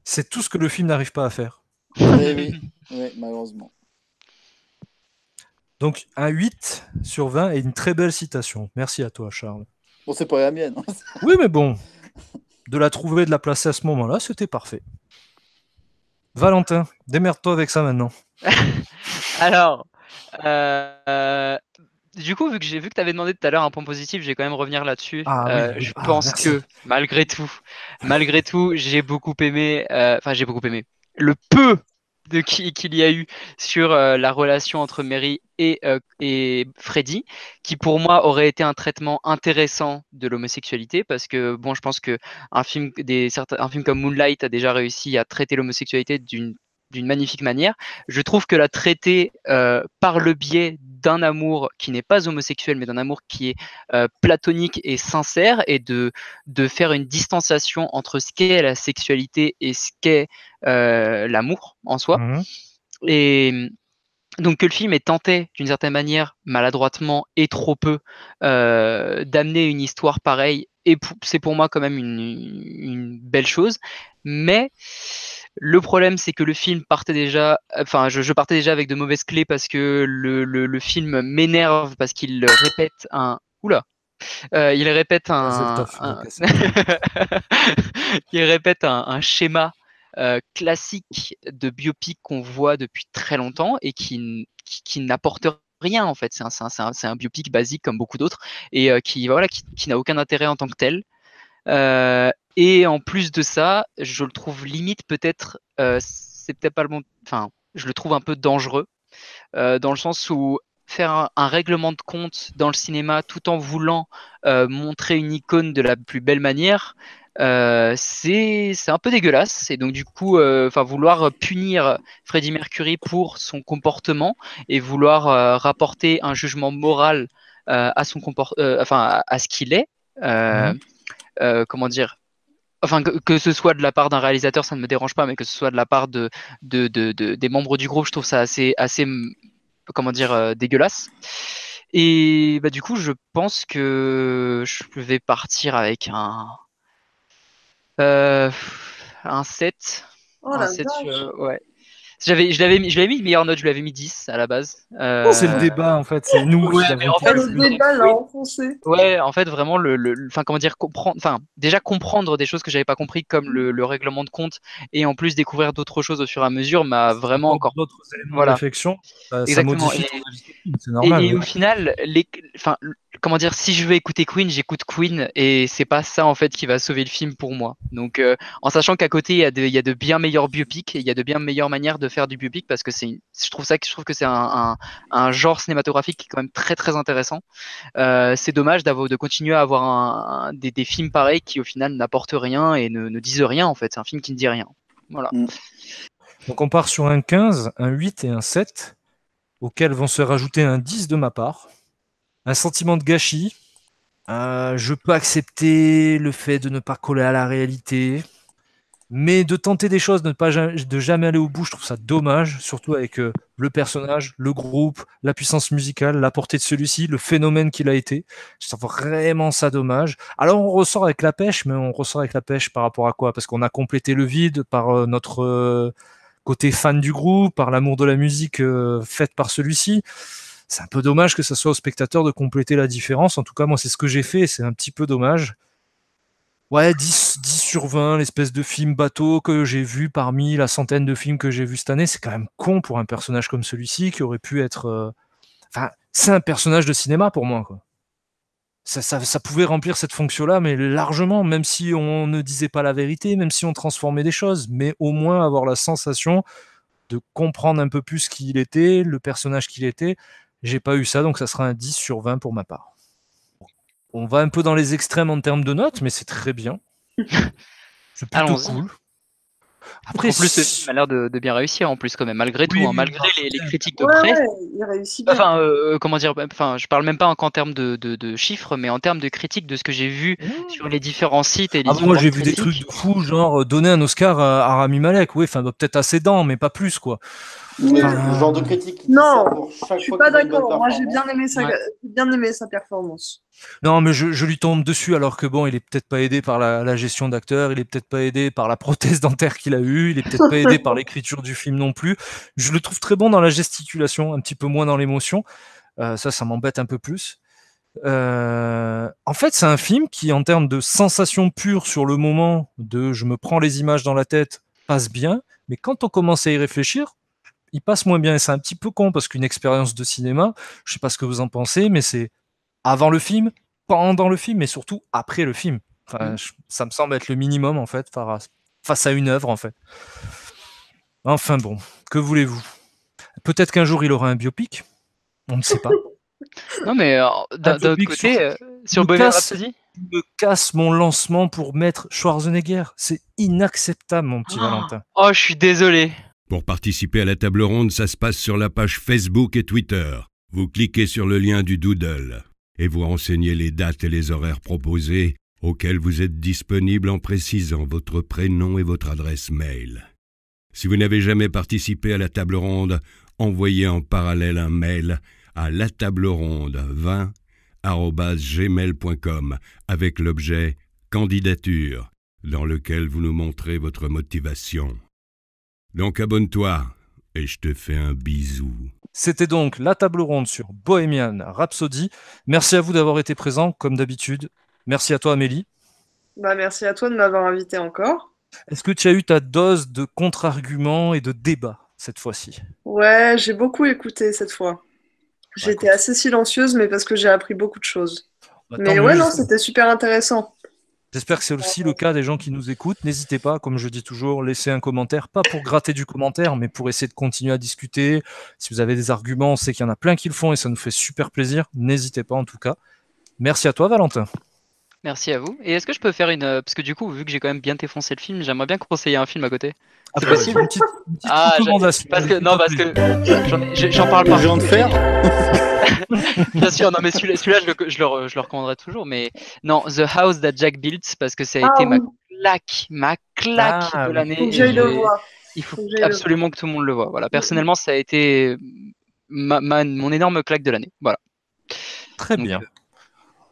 C'est tout ce que le film n'arrive pas à faire.
Oui, malheureusement.
Donc, un 8 sur 20 et une très belle citation. Merci à toi, Charles.
Bon, c'est pas la mienne.
Oui, mais bon, de la trouver, de la placer à ce moment-là, c'était parfait. Valentin, démerde-toi avec ça maintenant.
Alors, Euh, du coup, vu que tu avais demandé tout à l'heure un point positif, je vais quand même revenir là-dessus.
Ah oui, oui.
Je
Ah,
pense
merci.
que malgré tout, j'ai beaucoup aimé. Enfin, j'ai beaucoup aimé le peu qu'il y a eu sur la relation entre Mary et Freddy, qui pour moi aurait été un traitement intéressant de l'homosexualité, parce que bon, je pense que un film comme Moonlight a déjà réussi à traiter l'homosexualité d'une magnifique manière. Je trouve que la traiter par le biais d'un amour qui n'est pas homosexuel, mais d'un amour qui est platonique et sincère, et de faire une distanciation entre ce qu'est la sexualité et ce qu'est l'amour en soi.
Mhm.
Et donc que le film ait tenté d'une certaine manière, maladroitement et trop peu, d'amener une histoire pareille, et c'est pour moi quand même une belle chose. Mais le problème, c'est que le film partait déjà, enfin, je partais déjà avec de mauvaises clés, parce que le film m'énerve, parce qu'il répète un. Oula! Il répète
Zeltov, il a cassé.
il répète un schéma classique de biopic qu'on voit depuis très longtemps, et qui n'apporte rien en fait. C'est un biopic basique comme beaucoup d'autres, et qui n'a aucun intérêt en tant que tel. Et en plus de ça, je le trouve limite peut-être, c'est peut-être pas le bon, enfin, je le trouve un peu dangereux, dans le sens où faire un règlement de compte dans le cinéma tout en voulant montrer une icône de la plus belle manière, c'est un peu dégueulasse. Et donc du coup, vouloir punir Freddie Mercury pour son comportement, et vouloir rapporter un jugement moral à son à ce qu'il est,
Mhm.
comment dire, enfin que ce soit de la part d'un réalisateur, ça ne me dérange pas, mais que ce soit de la part des membres du groupe, je trouve ça assez comment dire, dégueulasse. Et bah, du coup, je pense que je vais partir avec euh, un 7.
Oh
Un
la
7
vache.
ouais. Je l'avais mis de meilleure note, je l'avais mis 10 à la base.
C'est le débat, en fait. C'est nous
Ouais,
qui
mais
avons
en
été
Oh,
fait,
le
plus.
débat l'a enfoncé.
ouais, en fait, vraiment, enfin, comment dire, enfin, déjà comprendre des choses que j'avais pas compris, comme le règlement de compte, et en plus découvrir d'autres choses au fur et à mesure, m'a
Ça
vraiment
t'apporte
encore,
d'autres éléments de
voilà,
réflexion. Ça
exactement.
modifie ton avis sur le film, c'est normal,
Et
oui.
au final, enfin, comment dire, si je veux écouter Queen, j'écoute Queen, et c'est pas ça en fait qui va sauver le film pour moi. Donc, en sachant qu'à côté il y a de bien meilleurs biopics, et il y a de bien meilleures manières de faire du biopic, parce que je trouve que c'est un genre cinématographique qui est quand même très très intéressant. C'est dommage de continuer à avoir des films pareils qui au final n'apportent rien et ne disent rien en fait. C'est un film qui ne dit rien. Voilà.
Mm.
Donc on part sur un 15, un 8 et un 7, auxquels vont se rajouter un 10 de ma part. Un sentiment de gâchis. Je peux accepter le fait de ne pas coller à la réalité, mais de tenter des choses, de jamais aller au bout, je trouve ça dommage, surtout avec le personnage, le groupe, la puissance musicale, la portée de celui-ci, le phénomène qu'il a été. Je trouve vraiment ça dommage. Alors on ressort avec la pêche, mais on ressort avec la pêche par rapport à quoi? Parce qu'on a complété le vide par notre côté fan du groupe, par l'amour de la musique faite par celui-ci. C'est un peu dommage que ce soit au spectateur de compléter la différence. En tout cas, moi, c'est ce que j'ai fait, et c'est un petit peu dommage. Ouais, 10 sur 20, l'espèce de film bateau que j'ai vu parmi la centaine de films que j'ai vus cette année, c'est quand même con pour un personnage comme celui-ci qui aurait pu être. Enfin, c'est un personnage de cinéma pour moi, quoi. Ça pouvait remplir cette fonction-là, mais largement, même si on ne disait pas la vérité, même si on transformait des choses, mais au moins avoir la sensation de comprendre un peu plus qui il était, le personnage qu'il était. J'ai pas eu ça, donc ça sera un 10 sur 20 pour ma part. On va un peu dans les extrêmes en termes de notes, mais c'est très bien. C'est plutôt
Allons-y.
cool. Après,
En plus, ce film a l'air de bien réussir, en plus, quand même, malgré tout,
oui,
hein,
oui,
malgré
non,
les critiques de
Ouais,
presse.
ouais, il réussit bien.
Enfin, comment dire, enfin, je parle même pas qu'en termes de chiffres, mais en termes de critiques, de ce que j'ai vu sur les différents sites et les
ah bon, moi
différentes
j'ai vu des trucs
critiques.
de fou, genre donner un Oscar à Rami Malek, oui, enfin peut-être à ses dents, mais pas plus quoi.
Mais le
Enfin,
genre de critique qui dit ça
Non,
pour
je
chaque
suis
fois
pas
qu'ils ont une bonne
d'accord. Moi, j'ai
performance.
Ouais.
bien aimé sa performance.
non, mais je lui tombe dessus alors que bon, il est peut-être pas aidé par la gestion d'acteur, il est peut-être pas aidé par la prothèse dentaire qu'il a eue, il est peut-être pas aidé par l'écriture du film non plus. Je le trouve très bon dans la gesticulation, un petit peu moins dans l'émotion. Ça m'embête un peu plus. En fait, c'est un film qui, en termes de sensation pure sur le moment, de je me prends les images dans la tête, passe bien, mais quand on commence à y réfléchir, il passe moins bien. Et c'est un petit peu con parce qu'une expérience de cinéma, je sais pas ce que vous en pensez, mais c'est avant le film, pendant le film, mais surtout après le film. Enfin, ça me semble être le minimum en fait face à une œuvre en fait. Enfin bon, que voulez-vous? Peut-être qu'un jour il aura un biopic, on ne sait pas.
Non, mais d'un autre
biopic
côté, sur
me
Bohemian
casse-
Rhapsody,
me casse mon lancement pour mettre Schwarzenegger. C'est inacceptable, mon petit Valentin.
oh, je suis désolé.
Pour participer à la table ronde, ça se passe sur la page Facebook et Twitter. Vous cliquez sur le lien du Doodle et vous renseignez les dates et les horaires proposés auxquels vous êtes disponible en précisant votre prénom et votre adresse mail. Si vous n'avez jamais participé à la table ronde, envoyez en parallèle un mail à latableronde20@gmail.com avec l'objet « Candidature » dans lequel vous nous montrez votre motivation. Donc abonne-toi et je te fais un bisou.
C'était donc la table ronde sur Bohemian Rhapsody. Merci à vous d'avoir été présents, comme d'habitude. Merci à toi, Amélie.
Bah, merci à toi de m'avoir invité encore.
Est-ce que tu as eu ta dose de contre-arguments et de débats cette fois-ci?
Ouais, j'ai beaucoup écouté cette fois. J'étais
écoute.
assez silencieuse, mais parce que j'ai appris beaucoup de choses.
Bah,
Mais
tant
ouais,
mieux.
non, c'était super intéressant.
J'espère que c'est aussi le cas des gens qui nous écoutent. N'hésitez pas, comme je dis toujours, laissez un commentaire, pas pour gratter du commentaire, mais pour essayer de continuer à discuter. Si vous avez des arguments, on sait qu'il y en a plein qui le font et ça nous fait super plaisir. N'hésitez pas en tout cas. Merci à toi, Valentin.
Merci à vous. Et est-ce que je peux faire une... parce que du coup, vu que j'ai quand même bien défoncé le film, j'aimerais bien conseiller un film à côté. C'est possible?
Une petite
Ah,
recommandation.
parce que j'en parle pas.
J'en de faire.
Bien sûr, non, mais celui-là, je le recommanderais toujours. Mais non, The House That Jack Built, parce que ça a été
oui.
ma claque
Ah,
de
oui.
l'année.
Faut que
et
j'aille le voir.
Il faut
Faut que j'aille le
absolument que tout le monde le voit. Voilà. Personnellement, ça a été mon énorme claque de l'année. Voilà.
Très
Donc,
bien.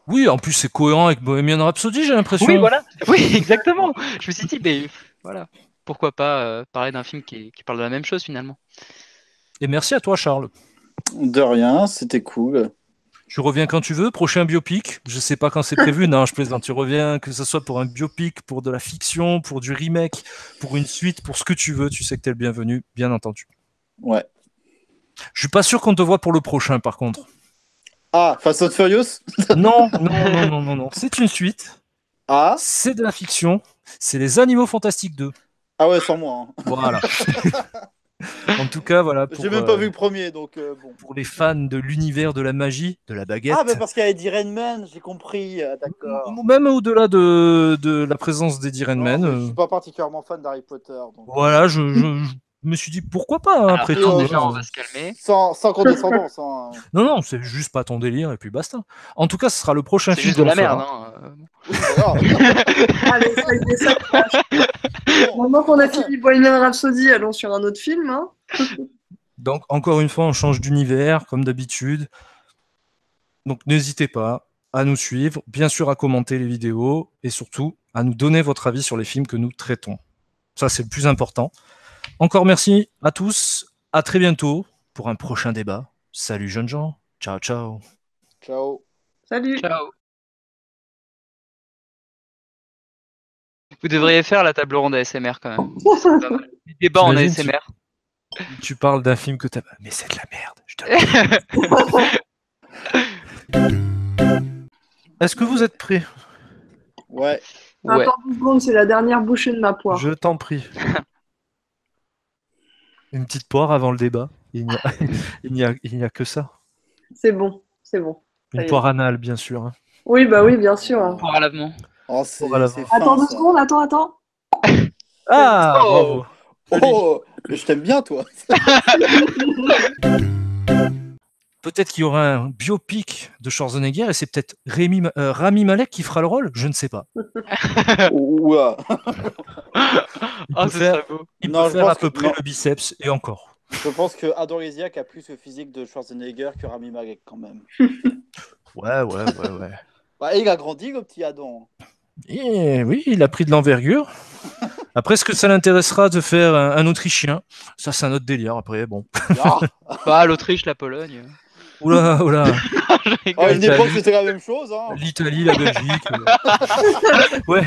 Oui, en plus c'est cohérent avec Bohemian Rhapsody, j'ai l'impression.
Oui, voilà. Oui, exactement. Je me suis dit, mais voilà. Pourquoi pas parler d'un film qui parle de la même chose finalement.
Et merci à toi, Charles.
De rien, c'était cool.
Tu reviens quand tu veux. Prochain biopic. Je sais pas quand c'est prévu. Non, je plaisante. Tu reviens, que ce soit pour un biopic, pour de la fiction, pour du remake, pour une suite, pour ce que tu veux. Tu sais que t'es le bienvenu, bien entendu.
Ouais.
Je suis pas sûr qu'on te voit pour le prochain, par contre.
Ah, Fast and Furious?
Non. C'est une suite.
Ah?
C'est de la fiction. C'est les Animaux Fantastiques 2.
Ah ouais, sans moi. Hein.
Voilà. En tout cas, voilà.
J'ai même pas vu le premier, donc bon.
Pour les fans de l'univers de la magie, de la baguette.
Ah, mais parce qu'il y a Eddie Redmayne, j'ai compris, d'accord.
Même au-delà de la présence d'Eddie
Non,
Redmayne.
mais je suis pas particulièrement fan d'Harry Potter. Donc...
Voilà, je me suis dit pourquoi pas, hein, après
Alors,
tout.
et,
Déjà, on va se calmer.
Sans condescendance. Hein.
Non, c'est juste pas ton délire et puis basta. En tout cas, ce sera le prochain
C'est
film.
juste de la
qu'on fera.
merde. Hein.
Oui, voilà.
Allez, ça y est, ça crache. Maintenant qu'on a fini Bohemian Rhapsody, allons sur un autre film. Hein.
Donc, encore une fois, on change d'univers, comme d'habitude. Donc, n'hésitez pas à nous suivre, bien sûr à commenter les vidéos et surtout à nous donner votre avis sur les films que nous traitons. Ça, c'est le plus important. Encore merci à tous. À très bientôt pour un prochain débat. Salut jeunes gens. Ciao, ciao.
Ciao.
Salut.
Ciao. Vous devriez faire la table ronde ASMR quand même. C'est pas mal. Des débats en
T'imagines,
ASMR.
Tu parles d'un film que t'as... Mais c'est de la merde. Je te... Est-ce que vous êtes prêts?
Ouais.
Ouais.
Attends 10 secondes, c'est la dernière bouchée de ma poire.
Je t'en prie. Une petite poire avant le débat. Il n'y a que ça.
C'est bon, c'est bon. Ça
Une
y est.
poire anale, bien sûr. hein.
Oui, bah oui, bien sûr. hein.
Pour un lavement.
Oh, c'est
Voilà.
c'est fin,
Attends 2
ça.
secondes, attends.
Ah,
Oh.
bravo.
Oh, mais je t'aime bien, toi.
Peut-être qu'il y aura un biopic de Schwarzenegger et c'est peut-être Rami Malek qui fera le rôle. Je ne sais pas.
Ouah.
Il
Ah,
peut
ce
faire,
serait beau.
il
Non,
peut
je
faire
pense
à peu
que-
près
non.
le biceps et encore.
Je pense que Adam Riziak a plus le physique de Schwarzenegger que Rami Malek, quand même.
Ouais.
Bah, il a grandi, le petit Adam.
Et oui, il a pris de l'envergure. Après, est-ce que ça l'intéressera de faire un Autrichien? Ça, c'est un autre délire. Après, bon.
Ah,
Bah, l'Autriche, la Pologne.
Oula.
Je rigole.
à une époque,
L'Italie.
c'était la même chose. Hein.
L'Italie, la Belgique. Ouais.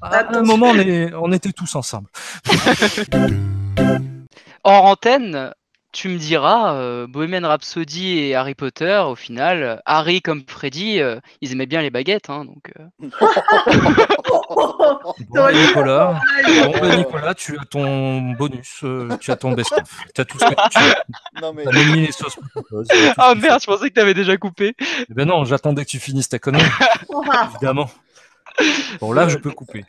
À un moment, on était tous ensemble.
Hors antenne, tu me diras, Bohemian Rhapsody et Harry Potter, au final, Harry comme Freddy, ils aimaient bien les baguettes, hein, donc.
Nicolas, Nicolas, tu as ton bonus, tu as ton best-of. Tu as tout ce que tu veux.
Non, mais...
T'as même mis les sauces potatoes,
Ah merde, je pensais que t'avais déjà coupé.
Eh ben non, j'attendais que tu finisses ta connerie, évidemment. Bon, là, je peux couper.